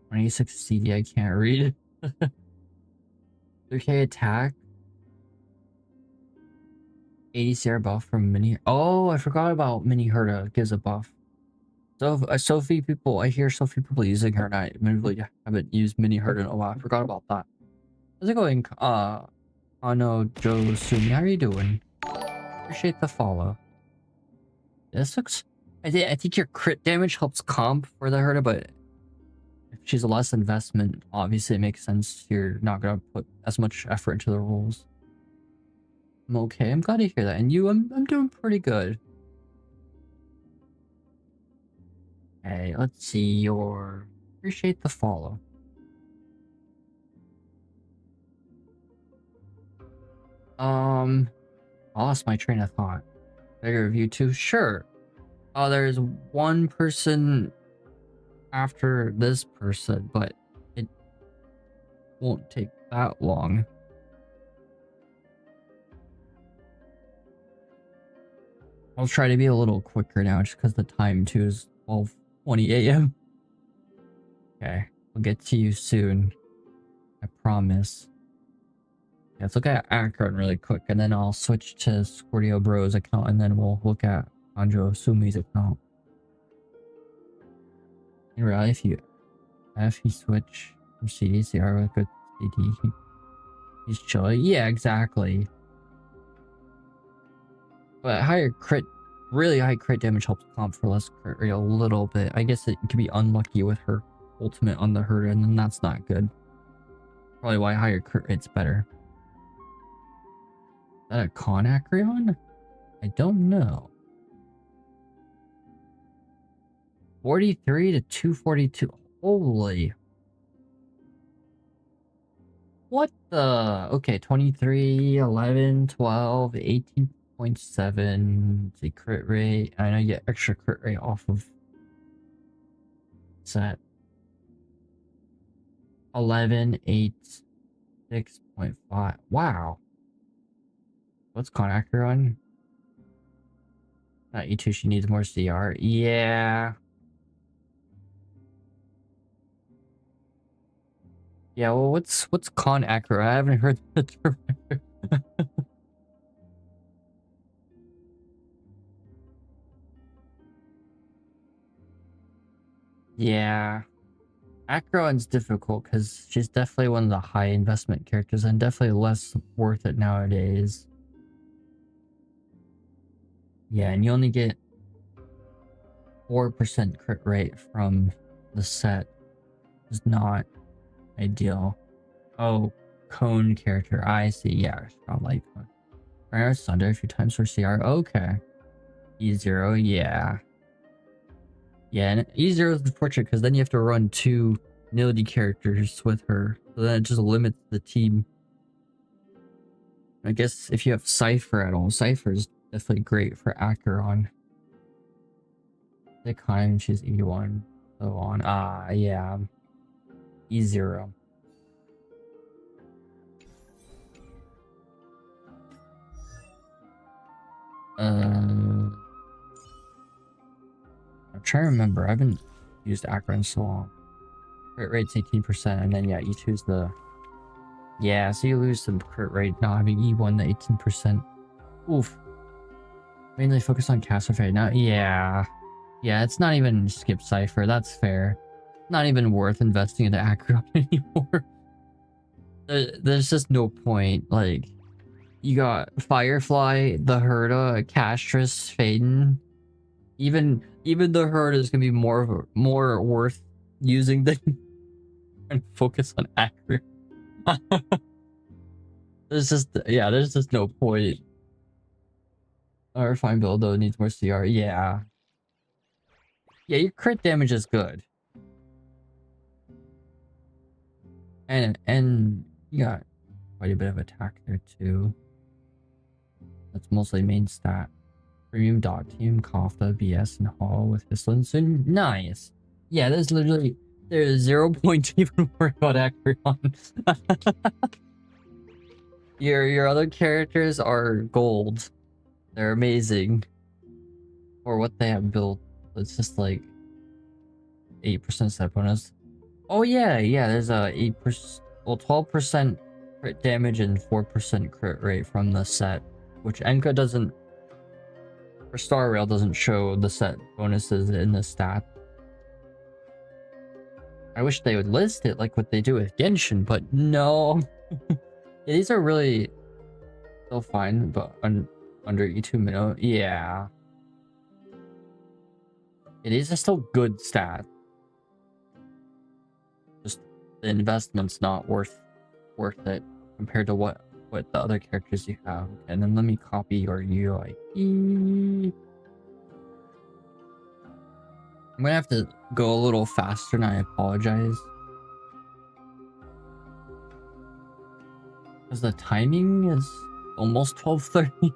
Speaker 1: 26 CD. I can't read. 3k attack. 80 CR buff from mini. Oh, I forgot about mini Herda gives a buff. So Sophie people, I hear Sophie people using her, and I admittedly haven't used mini Herda in a while. I forgot about that. How's it going? Ano Joe Sumi, how are you doing? Appreciate the follow. This looks. I think your crit damage helps comp for the Herda, but if she's a less investment, obviously it makes sense. You're not gonna put as much effort into the rolls. I'm okay. I'm glad to hear that. And you, I'm doing pretty good. Okay, let's see your. Appreciate the follow. I lost my train of thought. Better review too? Sure. Oh, there's one person after this person, but it won't take that long. I'll try to be a little quicker now just because the time too is 12:20 a.m. Okay, we'll get to you soon. I promise. Yeah, let's look at Akron really quick, and then I'll switch to Scordio Bro's account, and then we'll look at Anjo Sumi's account. In reality, if you switch from CDCR with good CD, he's chill. Yeah, exactly. But higher crit, really high crit damage helps comp for less crit rate a little bit. I guess it could be unlucky with her ultimate on the Herda, and then that's not good. Probably why higher crit rate's better. Is that a con Acreon? I don't know. 43 to 242. Holy. What the? Okay, 23, 11, 12, 18.7. The crit rate. I know you get extra crit rate off of set. 11, 8, 6.5. Wow. What's con Acreon? Not E2, she needs more CR. Yeah. Yeah, well, what's con Acro? I haven't heard the term. Yeah. Acron's difficult because she's definitely one of the high investment characters and definitely less worth it nowadays. Yeah, and you only get 4% crit rate from the set. Is not ideal. Oh, cone character. I see. Yeah, strong light cone. Rare Thunder a few times for CR. Okay. E0, yeah. Yeah, and E0 is unfortunate because then you have to run 2 Nility characters with her. So then it just limits the team. I guess if you have Cypher at all, Cypher is definitely great for Acheron. Nikheim, she's E1. So on. Ah, yeah. E0. I'm trying to remember. I haven't used Akron so long. Crit rate's 18%, and then yeah, E2's the Yeah, so you lose some crit rate not having E1 to 18%. Oof. Mainly focus on caster fade. Now, yeah. Yeah, it's not even skip cipher. That's fair. Not even worth investing into Acron anymore. There's just no point. Like, you got Firefly, the Herda, Castris, Faden. Even the Herda is gonna be more worth using than and focus on Acron. There's just no point. Our fine build though needs more CR. Yeah. Yeah, your crit damage is good. And you got quite a bit of attack there too. That's mostly main stat. Premium dot team, Kafta, BS, and Hall with Hysilens. So nice. Yeah, there's 0 point to even worry about Acron. Your other characters are gold. They're amazing. Or what they have built. It's just like 8% set bonus. Oh yeah, there's a 8%, well 12% crit damage and 4% crit rate from the set, which Enka doesn't, or Star Rail doesn't show the set bonuses in the stat. I wish they would list it like what they do with Genshin, but no. Yeah, these are really still fine, but under E2 minnow, yeah. These are still good stats. Just the investment's not worth it compared to what the other characters you have. And then let me copy your UI. I'm gonna have to go a little faster and I apologize. Because the timing is almost 12:30.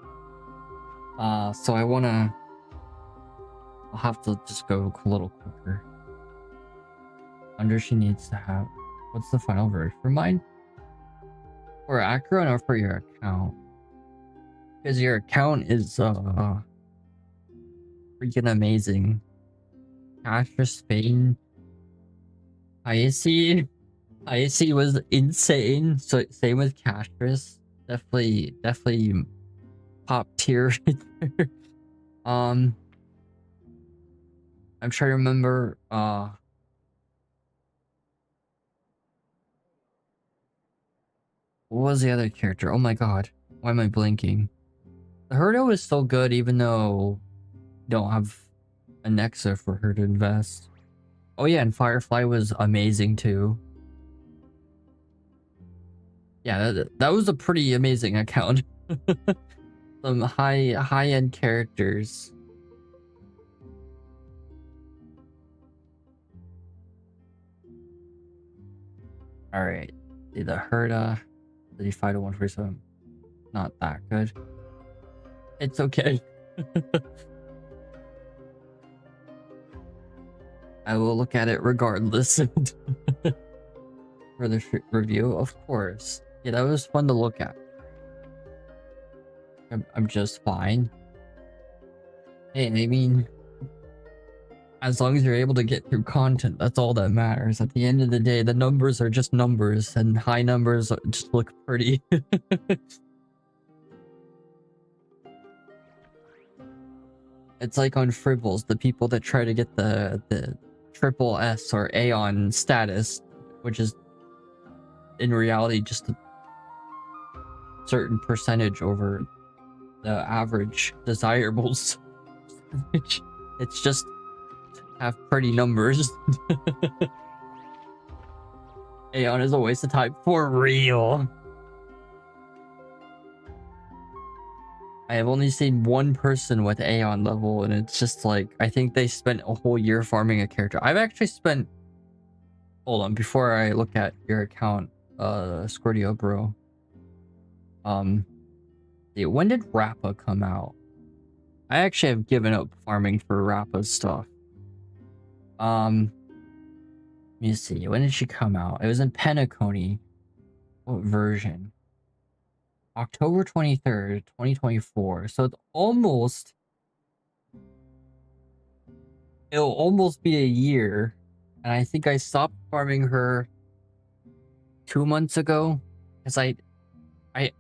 Speaker 1: So I'll have to just go a little quicker. She needs to have, what's the final version for mine? For Acron or for your account? Because your account is freaking amazing. Castris, Spain, Hysilens was insane. So same with Castris. Definitely top tier right there. I'm trying to remember what was the other character? Oh my god. Why am I blinking? The Herdo is still good even though you don't have a Nexa for her to invest. Oh yeah, and Firefly was amazing too. Yeah, that was a pretty amazing account. Some high-end characters. Alright. The Herda. 35 to 147. Not that good. It's okay. I will look at it regardless. For the review, of course. Yeah, that was fun to look at. I'm just fine. Hey, I mean, as long as you're able to get through content, that's all that matters. At the end of the day, the numbers are just numbers, and high numbers just look pretty. It's like on Fribbles, the people that try to get the triple S or Aeon status, which is in reality just a certain percentage over the average desirables. It's just have pretty numbers. Aeon is a waste of time for real. I have only seen one person with Aeon level, and it's just like, I think they spent a whole year farming a character. I've actually spent... Hold on, before I look at your account, Squirtio bro. When did Rappa come out? I actually have given up farming for Rappa's stuff. Let me see, when did she come out? It was in Penacony. What version? October 23rd, 2024. So it'll almost be a year. And I think I stopped farming her 2 months ago. Because I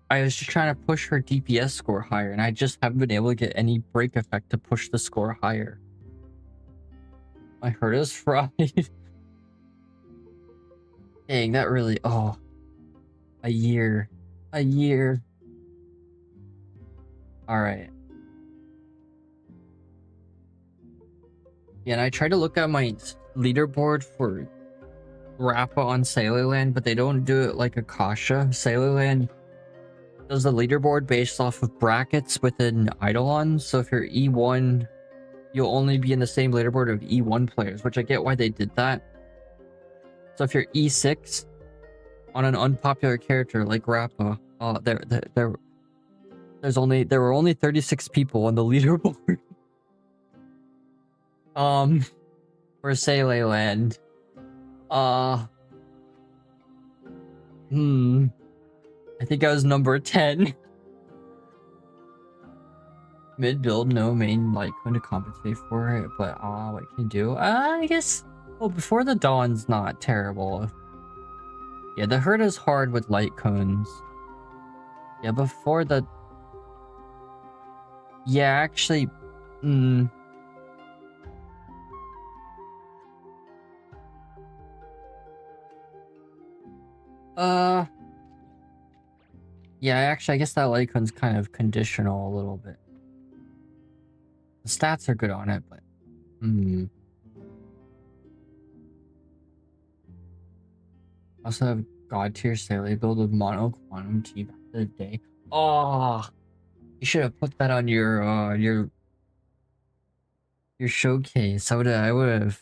Speaker 1: was just trying to push her DPS score higher, and I just haven't been able to get any break effect to push the score higher. My heart is fried. Dang, that really... Oh. A year. A year. Alright. Yeah, and I tried to look at my leaderboard for Rappa on Sailorland, but they don't do it like Akasha. Sailorland does the leaderboard based off of brackets within Eidolon, so if you're E1, you'll only be in the same leaderboard of E1 players, which I get why they did that. So if you're E6 on an unpopular character like Rappa, there were only 36 people on the leaderboard. For Sailorland. I think I was number 10. Mid build, no main light cone to compensate for it, but what can you do? I guess, well, before the dawn's not terrible. Yeah, the herd is hard with light cones. Yeah, before the... Yeah, actually... Yeah, actually, I guess that light cone's kind of conditional a little bit. The stats are good on it, but... Also have God tier Sailor build with mono quantum T back in the day. Oh, you should have put that on your showcase. I would have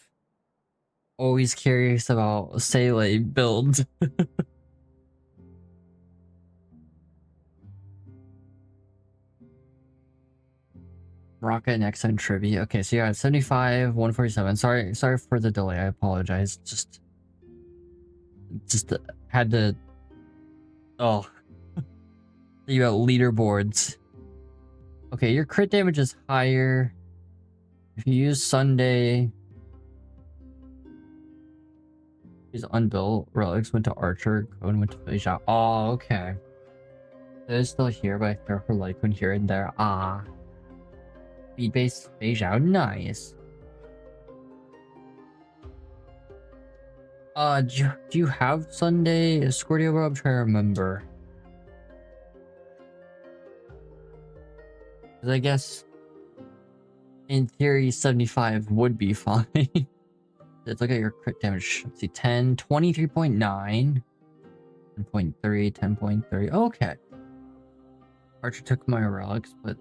Speaker 1: always curious about Sailor builds. Rocket and XN trivia. Okay, so yeah, 75, 147. Sorry for the delay. I apologize. Just had to... Oh. You got leaderboards. Okay, your crit damage is higher. If you use Sunday... These unbuilt relics went to Archer, Cone went to Beijao. Oh, okay. It is still here, but I throw her like one here and there. Speed-based Beijao, nice. Do you have Sunday Scordio, bro? I'm trying to remember. Because I guess, in theory, 75 would be fine. Let's look at your crit damage. Let's see, 10, 23.9, 10.3, 10.3. Okay. Archer took my relics, but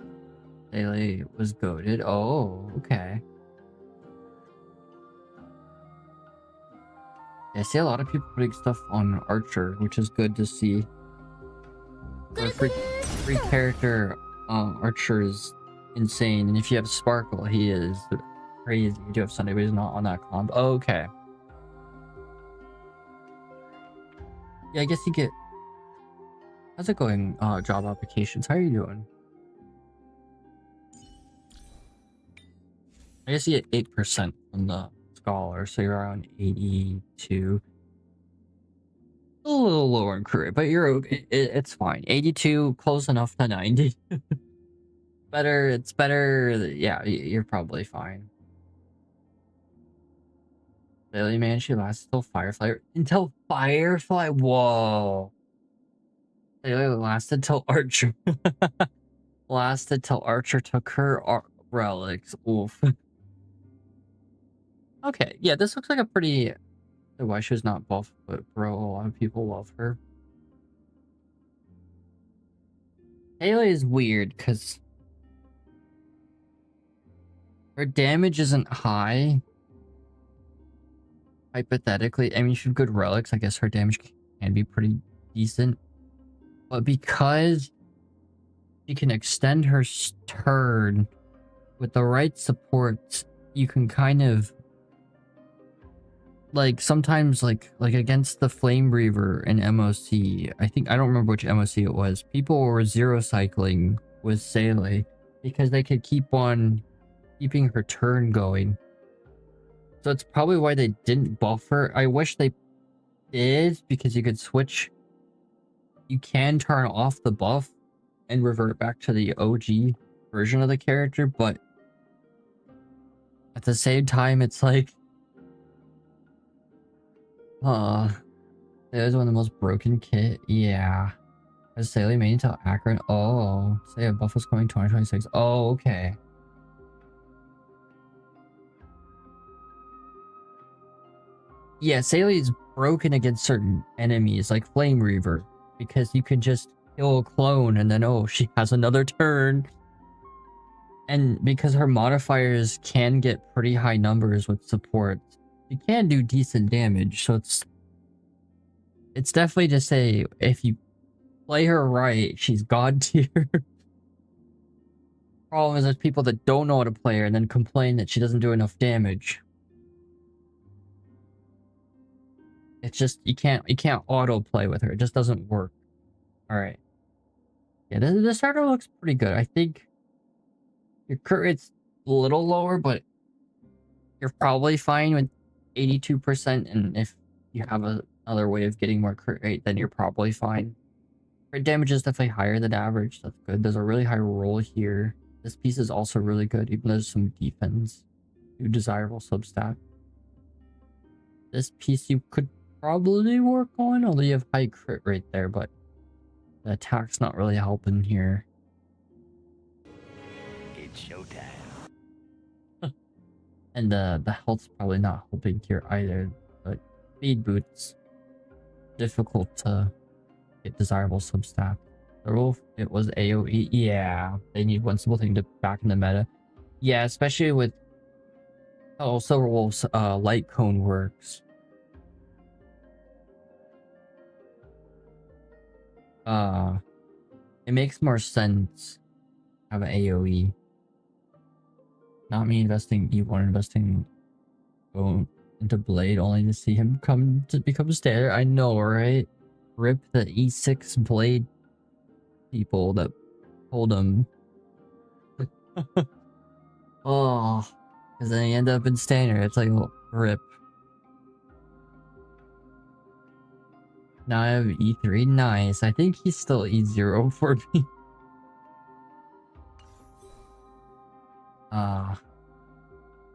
Speaker 1: Daily was goated. Oh, okay. Yeah, I see a lot of people putting stuff on Archer, which is good to see. For a free character, Archer is insane. And if you have Sparkle, he is crazy. You do have Sunday, but he's not on that comp. Okay. Yeah, I guess you get... How's it going, job applications? How are you doing? I guess you get 8% from the Scholar, so you're around 82. A little lower in career, but you're okay. It's fine. 82, close enough to 90. It's better. Yeah, you're probably fine. Lily man, she lasts until Firefly. Until Firefly? Whoa. Lily lasted till Archer. Lasted till Archer took her relics. Oof. Okay, yeah, this looks like a pretty... Why she was not buff, but bro, a lot of people love her. Haley is weird, because... her damage isn't high. Hypothetically, I mean, if you have good relics, I guess her damage can be pretty decent. But because she can extend her turn with the right supports, you can kind of... Like, sometimes, like against the Flame Reaver and MOC, I don't remember which MOC it was, people were zero cycling with Seele because they could keep on keeping her turn going. So it's probably why they didn't buff her. I wish they did, because you could switch you can turn off the buff and revert back to the OG version of the character, but at the same time, it's like, it was one of the most broken kit. Yeah. As Saley made until Akron. Oh, say a buff was coming 2026. Oh, okay. Yeah, Saley's broken against certain enemies, like Flame Reaver, because you can just kill a clone and then, oh, she has another turn. And because her modifiers can get pretty high numbers with support, she can do decent damage, so it's definitely just say, if you play her right, she's god tier. Problem is there's people that don't know how to play her and then complain that she doesn't do enough damage. It's just, you can't auto play with her. It just doesn't work. Alright. Yeah, the starter looks pretty good. I think your crit rate's a little lower, but you're probably fine with 82%, and if you have another way of getting more crit rate, then you're probably fine. Crit damage is definitely higher than average. That's good. There's a really high roll here. This piece is also really good, even though there's some defense. Do desirable substat. This piece you could probably work on, although you have high crit rate there, but the attack's not really helping here.
Speaker 13: It's showtime.
Speaker 1: And the health's probably not helping here either, but speed boots. Difficult to get desirable substat. The rule, it was AoE. Yeah, they need one simple thing to back in the meta. Yeah, especially with how Silverwolf's light cone works. It makes more sense to have an AoE. Not me investing E1, investing into Blade only to see him come to become standard. I know, right? Rip the E6 Blade people that pulled him. Oh, because then he end up in standard. It's like, oh, rip. Now I have E3. Nice. I think he's still E0 for me.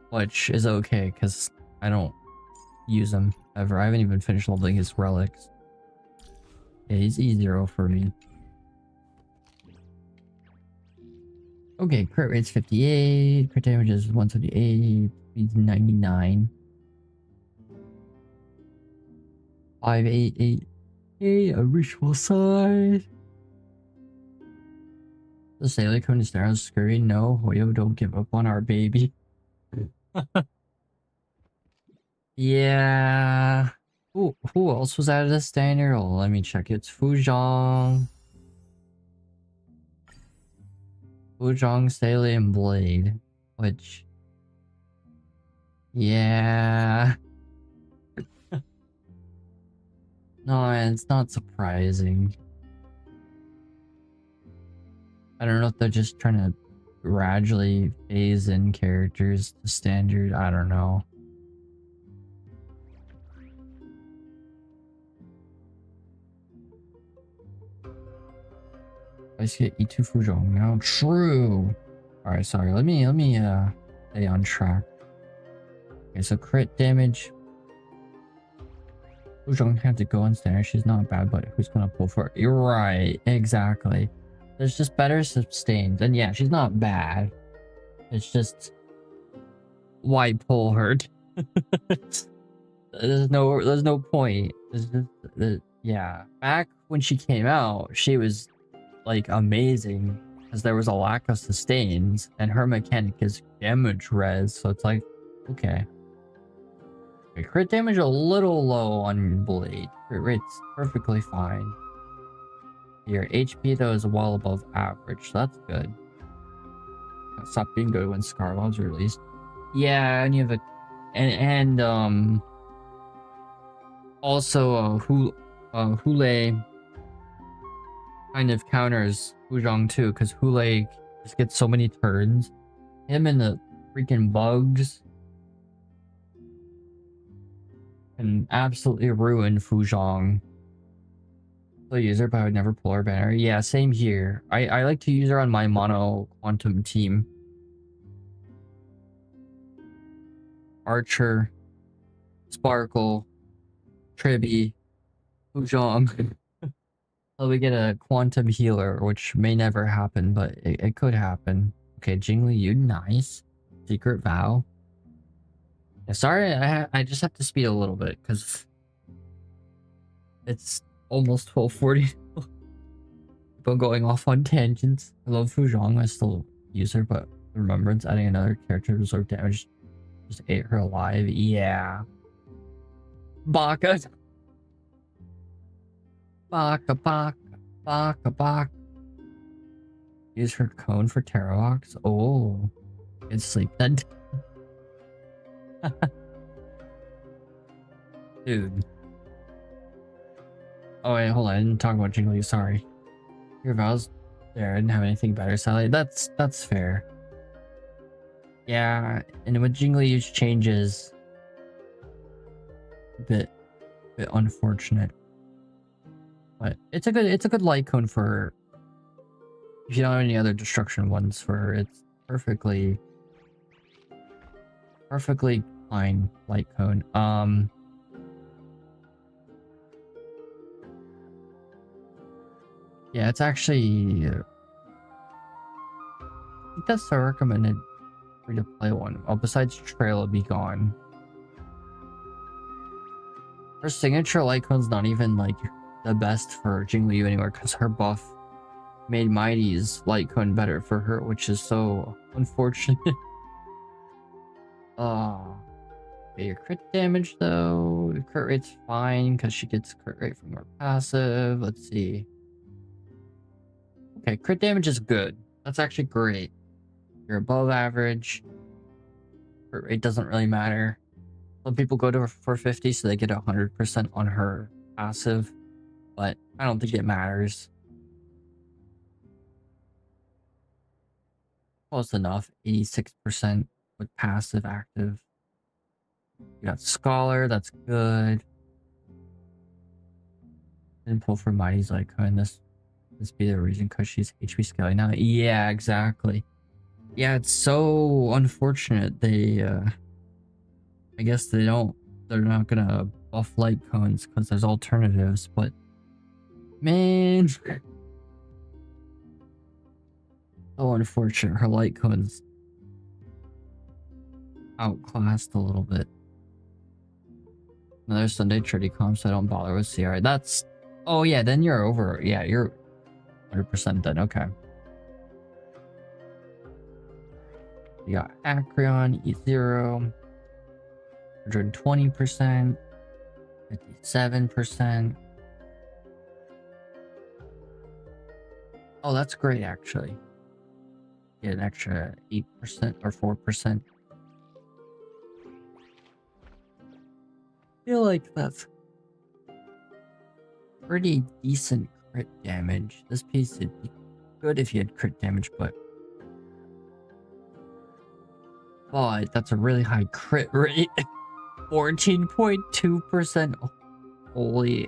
Speaker 1: Which is okay, because I don't use him ever. I haven't even finished leveling his relics. Yeah, he's E0 for me. Okay, crit rate's 58, crit damage is 178, speed's 99. 588, a ritual side. The Sailor Cone is there on screen. No, Hoyo, don't give up on our baby. Yeah. Who else was out of the standard? Oh, let me check. It's Fuzhong, Sailor, and Blade. Which, yeah. No, it's not surprising. I don't know if they're just trying to gradually phase in characters to standard. I don't know. I see E2 Fuzhong now. True. Alright, sorry. Let me stay on track. Okay, so crit damage. Fuzhong had to go on standard. She's not bad, but who's gonna pull for it? You're right. Exactly. There's just better sustains. And yeah, she's not bad. It's just, why pull her? There's no point. It's just, yeah. Back when she came out, she was like amazing, because there was a lack of sustains, and her mechanic is damage res, so it's like, okay. Crit damage a little low on Blade. Crit rate's perfectly fine. Your HP though is well above average, so that's good. Stop being good when Scarlon's released. Yeah, and you have a also Hule kind of counters Fuzhong too, because Hule just gets so many turns. Him and the freaking bugs can absolutely ruin Fuzhong. I'll use her, but I would never pull her banner. Yeah, same here. I like to use her on my mono quantum team. Archer, Sparkle, Tribby, Fuzhong. So we get a quantum healer, which may never happen, but it could happen. Okay, Jingli, you nice. Secret Vow. Yeah, sorry, I just have to speed a little bit because it's almost 12:40. But going off on tangents. I love Fuzhong. I still use her, but Remembrance adding another character to absorb damage just ate her alive. Yeah. Baka. Baka. Use her cone for Terrorbox. Oh. Good sleep then. Dude. Oh wait, hold on. I didn't talk about Jingli. Sorry. Your vows there. I didn't have anything better, Sally. That's fair. Yeah, and with Jingli use changes, a bit unfortunate. But it's a good light cone for if you don't have any other destruction ones for her. It's perfectly fine light cone. Yeah, it's actually I think that's the recommended free to play one. Well, besides Trail will be gone. Her signature light cone's not even like the best for Jingli anymore because her buff made Mighty's light cone better for her, which is so unfortunate. Okay, your crit damage though, your crit rate's fine because she gets crit rate from her passive. Let's see. Okay, crit damage is good. That's actually great. You're above average. Crit rate doesn't really matter. Some people go to her for 50 so they get 100% on her passive, but I don't think it matters. Close enough. 86% with passive active. You got Scholar, that's good. Didn't pull for Mighty's like, couldn't this be the reason because she's HP scaling now? Yeah, exactly. Yeah, it's so unfortunate they I guess they're not gonna buff light cones because there's alternatives, but man, so unfortunate. Her light cones outclassed a little bit. Another Sunday Trinity comp, so I don't bother with CR. That's oh yeah, then you're over. Yeah, you're 100% then. Okay. You got Acreon, E0, 120%, 57%. Oh, that's great actually. Get an extra 8% or 4%. I feel like that's pretty decent crit damage. This piece would be good if you had crit damage, but that's a really high crit rate. 14.2%. Holy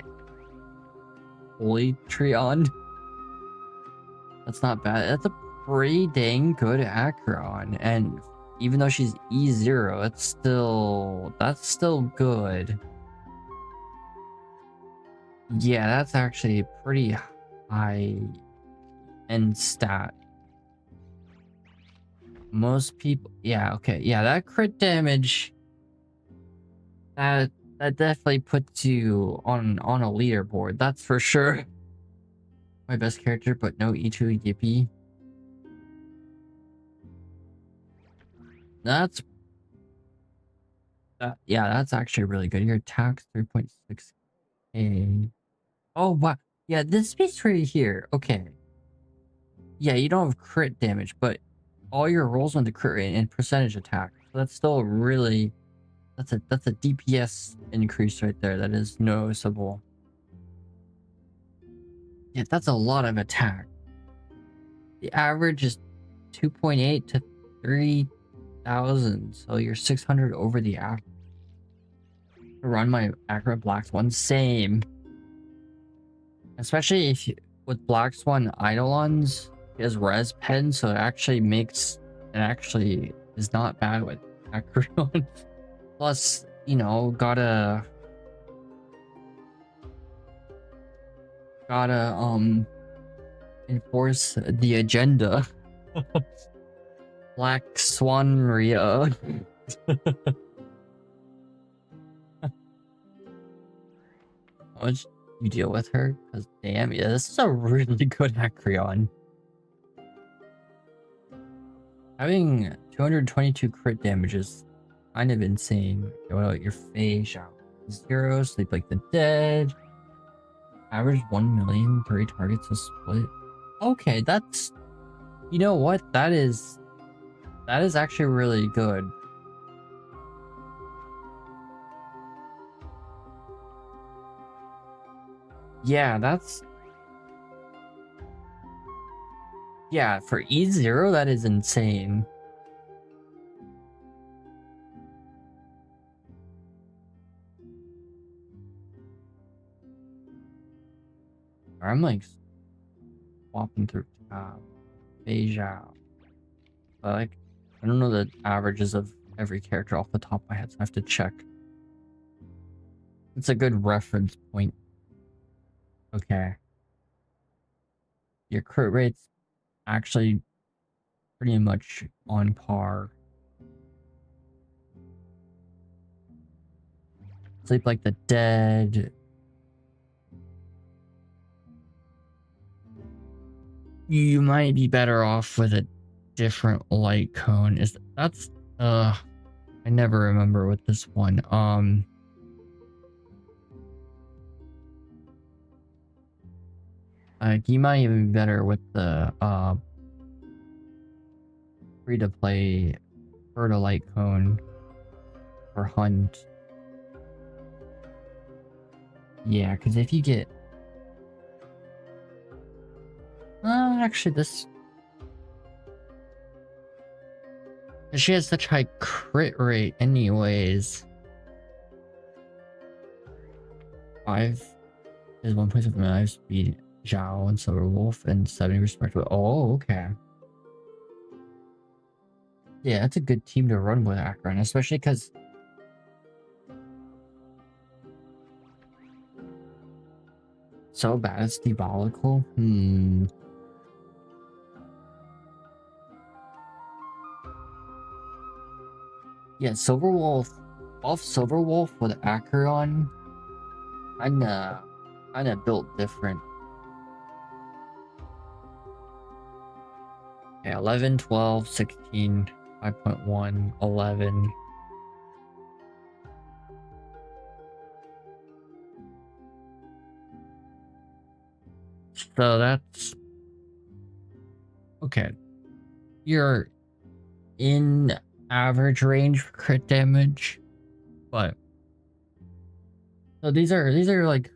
Speaker 1: Trion. That's not bad. That's a pretty dang good Acheron. And even though she's E0, that's still good. Yeah, that's actually a pretty high end stat. Most people, yeah, okay, yeah, that crit damage, that definitely puts you on a leaderboard, that's for sure. My best character, but no E2 Yippee. Yeah, that's actually really good. Your attack's 3.6k. Oh wow, yeah, this piece right here. Okay, yeah, you don't have crit damage, but all your rolls on the crit rate and percentage attack. So that's still really, that's a DPS increase right there. That is noticeable. Yeah, that's a lot of attack. The average is 2.8 to 3,000. So you're 600 over the average. Run my accurate blacks one same. Especially if you, with Black Swan Eidolons, he has res pen, so it actually makes it actually is not bad with Acreon. Plus, you know, gotta enforce the agenda. Black Swanria. How much you deal with her? Because damn, yeah, this is a really good Acreon. Having 222 crit damage is kind of insane. What about your phase? 0, sleep like the dead. Average 1 million, 3 targets to split. Okay, that's... You know what? That is actually really good. Yeah, that's... Yeah, for E0, that is insane. I'm like swapping through Beijao. But like, I don't know the averages of every character off the top of my head, so I have to check. It's a good reference point. Okay. Your crit rate's actually pretty much on par. Sleep like the dead. You might be better off with a different light cone. I never remember with this one. You might even be better with the free to play Fertile Light Cone or Hunt. Yeah, because if you get actually this, she has such high crit rate anyways. 5 is 1.7 life speed, Zhao and Silver Wolf, and 70 respectively. Oh, okay. Yeah, that's a good team to run with Akron, especially because so bad it's diabolical. Yeah, Silver Wolf, off Silver Wolf with Acheron, kinda built different. Yeah, 11, 12, 16, 5.1, 11. So that's okay. You're in average range for crit damage, but so these are like,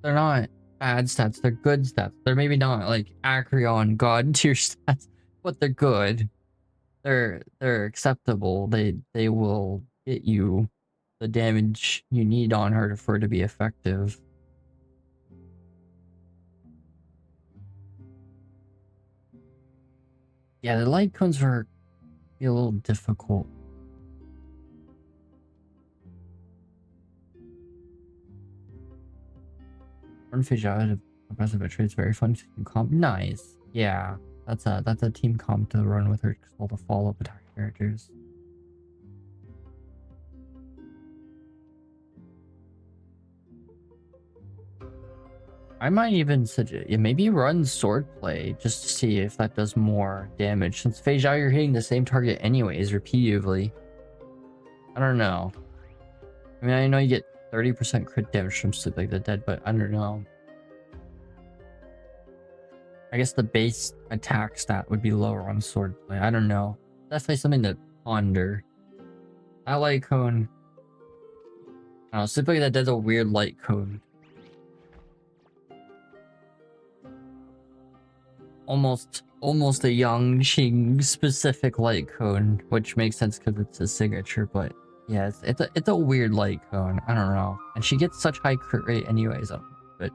Speaker 1: they're not bad stats, they're good stats. They're maybe not like Acreon god tier stats, but they're good. They're acceptable. They will get you the damage you need on her for her to be effective. Yeah, the light cones are a little difficult. Runfish out of passive trade is very fun to comp. Nice. Yeah, that's a team comp to run with her because all the follow-up attack characters. I might even suggest, yeah, maybe run swordplay just to see if that does more damage. Since Fei Zhao, you're hitting the same target anyways, repeatedly. I don't know. I mean, I know you get 30% crit damage from Sleep Like the Dead, but I don't know. I guess the base attack stat would be lower on swordplay. I don't know. Definitely something to ponder. That light cone. I don't know, Sleep Like the Dead's a weird light cone. Almost a Yangqing specific light cone, which makes sense because it's a signature, but yeah, it's a weird light cone. I don't know. And she gets such high crit rate anyways, but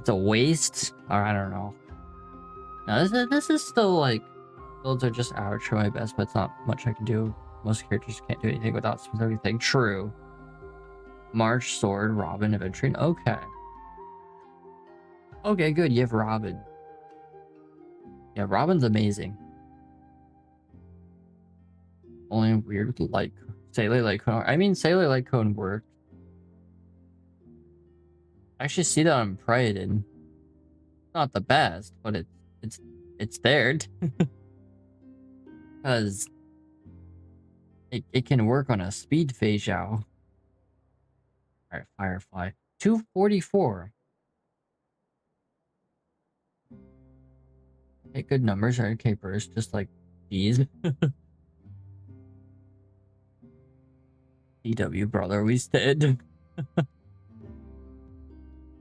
Speaker 1: It's a waste? Or I don't know. No, this is still like, builds are just average for my best, but it's not much I can do. Most characters can't do anything without specific thing. True. March, Sword, Robin, Aventurine. Okay. Okay, good. You have Robin. Yeah, Robin's amazing. Only weird with like Sailor Light Cone. I mean, Sailor Light Cone worked. I actually see that on Pride, and not the best, but it's there. Because it can work on a speed phase out. Alright, Firefly. 244. Okay, good numbers. Alright, capers, just like these. DW brother, we stood.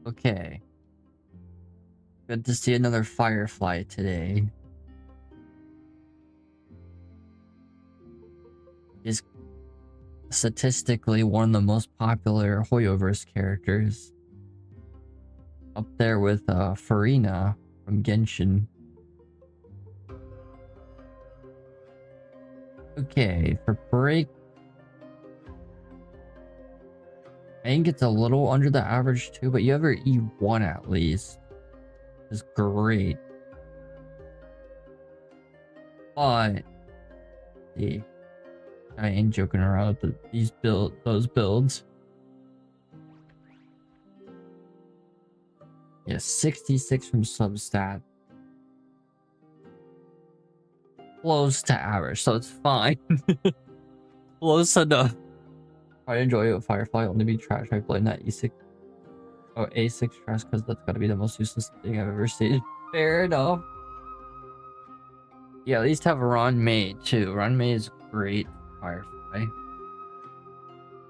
Speaker 1: Okay. Good to see another Firefly today. Is statistically one of the most popular Hoyoverse characters. Up there with Farina from Genshin. Okay, for break, I think it's a little under the average too, but you have your E1 at least. Is great. But see, I ain't joking around with those builds. Yeah, 66 from Substat. Close to average, so it's fine. Close enough. I enjoy it with Firefly, only be trash. I blame that E6. Oh, A6 trash, because that's gotta be the most useless thing I've ever seen. Fair enough. Yeah, at least have Ron May too. Ron May is great. Firefly.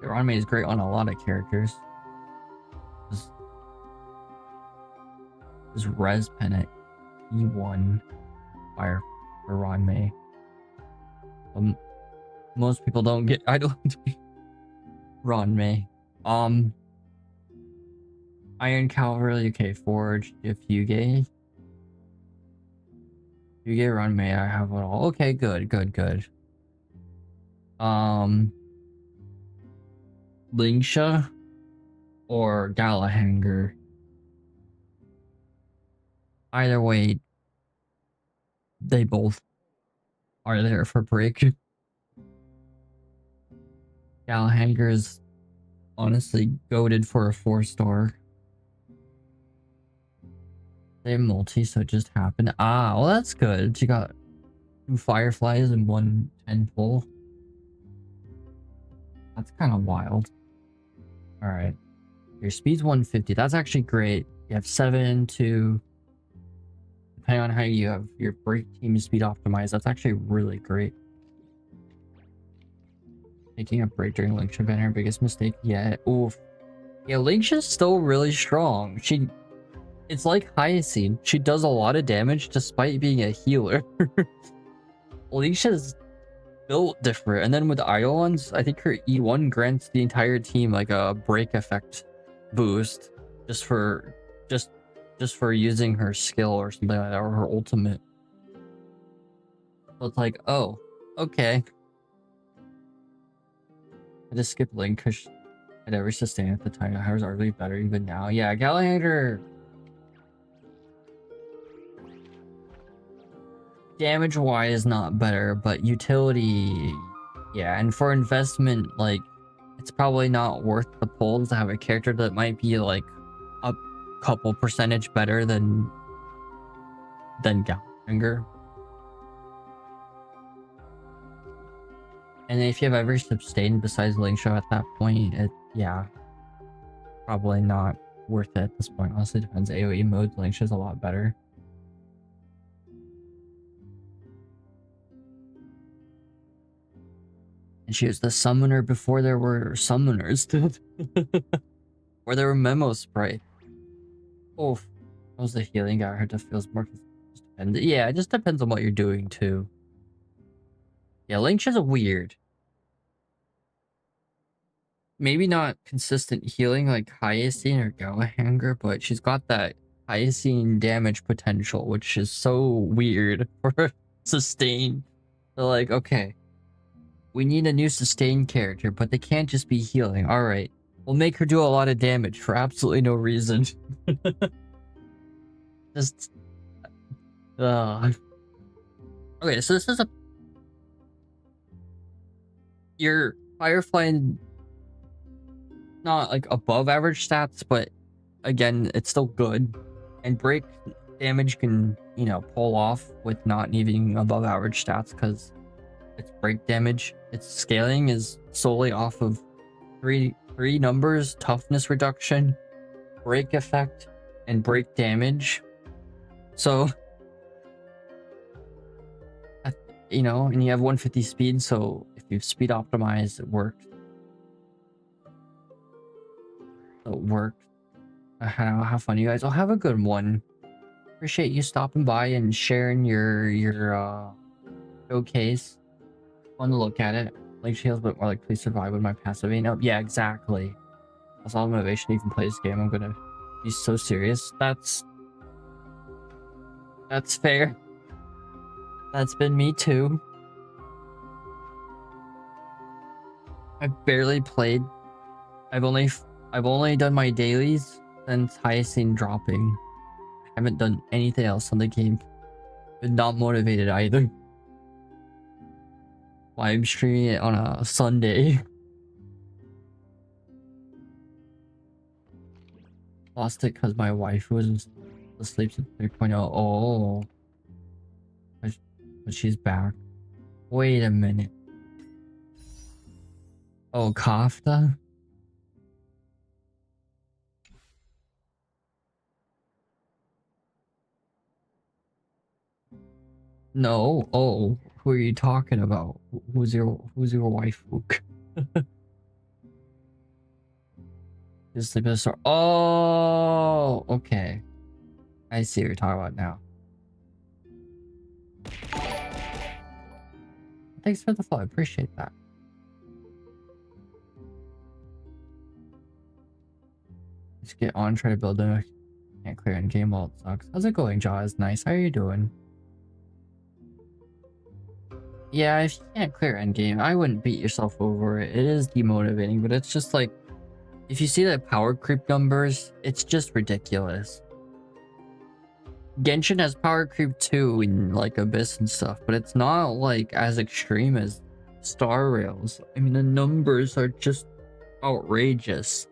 Speaker 1: Yeah, Ron May is great on a lot of characters. This Res Pen at E1 Fire for Ron May. Most people don't get. I don't. Ron May. Iron Cavalry, okay, Forge, Fugue. Fugue, Ron May, I have it all. Okay, good. Lingsha or Galahanger. Either way, they both are there for break. Galahanger is honestly goated for a 4-star. They multi, so it just happened. Ah, well that's good. She got 2 Fireflies and 1 10-pole. That's kind of wild. Alright. Your speed's 150. That's actually great. You have 7 to... Depending on how you have your break team speed optimized, that's actually really great. Making a break during Lingsha banner, biggest mistake yet. Oof. Yeah, Lingsha's still really strong. It's like Hysilens. She does a lot of damage despite being a healer. Lingsha's built different. And then with Eidolons, I think her E1 grants the entire team like a break effect boost just for using her skill or something like that, or her ultimate. So it's like, oh, okay. I just skipped Link because I never sustained at the time. Hers are really better even now. Yeah, Galahanger damage wise not better, but utility, yeah. And for investment, like, it's probably not worth the pulls to have a character that might be like a couple percentage better than Galahanger. And if you have every sustained besides Lingsha at that point, yeah, probably not worth it at this point. Honestly, depends. AoE mode, Lingsha's a lot better. And she was the summoner before there were summoners, dude. Or there were memo sprite. Oh, that was the healing guy. I heard that feels more. Yeah, it just depends on what you're doing too. Yeah, Lingsha's a weird. Maybe not consistent healing like Hysilens or Galahanger, but she's got that Hysilens damage potential, which is so weird for sustain. They're like, okay, we need a new sustain character, but they can't just be healing. All right, we'll make her do a lot of damage for absolutely no reason. Just, okay, so this is your Firefly, not like above average stats, but again, it's still good. And break damage can, you know, pull off with not needing above average stats because it's break damage. Its scaling is solely off of three numbers: toughness reduction, break effect, and break damage. So, you know, and you have 150 speed, so if you speed optimize, it works. It worked. Have fun, you guys. I'll have a good one. Appreciate you stopping by and sharing your showcase. Fun to look at it. Like she feels a bit more like please survive with my passive ain't up. Yeah, exactly. That's all motivation to even play this game. I'm gonna be so serious. That's fair. That's been me too. I've barely played. I've only done my dailies since Hysilens dropping. I haven't done anything else on the game. Been not motivated either. Live streaming it on a Sunday. Lost it because my wife was asleep at 3.0. Oh. But she's back. Wait a minute. Oh, Kafta? No. Oh, who are you talking about? Who's your wife, Luke? Just sleep in the store. Oh, okay. I see what you're talking about now. Thanks for the follow. I appreciate that. Let's get on, try to build a can't clear in game while it sucks. How's it going, Jaws? Nice. How are you doing? Yeah, if you can't clear endgame, I wouldn't beat yourself over it. It is demotivating, but it's just like, if you see the power creep numbers, it's just ridiculous. Genshin has power creep too in like Abyss and stuff, but it's not like as extreme as Star Rails. I mean, the numbers are just outrageous.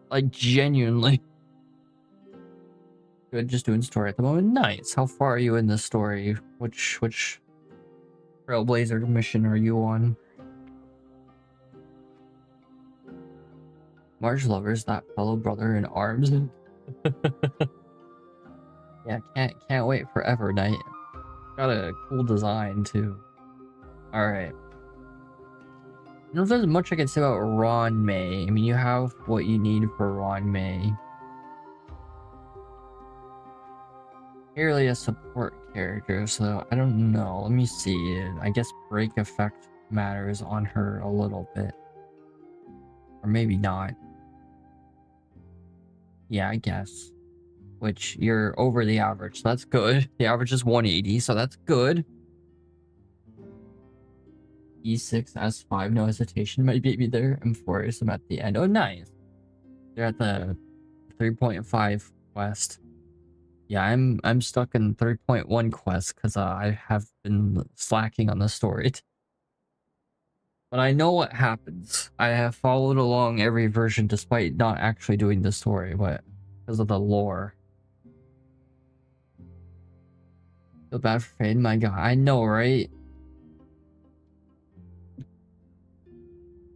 Speaker 1: Like, genuinely. Good, just doing story at the moment. Nice. How far are you in the story? Which Trailblazer mission are you on? Marge Lovers, that fellow brother in arms. Yeah, can't wait forever, Knight. Got a cool design too. Alright. I don't know if there's much I can say about Ron May. I mean, you have what you need for Ron May. Clearly a support character, so I don't know. Let me see. I guess break effect matters on her a little bit. Or maybe not. Yeah, I guess. Which, you're over the average, so that's good. The average is 180, so that's good. E6, S5, no hesitation. Might beat me there. M4, I'm at the end. Oh, nice. They're at the 3.5 quest. Yeah, I'm stuck in 3.1 quest because I have been slacking on the story. But I know what happens. I have followed along every version despite not actually doing the story, but because of the lore. Feel bad for Fade, my god. I know, right?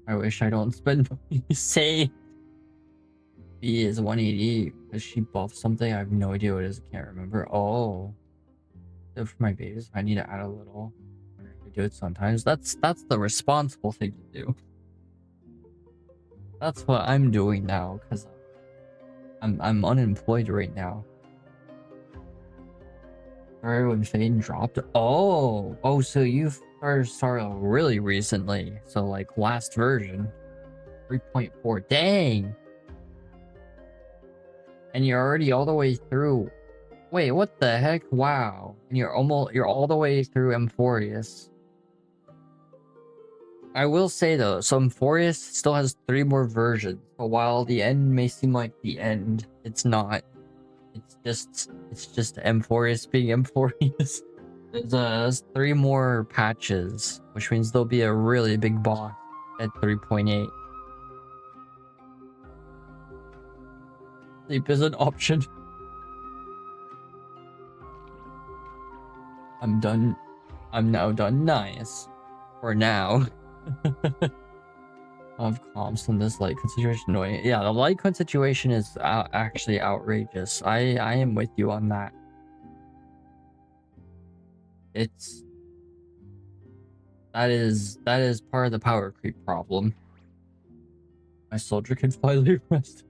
Speaker 1: I wish I don't spend money. Say B is 180. Does she buff something? I have no idea what it is. I can't remember. Oh. So for my babies, I need to add a little. I do it sometimes. That's the responsible thing to do. That's what I'm doing now, because I'm unemployed right now. Sorry when Fade dropped. Oh, so you started really recently. So like last version, 3.4. Dang. And you're already all the way through. Wait, what the heck? Wow. And you're all the way through Ampherous. I will say though, so Ampherous still has 3 more versions. But while the end may seem like the end, it's not. It's just Ampherous being Ampherous. There's 3 more patches, which means there'll be a really big boss at 3.8. Sleep is an option. I'm done. I'm now done. Nice. For now. Of comps in this light situation. Annoying. Yeah, the light cone situation is actually outrageous. I am with you on that. That is part of the power creep problem. My soldier can finally rest.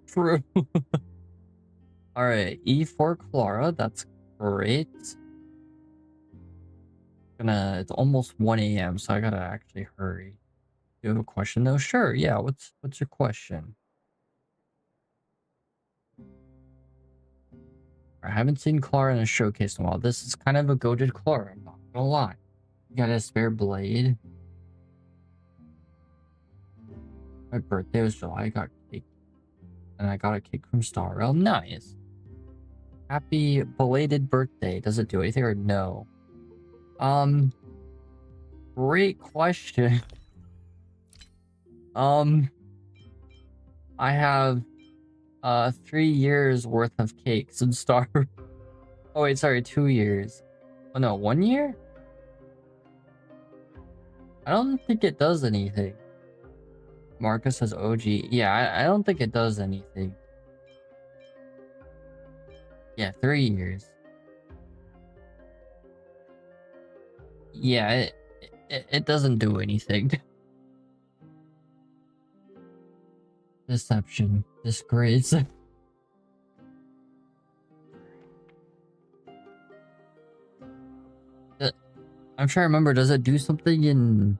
Speaker 1: True. Alright, E4 Clara, that's great. It's almost 1 AM, so I gotta actually hurry. You have a question though? Sure, yeah, what's your question? I haven't seen Clara in a showcase in a while. This is kind of a goated Clara, I'm not gonna lie. You got a spare blade? My birthday was July, I got cake. And I got a cake from Star Rail. Nice. Happy belated birthday. Does it do anything or no? Great question. I have 3 years worth of cakes in Star. Oh wait, sorry, 2 years. Oh no, 1 year? I don't think it does anything. Marcus says OG. Yeah, I don't think it does anything. Yeah, 3 years. Yeah, it doesn't do anything. Deception. Disgrace. I'm trying to remember, does it do something in...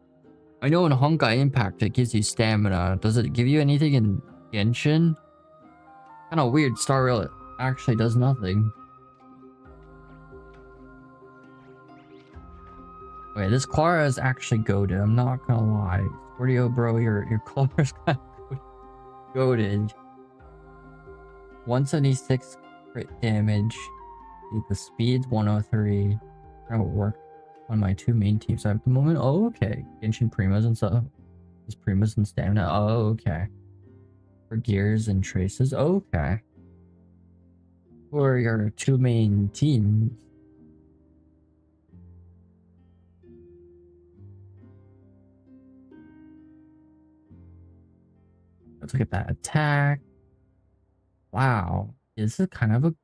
Speaker 1: I know in Honkai Impact it gives you stamina. Does it give you anything in Genshin? Kinda weird, Star Rail actually does nothing. Okay, this Clara is actually goated, I'm not gonna lie. Scordio bro, your Clara's kinda goated. 176 crit damage. The speed's 103. That would work on my 2 main teams at the moment. Oh, okay. Genshin Primas and stuff. This Primas and stamina. Oh, okay. For gears and traces. Okay. Who are your 2 main teams? Let's look at that attack. Wow. This is kind of a...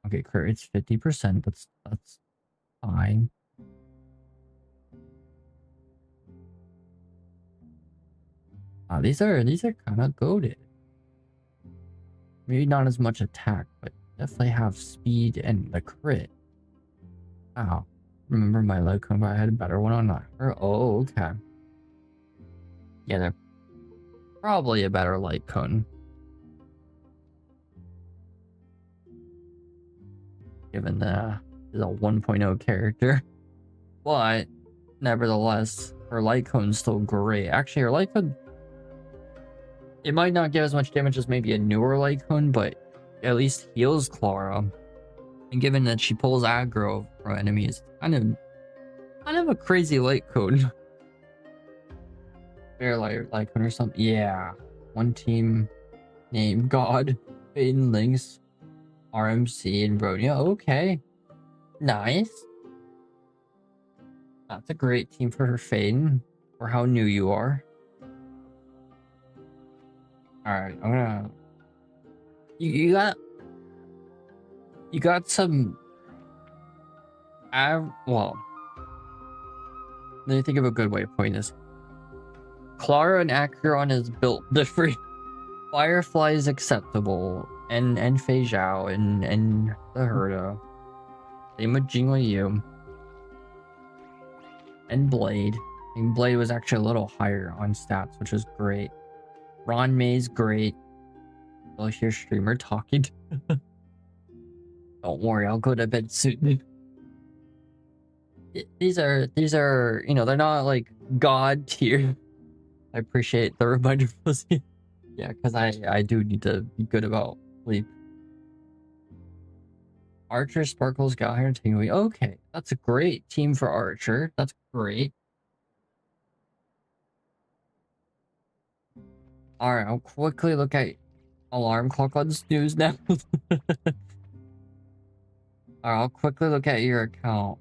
Speaker 1: Okay, crit rate's 50%. That's fine. These are kind of goated. Maybe not as much attack, but definitely have speed and the crit. Wow. Remember my light cone, but I had a better one on that. Oh, okay. Yeah, they're probably a better light cone. Given the 1.0 character. But nevertheless, her light cone's still great. Actually, her light cone, it might not give as much damage as maybe a newer light cone, but at least heals Clara. And given that she pulls aggro from enemies, kind of a crazy light cone. Fair light cone or something. Yeah. One team named God, Peyton Lynx, RMC, and Brodia. Okay. Nice. That's a great team for her Faden, for how new you are. Alright, I'm gonna... You got some... well... Let me think of a good way of putting this. Clara and Acheron is built different. Firefly is acceptable. And Fei Zhao and the Herda. Same with Jingli Yu. And Blade. And Blade was actually a little higher on stats, which is great. Ron May's great. I'll hear streamer talking. Don't worry, I'll go to bed soon. These are, you know, they're not like god tier. I appreciate the reminder, Pussy. Yeah, because I do need to be good about sleep. Archer, Sparkles, got here, taking away. Okay, that's a great team for Archer. That's great. Alright, I'll quickly look at alarm clock on snooze now. Alright, I'll quickly look at your account.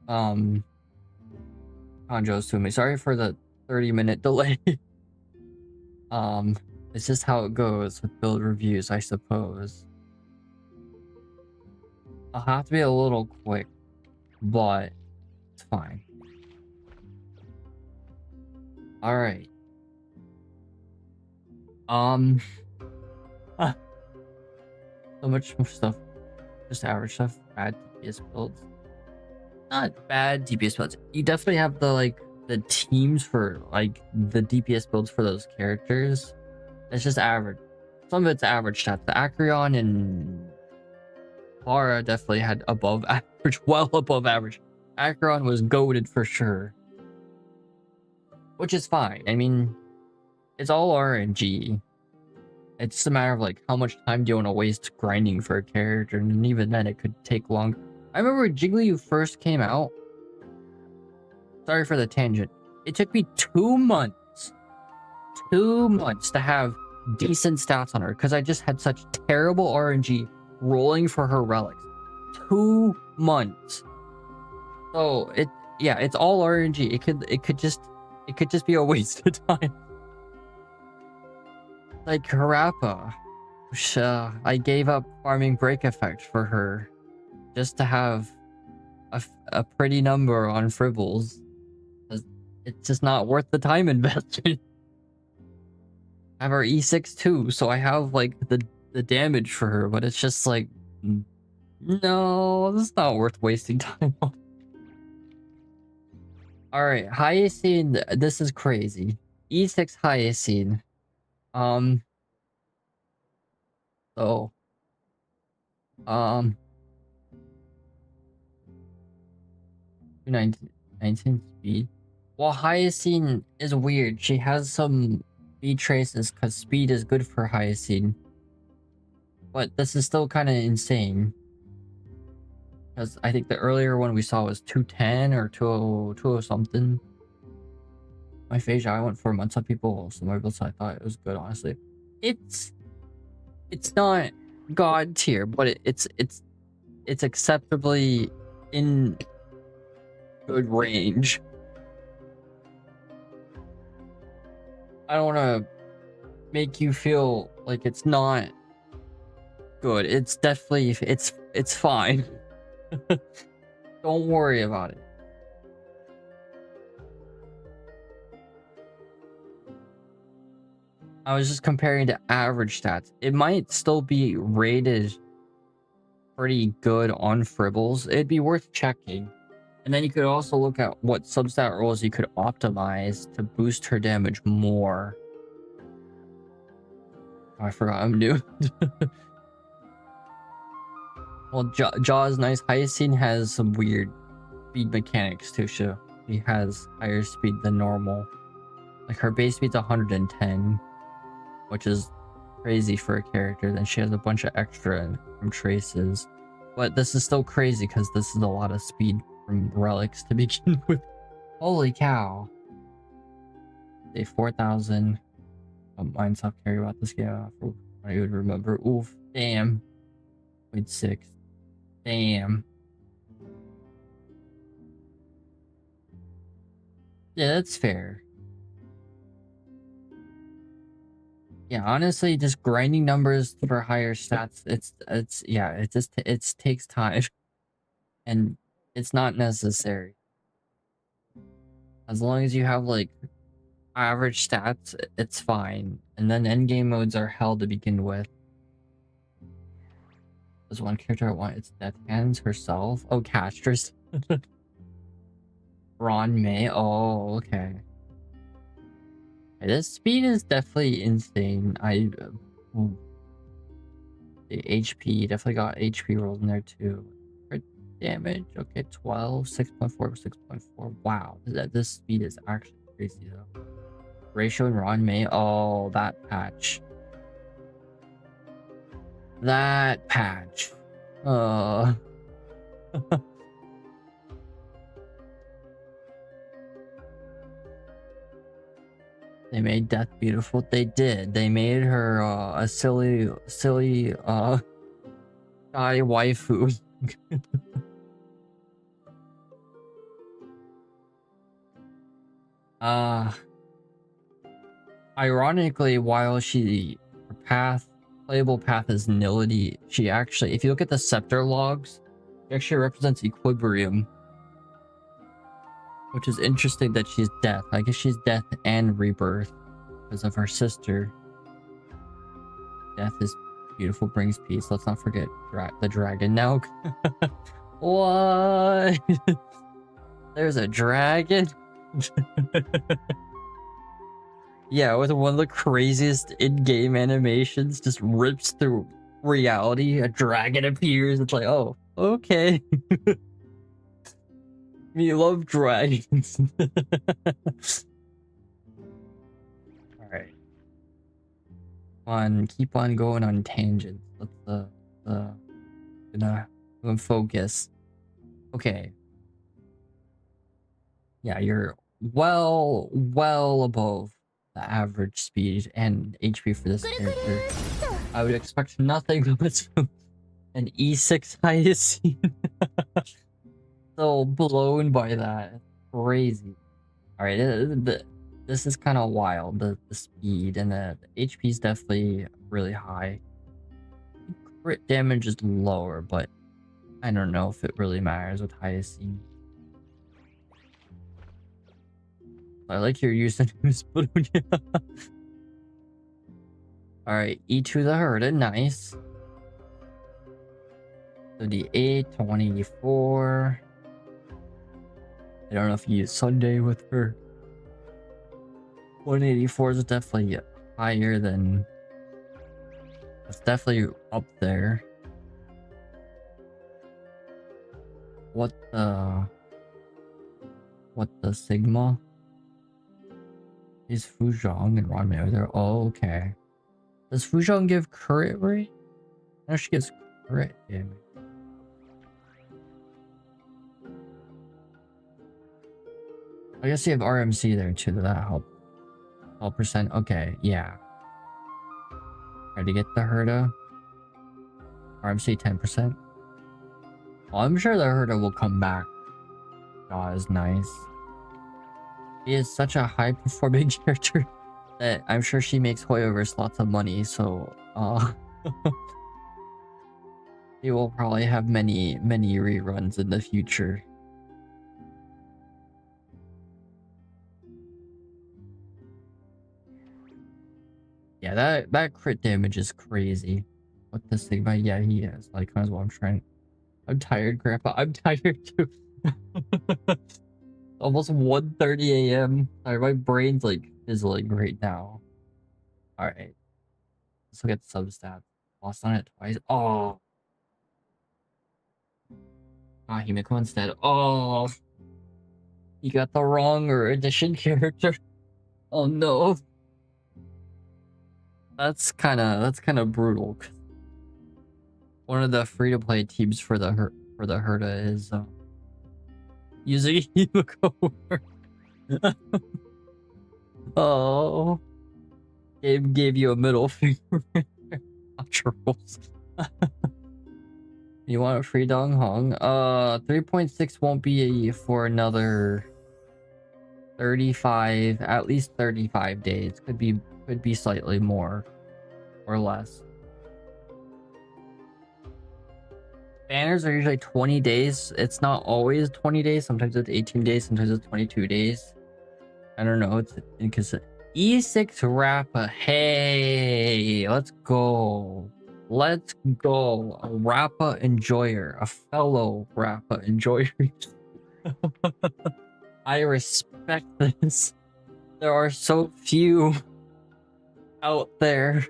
Speaker 1: Conjo's to me. Sorry for the 30-minute delay. It's just how it goes with build reviews, I suppose. I'll have to be a little quick, but it's fine. Alright. So much more stuff. Just average stuff. Bad DPS builds. Not bad DPS builds. You definitely have the teams for like the DPS builds for those characters. It's just average. Some of it's average stats. The Acreon and Clara definitely had above average, well above average. Acreon was goated for sure. Which is fine. I mean, it's all RNG. It's just a matter of like how much time do you want to waste grinding for a character, and even then it could take long. I remember when Jigglypuff first came out. Sorry for the tangent. It took me 2 months. 2 months to have decent stats on her because I just had such terrible RNG rolling for her relics. 2 months. So it's all RNG. It could just be a waste of time. Like Harappa, which I gave up farming break effect for her just to have a pretty number on Fribbles. It's just not worth the time investment. I have her E6 too, so I have like the damage for her, but it's just like, no, this is not worth wasting time on. Alright, Hyacine, this is crazy. E6 Hyacine. So 19 speed. Well, Hyacine is weird. She has some speed traces because speed is good for Hyacine. But this is still kind of insane. Because I think the earlier one we saw was 210 or 20 something. My Phasia, I went 4 months on people, so my build, so I thought it was good, honestly. It's not god tier, but it's acceptably in good range. I don't want to make you feel like it's not good. It's definitely it's fine. Don't worry about it. I was just comparing to average stats. It might still be rated pretty good on Fribbles. It'd be worth checking. And then you could also look at what substat rolls you could optimize to boost her damage more. Oh, I forgot I'm new. Well, Jaw is nice. Hyacine has some weird speed mechanics too. She has higher speed than normal. Like her base speed's 110, which is crazy for a character. Then she has a bunch of extra from traces. But this is still crazy because this is a lot of speed from relics to begin with. Holy cow. Say 4,000. Mine stopped caring about this game. I would remember. Oof. Damn. Wait, 6. Damn. Yeah, that's fair. Yeah, honestly, just grinding numbers for higher stats, it takes time. And it's not necessary. As long as you have like average stats, it's fine. And then endgame modes are hell to begin with. There's one character I want, it's Death Hands herself. Oh, Castress. Ron May. Oh, okay. This speed is definitely insane. The HP, definitely got HP rolls in there too. Crit damage, okay, 12, 6.4, 6.4. Wow, this speed is actually crazy though. Ratio and Ron May, oh, that patch. That patch. They made Death beautiful. They did. They made her a silly guy waifu. Ironically, while her playable path is nility, she actually, if you look at the scepter logs, she actually represents equilibrium. Which is interesting that she's death. I guess she's death and rebirth because of her sister. Death is beautiful, brings peace. Let's not forget the dragon now. What? There's a dragon? Yeah, with one of the craziest in-game animations, just rips through reality. A dragon appears. It's like, oh, okay. You love dragons. Alright. Keep on going on tangents. Let's gonna focus. Okay. Yeah, you're well above the average speed and HP for this character. I would expect nothing but an E6 Hysilens. So blown by that. It's crazy. Alright, this is kind of wild. The speed and the HP is definitely really high. Crit damage is lower, but I don't know if it really matters with Hysilens. I like your use of Spoon. Alright, E2 the Herda, nice. 38, 184. I don't know if you use Sunday with her. 184 is definitely higher than... It's definitely up there. What the Sigma? Is Fuzhong and Ranmei there? Oh, okay. Does Fuzhong give crit rate? No, she gives crit damage. I guess you have RMC there too, that helps. 12%, okay, yeah. Try to get the Herda. RMC 10%. Well, I'm sure the Herda will come back. God, is nice. She is such a high performing character that I'm sure she makes Hoyoverse lots of money, so she will probably have many reruns in the future. Yeah, that crit damage is crazy. What the Sigma? Yeah, he is. Like, as well. I'm tired, Grandpa. I'm tired too. Almost 1:30 a.m. Sorry, my brain's like fizzling right now. Alright. Let's look at the substats. Lost on it twice. Oh. Ah, Himiko instead. Oh. You got the wrong edition character. Oh no. That's kinda brutal. One of the free-to-play teams for the Herda is using Himiko. Oh, game gave you a middle finger. Trolls. You want a free Dong Hong? 3.6 won't be for another 35, at least 35 days. Could be slightly more or less. Banners are usually 20 days. It's not always 20 days. Sometimes it's 18 days. Sometimes it's 22 days. I don't know. It's inconsistent. E6 Rappa. Hey, let's go. Let's go. A Rappa enjoyer. A fellow Rappa enjoyer. I respect this. There are so few out there.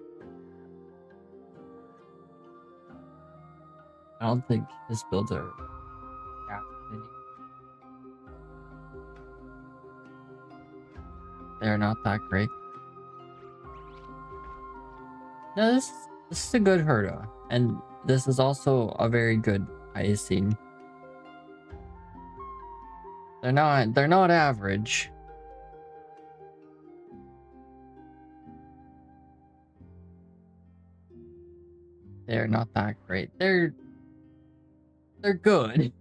Speaker 1: I don't think his builds are. Yeah, they're not that great. No, this is a good Herda, and this is also a very good Hysilens. They're not average. They're not that great. They're good.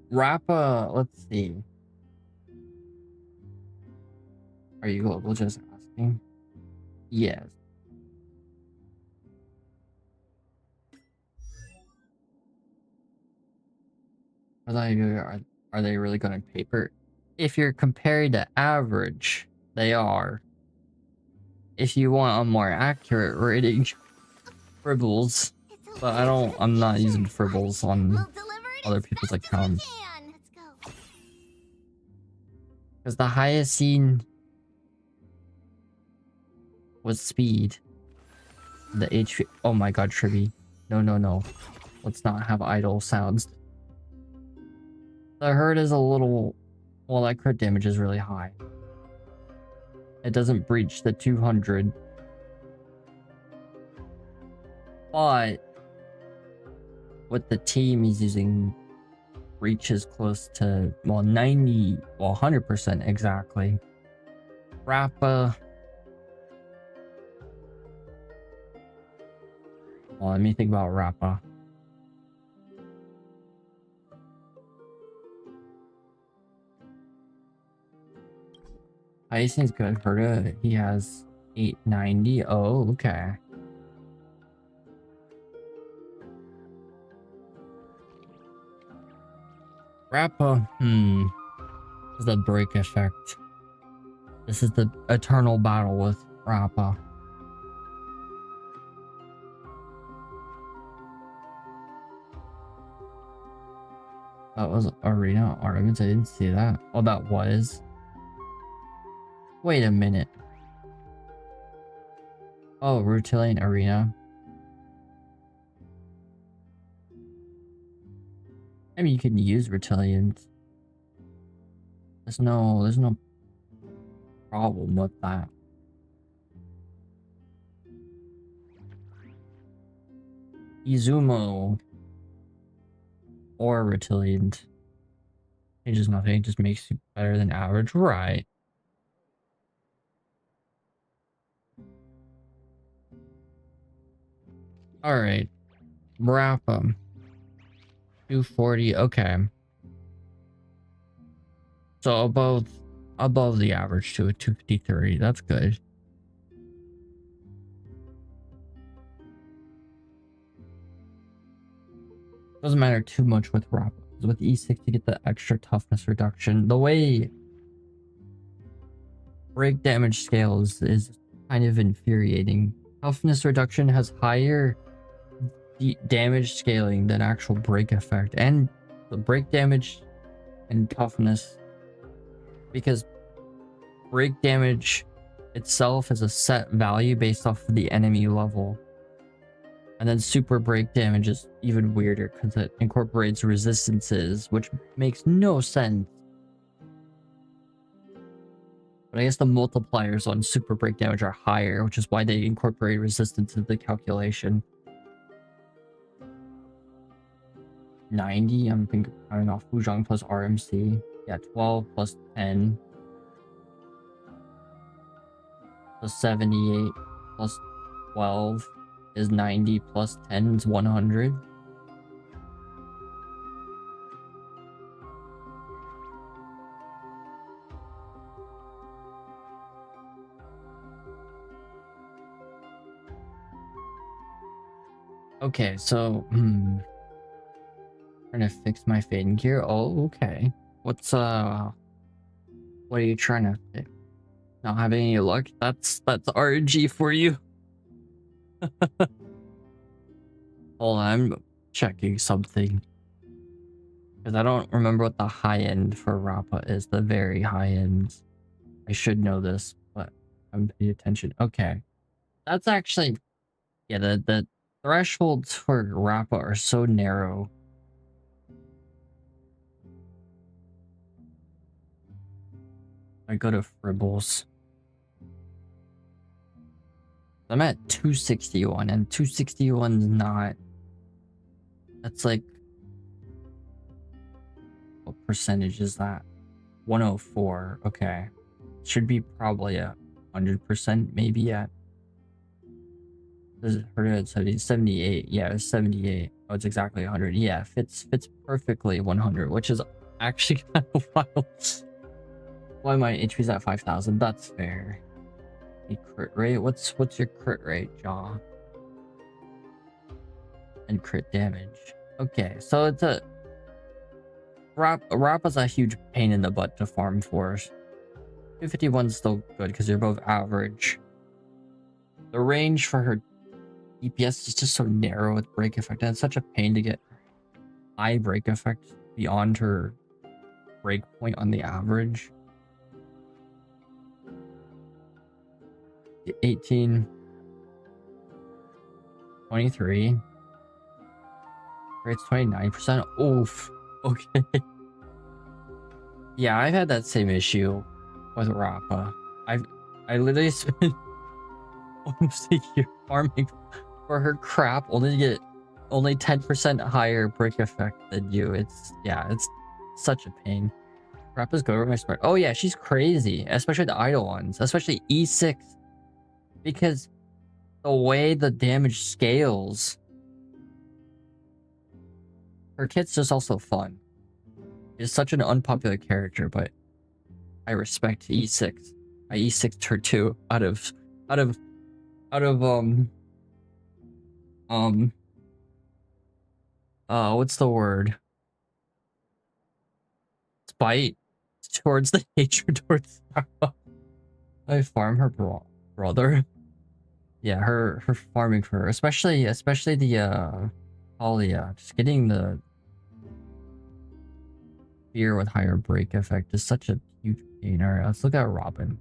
Speaker 1: Rappa, let's see. Are you global, just asking? Yes. Are they really good on paper? If you're comparing to average, they are. If you want a more accurate rating, fribbles. But I'm not using fribbles on other people's accounts. Because the highest seen was speed. The HP. Oh my god, Tribby. No. Let's not have idle sounds. The hurt is a little. Well, that crit damage is really high. It doesn't breach the 200. But with the team he's using, reach is close to, well, 90, well, 100% exactly. Rappa. Well, let me think about Rappa. Icing's good. Herda, he has 890. Oh, okay. Rappa, this is the break effect. This is the eternal battle with Rappa. That was Arena Armaments. I didn't see that. Oh, that was. Wait a minute. Oh, Rutilian Arena. I mean, you can use Rutilians. There's no problem with that. Izumo or Rutilians. Changes nothing, just makes you better than average, right? Alright. Rappa. 240, okay. So above the average to a 253, that's good. Doesn't matter too much with Rappa. With E6 you get the extra toughness reduction. The way break damage scales is kind of infuriating. Toughness reduction has higher damage scaling than actual break effect, and the break damage and toughness, because break damage itself is a set value based off of the enemy level, and then super break damage is even weirder because it incorporates resistances, which makes no sense. But I guess the multipliers on super break damage are higher, which is why they incorporate resistance into the calculation. 90, I'm thinking counting off Fuzhong plus RMC. Yeah, 12 plus 10 plus 78 plus 12 is 90 plus 10 is 100. Okay, so trying to fix my fading gear. Oh, okay. What are you trying to fix? Not having any luck? That's RNG for you. Hold on, I'm checking something. Because I don't remember what the high end for Rappa is. The very high end. I should know this, but I'm paying attention. Okay. That's actually, yeah, the thresholds for Rappa are so narrow. I go to Fribbles. I'm at 261, and 261's not. That's like. What percentage is that? 104. Okay. Should be probably a 100%, maybe at. Does it hurt at 70? 78. Yeah, it's 78. Oh, it's exactly 100. Yeah, fits perfectly 100, which is actually kind of wild. Why my HP's at 5,000? That's fair. A crit rate? What's your crit rate, Jaw? And crit damage. Okay, so it's a Rappa's a huge pain in the butt to farm for. 251's still good because they're both average. The range for her DPS is just so narrow with break effect, and it's such a pain to get high break effect beyond her break point on the average. 18, 23. Rate's 29%. Oof. Okay. Yeah, I've had that same issue with Rappa. I literally spent almost a year farming for her crap only to get only 10% higher break effect than you. It's such a pain. Rappa's good with my smart. Oh yeah, she's crazy, especially the idle ones, especially E6, because the way the damage scales. Her kit's just also fun. It's such an unpopular character, but I respect E6. I E6'd her too out of what's the word? Spite towards the hatred towards Rappa. I farm her brother. Yeah, her farming for her, especially the Talia, just getting the fear with higher break effect is such a huge pain. Alright, let's look at Robin.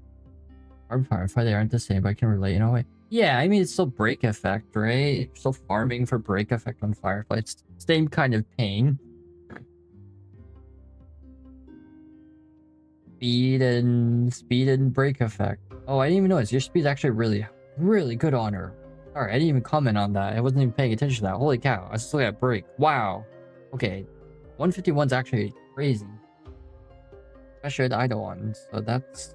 Speaker 1: Farm Firefly, they aren't the same, but I can relate in a way. Yeah, I mean, it's still break effect, right? Still farming for break effect on Firefly. It's the same kind of pain. Speed and break effect. Oh, I didn't even notice. Your speed's actually really good on her. Alright, I didn't even comment on that. I wasn't even paying attention to that. Holy cow, I still got break. Wow. Okay. 151's actually crazy. Especially the idle ones. So that's...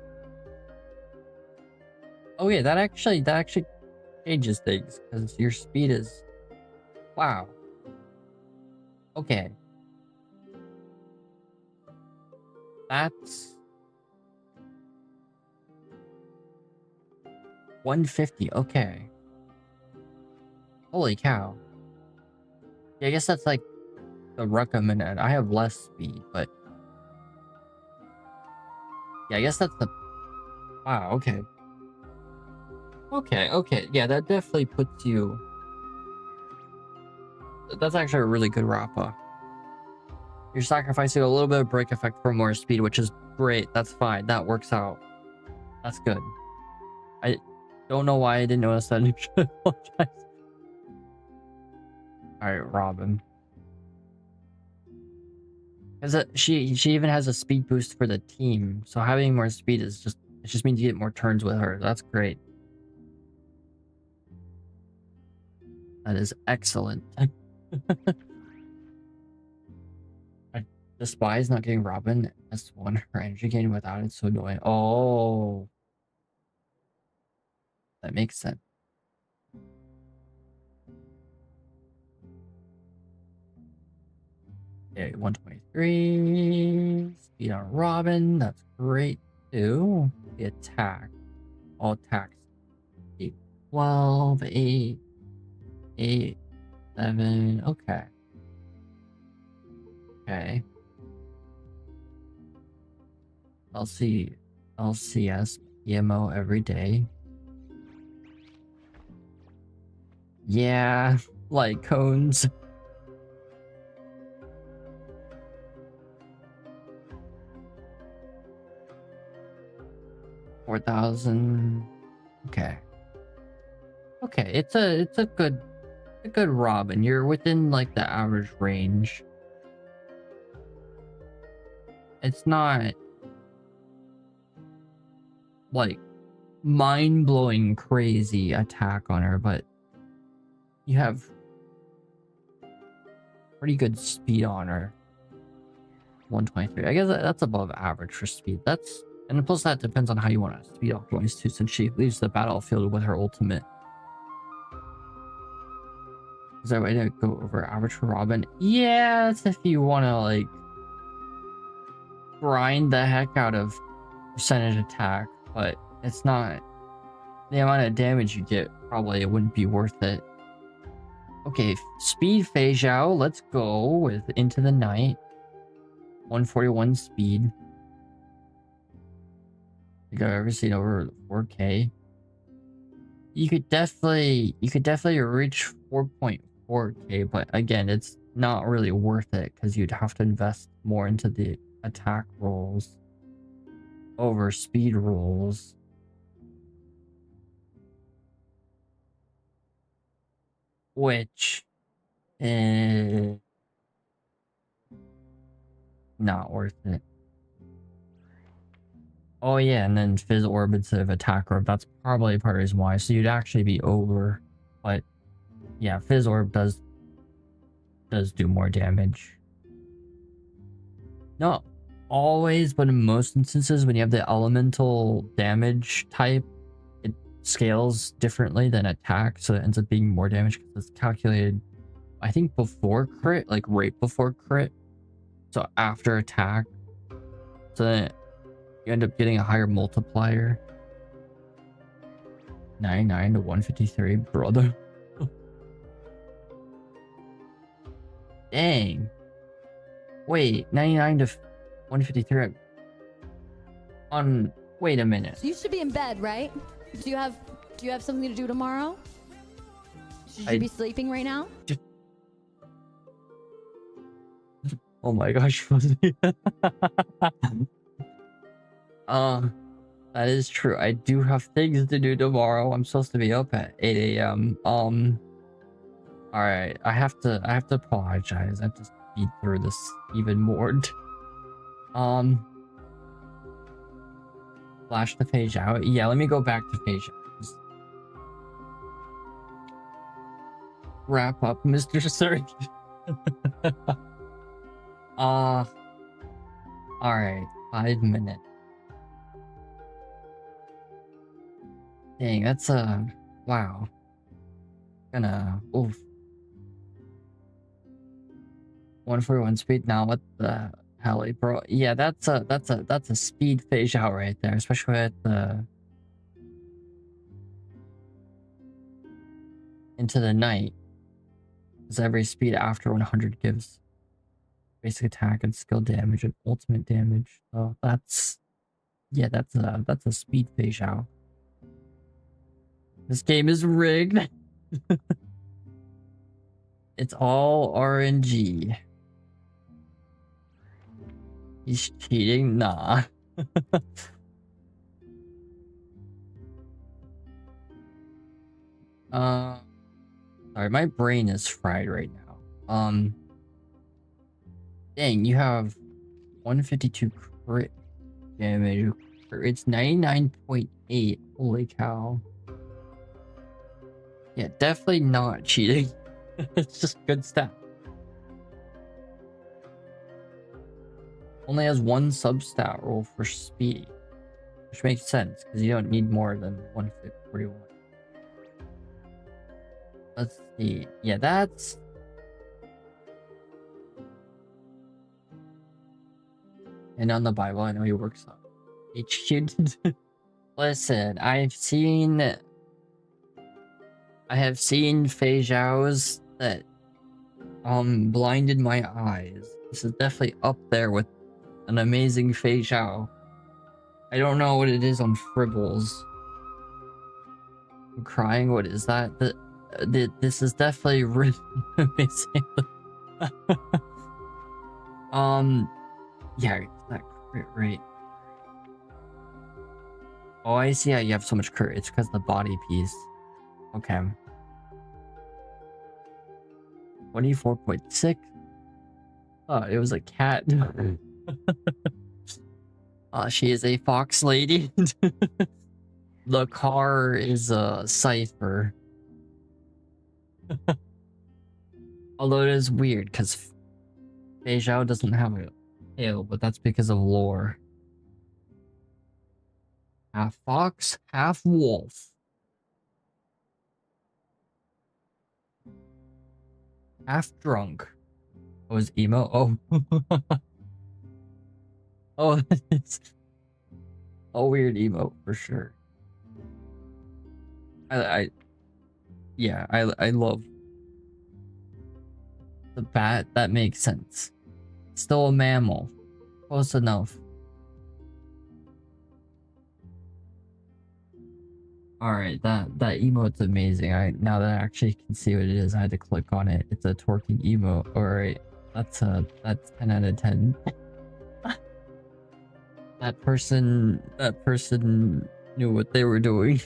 Speaker 1: Oh yeah, that actually changes things, because your speed is... Wow. Okay. That's... 150, okay. Holy cow. Yeah, I guess that's like the recommended. I have less speed, but... Yeah, I guess that's the... Wow, okay. Okay. Yeah, that definitely puts you... That's actually a really good Rappa. You're sacrificing a little bit of break effect for more speed, which is great. That's fine. That works out. That's good. I don't know why I didn't notice that. I should apologize. Alright, Robin. She even has a speed boost for the team, so having more speed is just... It just means you get more turns with her. That's great. That is excellent. I despise not getting Robin S1. Her energy gain without it's so annoying. Oh. That makes sense. Okay, 123. Speed on Robin. That's great too. The attack. All attacks. 8, 12, 8, 8, 7. Okay. Okay. LCS, PMO every day. Yeah, like cones. $4,000. Okay. Okay, it's a good a good Robin. You're within like the average range. It's not like mind-blowing crazy attack on her, but you have pretty good speed on her. 123. I guess that's above average for speed. That's, and plus that depends on how you want to speed optimize too, since she leaves the battlefield with her ultimate. Is that way to go over average for Robin? Yeah, that's if you want to like grind the heck out of percentage attack, but it's not the amount of damage you get. Probably it wouldn't be worth it. Okay, speed Fei Zhao. Let's go with Into the Night. 141 speed. I think I've ever seen over 4K. You could definitely reach 4.4K, but again, it's not really worth it because you'd have to invest more into the attack rolls over speed rolls. Which is not worth it. Oh yeah, and then Fizz Orb instead of Attack Orb. That's probably part of the reason why. So you'd actually be over. But yeah, Fizz Orb does do more damage. Not always, but in most instances, when you have the elemental damage type, it scales differently than attack, so it ends up being more damage because it's calculated, I think, before crit, like right before crit. So after attack. So then you end up getting a higher multiplier. 99 to 153, brother. Dang. Wait, 99 to 153 on... Wait a minute.
Speaker 13: So you should be in bed, right? Do you have something to do tomorrow? Should you be sleeping right now?
Speaker 1: Oh my gosh, Fuzzy. That is true. I do have things to do tomorrow. I'm supposed to be up at 8 a.m. Alright, I have to apologize. I have to speed through this even more. Flash the page out. Yeah, let me go back to page out. Just wrap up, Mr. Sir. Alright, 5 minutes. Dang, that's wow. Oof. 141 speed now, what the hell, bro? Yeah, that's a speed phase out right there, especially at the Into the Night. Because every speed after 100 gives basic attack and skill damage and ultimate damage. So that's, yeah, that's a speed phase out. This game is rigged. It's all RNG. He's cheating? Nah. Sorry, my brain is fried right now. Dang, you have 152 crit damage. It's 99.8. Holy cow. Yeah, definitely not cheating. It's just good stat. Only has one substat roll for speed, which makes sense because you don't need more than 141. Let's see. Yeah, that's... And on the Bible, I know he works on HQ. Listen, I have seen Fei Zhao's that blinded my eyes. This is definitely up there with an amazing Fei Zhao. I don't know what it is on Fribbles. I'm crying. What is that? This is definitely really amazing. Yeah, that crit rate. Oh, I see how you have so much crit. It's because of the body piece. Okay. 24.6. Oh, it was a cat. She is a fox lady. The car is a cipher. Although it is weird because Fei Zhao doesn't have a tail, but that's because of lore. Half fox, half wolf. Half drunk. Oh, is emo? Oh. Oh, it's a weird emo for sure. Yeah, I love the bat. That makes sense. Still a mammal. Close enough. Alright, that emote's amazing. Now that I actually can see what it is, I had to click on it. It's a twerking emote. Alright. That's 10 out of 10. That person knew what they were doing.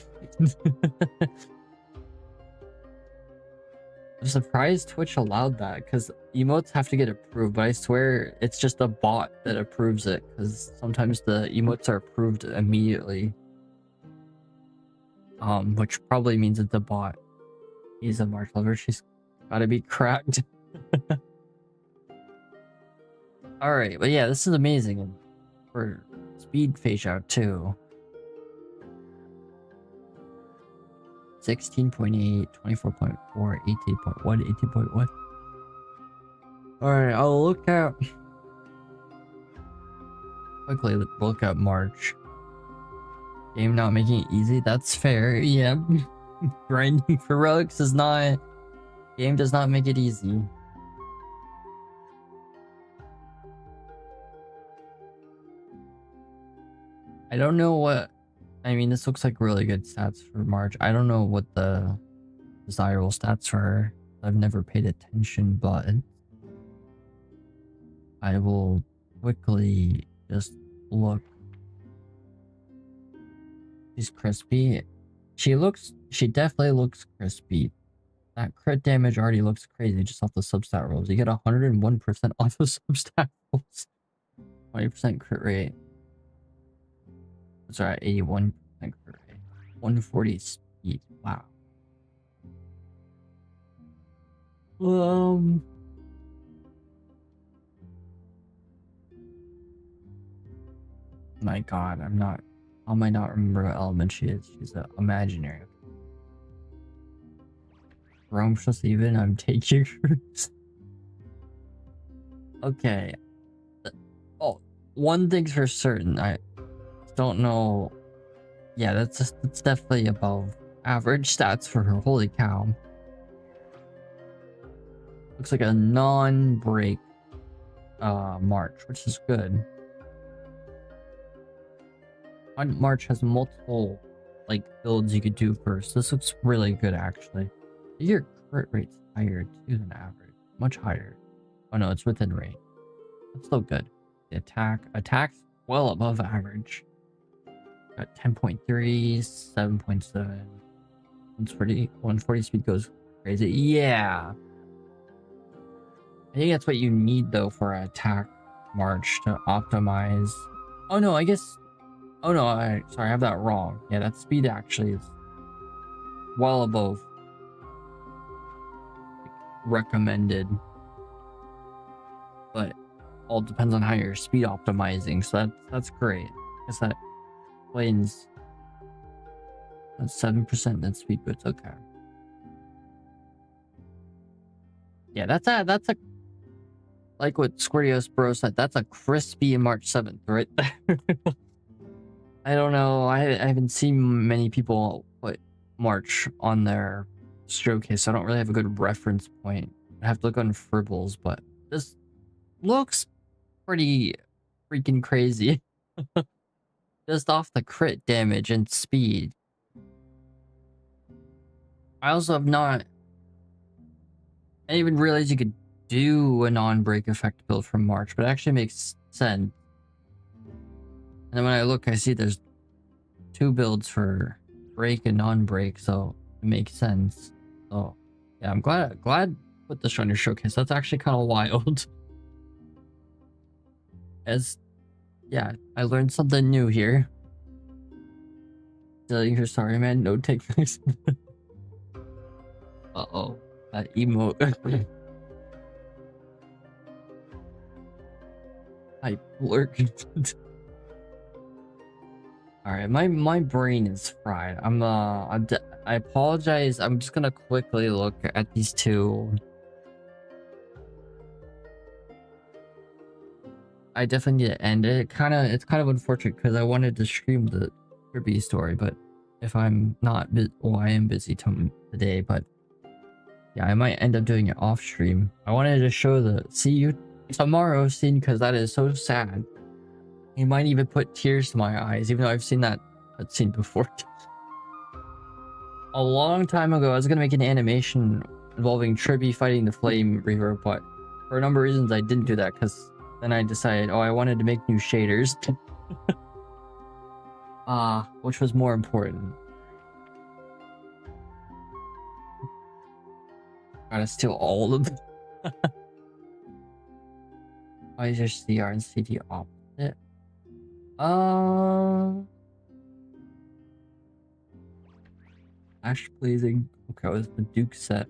Speaker 1: I'm surprised Twitch allowed that because emotes have to get approved, but I swear it's just a bot that approves it because sometimes the emotes are approved immediately. Which probably means it's a bot. He's a March lover. She's gotta be cracked. Alright, but yeah, this is amazing. For speed phase out too. 16.8, 24.4, 18.1, 18.1. Alright, I'll look at... Quickly look at March. Game not making it easy? That's fair, yeah. Grinding for relics is not... Game does not make it easy. I don't know what... I mean, this looks like really good stats for March. I don't know what the desirable stats are. I've never paid attention, but I will quickly just look. She's crispy. She definitely looks crispy. That crit damage already looks crazy just off the substat rolls. You get 101% off the substat rolls. 20% crit rate. Sorry, 81% crit rate. 140 speed. Wow. My god, how am I not remember what element she is? She's imaginary. Scrumptious even, I'm taking hers. Okay. Oh, one thing's for certain. I don't know. Yeah, that's definitely above average stats for her. Holy cow. Looks like a non-break March, which is good. March has multiple like builds you could do first. This looks really good actually. Your crit rate's higher too than average. Much higher. Oh no, it's within rate. That's still good. The attack's well above average. Got 10.3, 7.7. 140 speed goes crazy. Yeah. I think that's what you need though for an attack March to optimize. Oh no, I guess. Oh no, sorry, I have that wrong. Yeah, that speed actually is well above recommended. But all depends on how you're speed optimizing. So that's great. I guess that explains. That's 7% net speed boots. Okay. Yeah, that's a like what Squirtios Bro said. That's a crispy March 7th, right there. I don't know. I haven't seen many people put March on their showcase, so I don't really have a good reference point. I have to look on Fribbles, but this looks pretty freaking crazy. Just off the crit damage and speed. I also have not... I didn't even realize you could do a non-break effect build from March, but it actually makes sense. And then when I look, I see there's 2 builds for break and non-break, so it makes sense. So yeah, I'm glad put this on your showcase. That's actually kind of wild. As yeah, I learned something new here. You're sorry, man. No takes. Uh-oh. That emote. I lurk. Alright, my brain is fried. I apologize. I'm just gonna quickly look at these two. I definitely need to end it. It's kind of unfortunate because I wanted to stream the Kirby story, but if I'm not, well, I am busy today, but yeah, I might end up doing it off stream. I wanted to show the see you tomorrow scene because that is so sad. You might even put tears to my eyes, even though I've seen that scene before. A long time ago, I was gonna make an animation involving Tribby fighting the Flame Reaver, but for a number of reasons, I didn't do that because then I decided, oh, I wanted to make new shaders. Which was more important. Gotta steal all of them. Why is your CR and CD opposite? Ash Blazing. Okay, was the Duke set.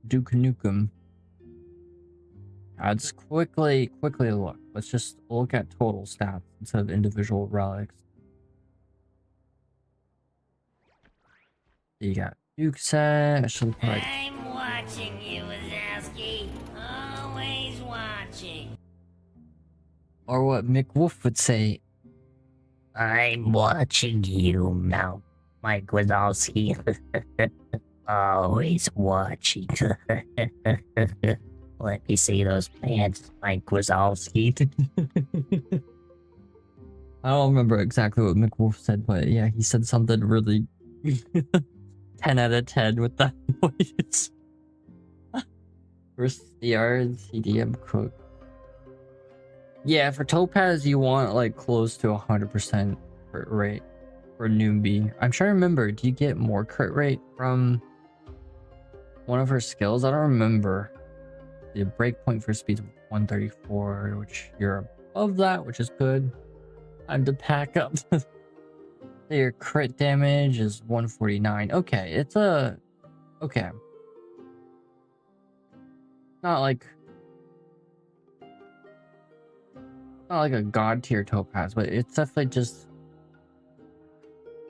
Speaker 1: Duke Nukem. Let's quickly look. Let's just look at total stats instead of individual relics. So you got Duke set.
Speaker 14: I'm watching you, Wazowski. Always watching.
Speaker 1: Or what Mick Wolf would say.
Speaker 14: I'm watching you, Mike Wazowski. Always watching. Let me see those pants, Mike Wazowski.
Speaker 1: I don't remember exactly what Mick Wolf said, but yeah, he said something really 10 out of 10 with that voice. For CR and CDM cook. Yeah, for Topaz, you want like close to 100% crit rate for newbie. I'm trying to remember, do you get more crit rate from one of her skills? I don't remember. The breakpoint for speed 134, which you're above that, which is good. Time to pack up. Your crit damage is 149. Okay, it's a... Okay. Not like a god tier Topaz, but it's definitely just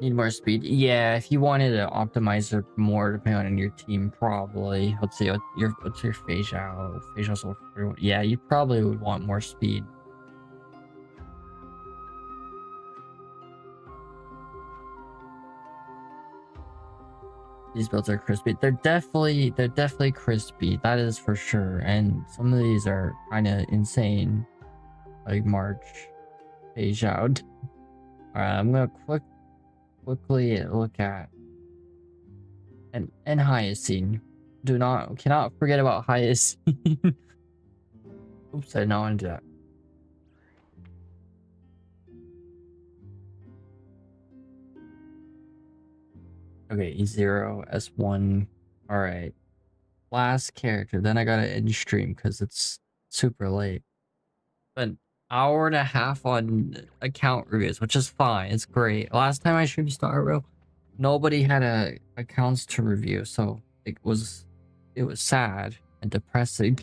Speaker 1: need more speed. Yeah, if you wanted to optimize it more depending on your team, probably. Let's see, what's your Facial? Facial's over 41. Yeah, you probably would want more speed. These builds are crispy. They're definitely crispy. That is for sure. And some of these are kind of insane. Like March, Phase Out. Alright, I'm gonna quickly look at and Hysilens. Cannot forget about Hysilens. Oops, I did not want to do that. Okay, E0, S1. Alright. Last character. Then I gotta end stream because it's super late. An hour and a half on account reviews, which is fine. It's great. Last time I streamed Star Row, nobody had accounts to review, so it was sad and depressing.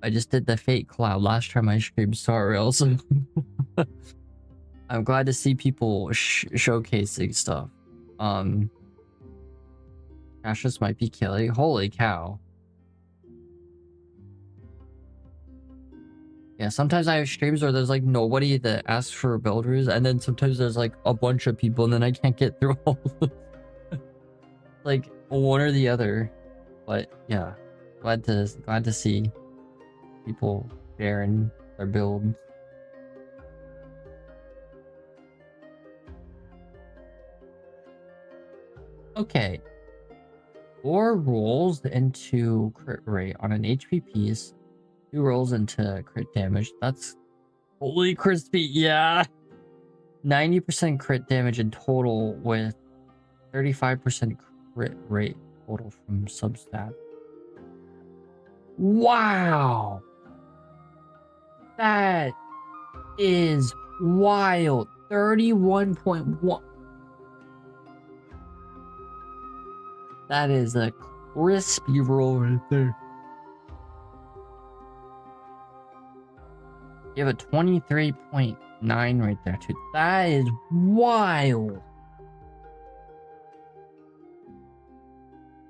Speaker 1: I just did the Fate Cloud last time I streamed Star Rail, so I'm glad to see people showcasing stuff. Cassius might be killing. Holy cow. Yeah, sometimes I have streams where there's like nobody that asks for builders, and then sometimes there's like a bunch of people, and then I can't get through all of them. Like one or the other. But yeah, glad to see people sharing their builds. Okay. 4 rolls into crit rate on an HP piece. 2 rolls into crit damage. That's holy crispy. Yeah. 90% crit damage in total with 35% crit rate. total from substat. Wow! That is wild. 31.1. That is a crispy roll right there. You have a 23.9 right there, too. That is wild.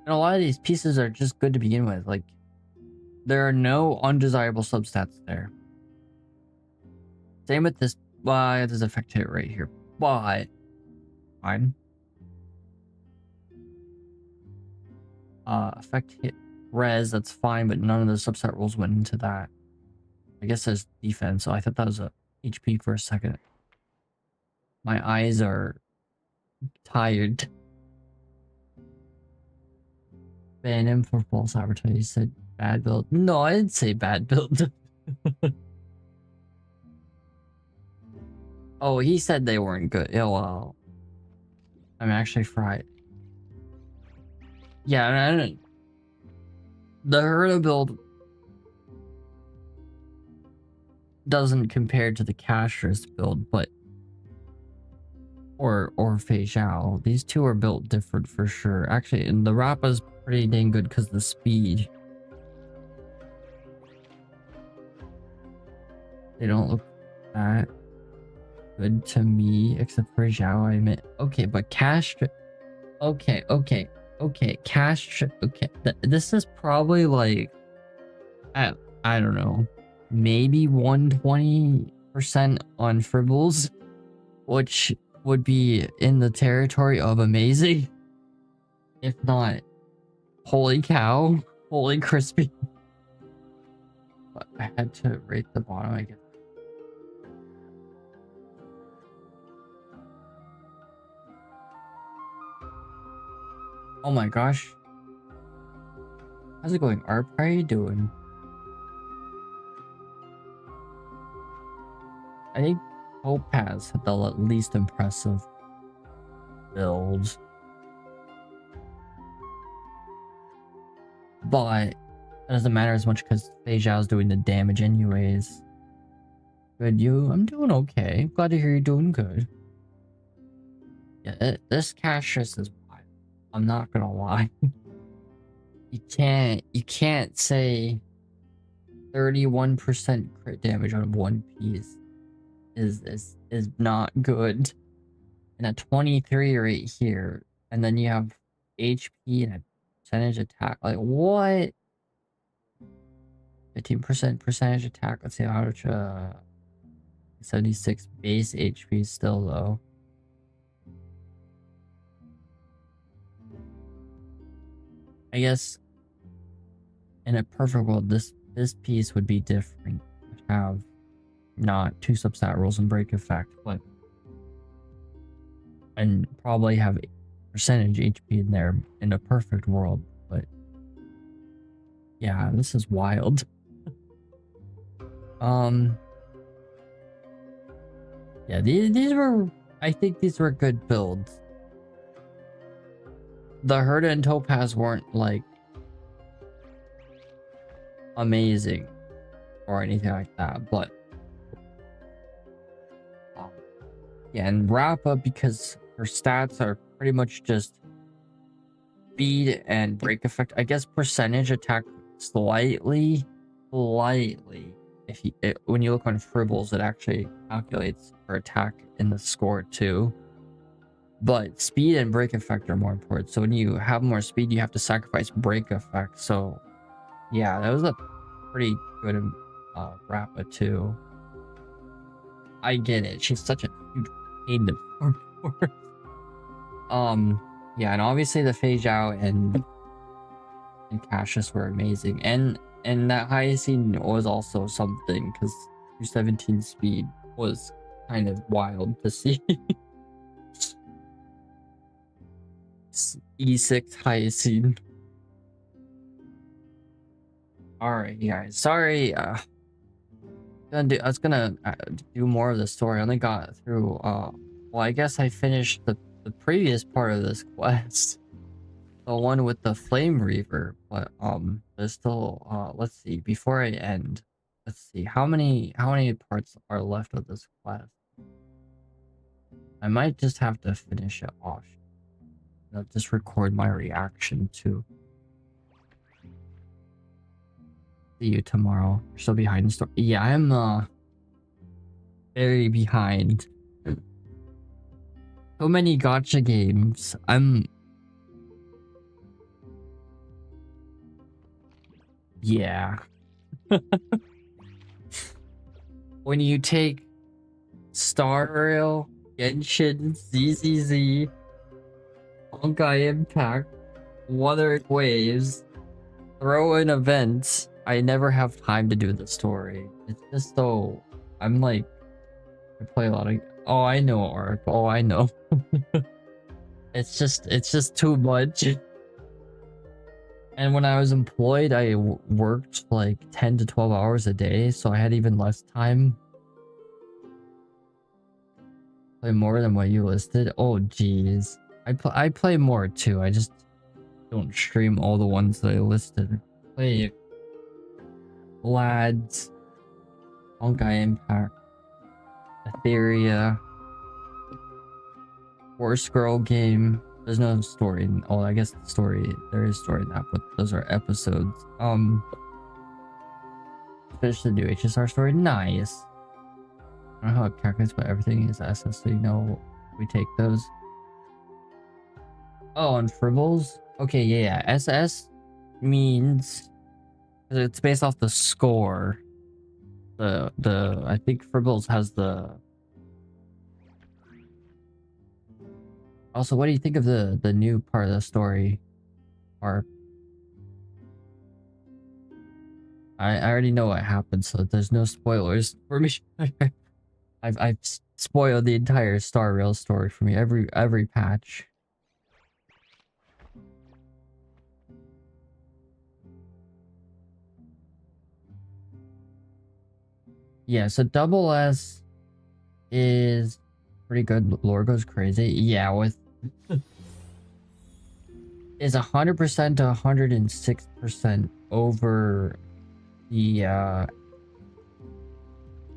Speaker 1: And a lot of these pieces are just good to begin with. Like, there are no undesirable substats there. Same with this. Well, there's effect hit right here. But fine. Effect hit res, that's fine, but none of the substat rolls went into that. I guess there's defense, so I thought that was a HP for a second. My eyes are tired. Ban him for false advertising. You said bad build. No, I didn't say bad build. Oh, he said they weren't good. Yeah, well, I'm actually fried. Yeah, the Herda build doesn't compare to the Castrus build, but or Fei Zhao. These two are built different for sure. Actually, and the Rappa's pretty dang good because of the speed. They don't look that good to me, except for Zhao, I admit. Okay, but Castrus... Okay. Castrus... Okay, this is probably like... I don't know. Maybe 120% on Fribbles, which would be in the territory of amazing. If not, holy cow, holy crispy. But I had to rate the bottom, I guess. Oh my gosh. How's it going, Arp? How are you doing? I think Topaz had the least impressive build. But it doesn't matter as much because Fei Zhao's doing the damage anyways. Good, I'm doing okay. Glad to hear you're doing good. Yeah, this Castrus is wild. I'm not gonna lie. You can't say 31% crit damage on one piece is not good. And a 23 right here, and then you have HP and a percentage attack. Like what? 15% percentage attack. Let's see how much 76 base HP still though. I guess in a perfect world, this piece would be different. It'd have not 2 substat rolls and break effect, but and probably have percentage HP in there in a perfect world. But yeah, this is wild. Yeah, these were, I think these were good builds. The Herda and Topaz weren't like amazing or anything like that, but yeah, and Rappa, because her stats are pretty much just speed and break effect. I guess percentage attack slightly. If when you look on Fribbles, it actually calculates her attack in the score too. But speed and break effect are more important. So when you have more speed, you have to sacrifice break effect. So yeah, that was a pretty good Rappa too. I get it. She's such a huge pain to farm for. Yeah, and obviously the Fei Zhao and Cassius were amazing. And that Hysilens was also something, because 217 speed was kind of wild to see. E6 Hysilens. Alright, guys. Sorry. I was gonna do more of the story. I only got through. Well, I guess I finished the previous part of this quest. the one with the flame reaver, but there's still let's see, before I end, let's see how many parts are left of this quest. I might just have to finish it off. I'll just record my reaction to. See you tomorrow. You're still behind the story. Yeah, I'm very behind. So many gacha games. Yeah. When you take Star Rail, Genshin, ZZZ, Honkai Impact, Wuthering Waves, throw in events, I never have time to do the story. It's just so... I'm like... I play a lot of... Oh, I know art. Oh, I know. It's just too much. And when I was employed, I worked like 10 to 12 hours a day, so I had even less time. Play more than what you listed? Oh, jeez. I play more too, I just don't stream all the ones that I listed. Play Lads, Honkai Impact, Etheria, Horse Girl game. There's no story. Oh, I guess the story, there is story in that, but those are episodes. Finish the new HSR story. Nice. I don't know how it calculates, but everything is SS, so you know we take those. Oh, and Fribbles? Okay, yeah. SS means it's based off the score. I think Fribbles has the... Also, what do you think of the new part of the story arc? I already know what happens, so there's no spoilers for me. I've spoiled the entire Star Rail story for me every patch. Yeah, so Double S is pretty good. Lore goes crazy. Yeah, with is 100% to 106% over the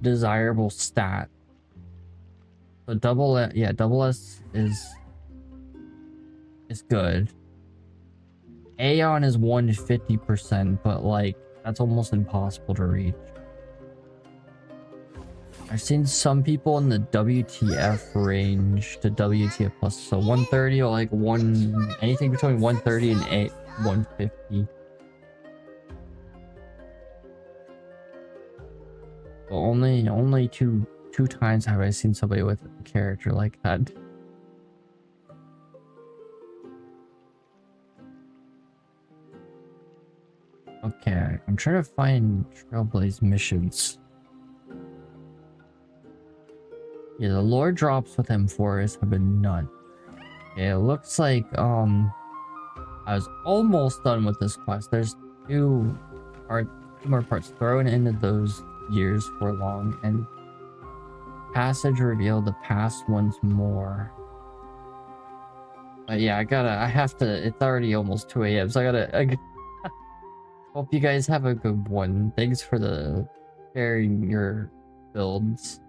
Speaker 1: desirable stat. So Double S is good. Aeon is 150%, but like that's almost impossible to reach. I've seen some people in the WTF range to WTF plus, so 130 or like anything between 130 and 150. So only two times have I seen somebody with a character like that. Okay, I'm trying to find Trailblaze missions. Yeah, the lore drops with Ampherous have been none. Okay, it looks like I was almost done with this quest. There's two more parts thrown into those years for long, and passage revealed the past once more. But yeah, I have to, it's already almost 2 AM, so I hope you guys have a good one. Thanks for sharing your builds.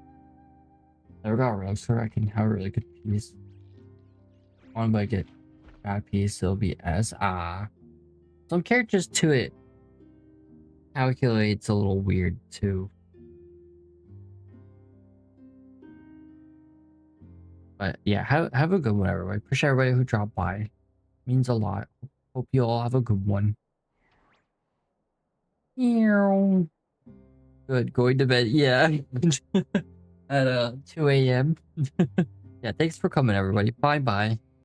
Speaker 1: Never got Roguestar, I can have a really good piece. One by get bad piece, it'll be SR. Some characters to it calculates a little weird too. But yeah, have a good one, everybody. Appreciate everybody who dropped by. Means a lot. Hope you all have a good one. Good, going to bed, yeah. At 2 AM. Yeah, thanks for coming, everybody. Bye bye.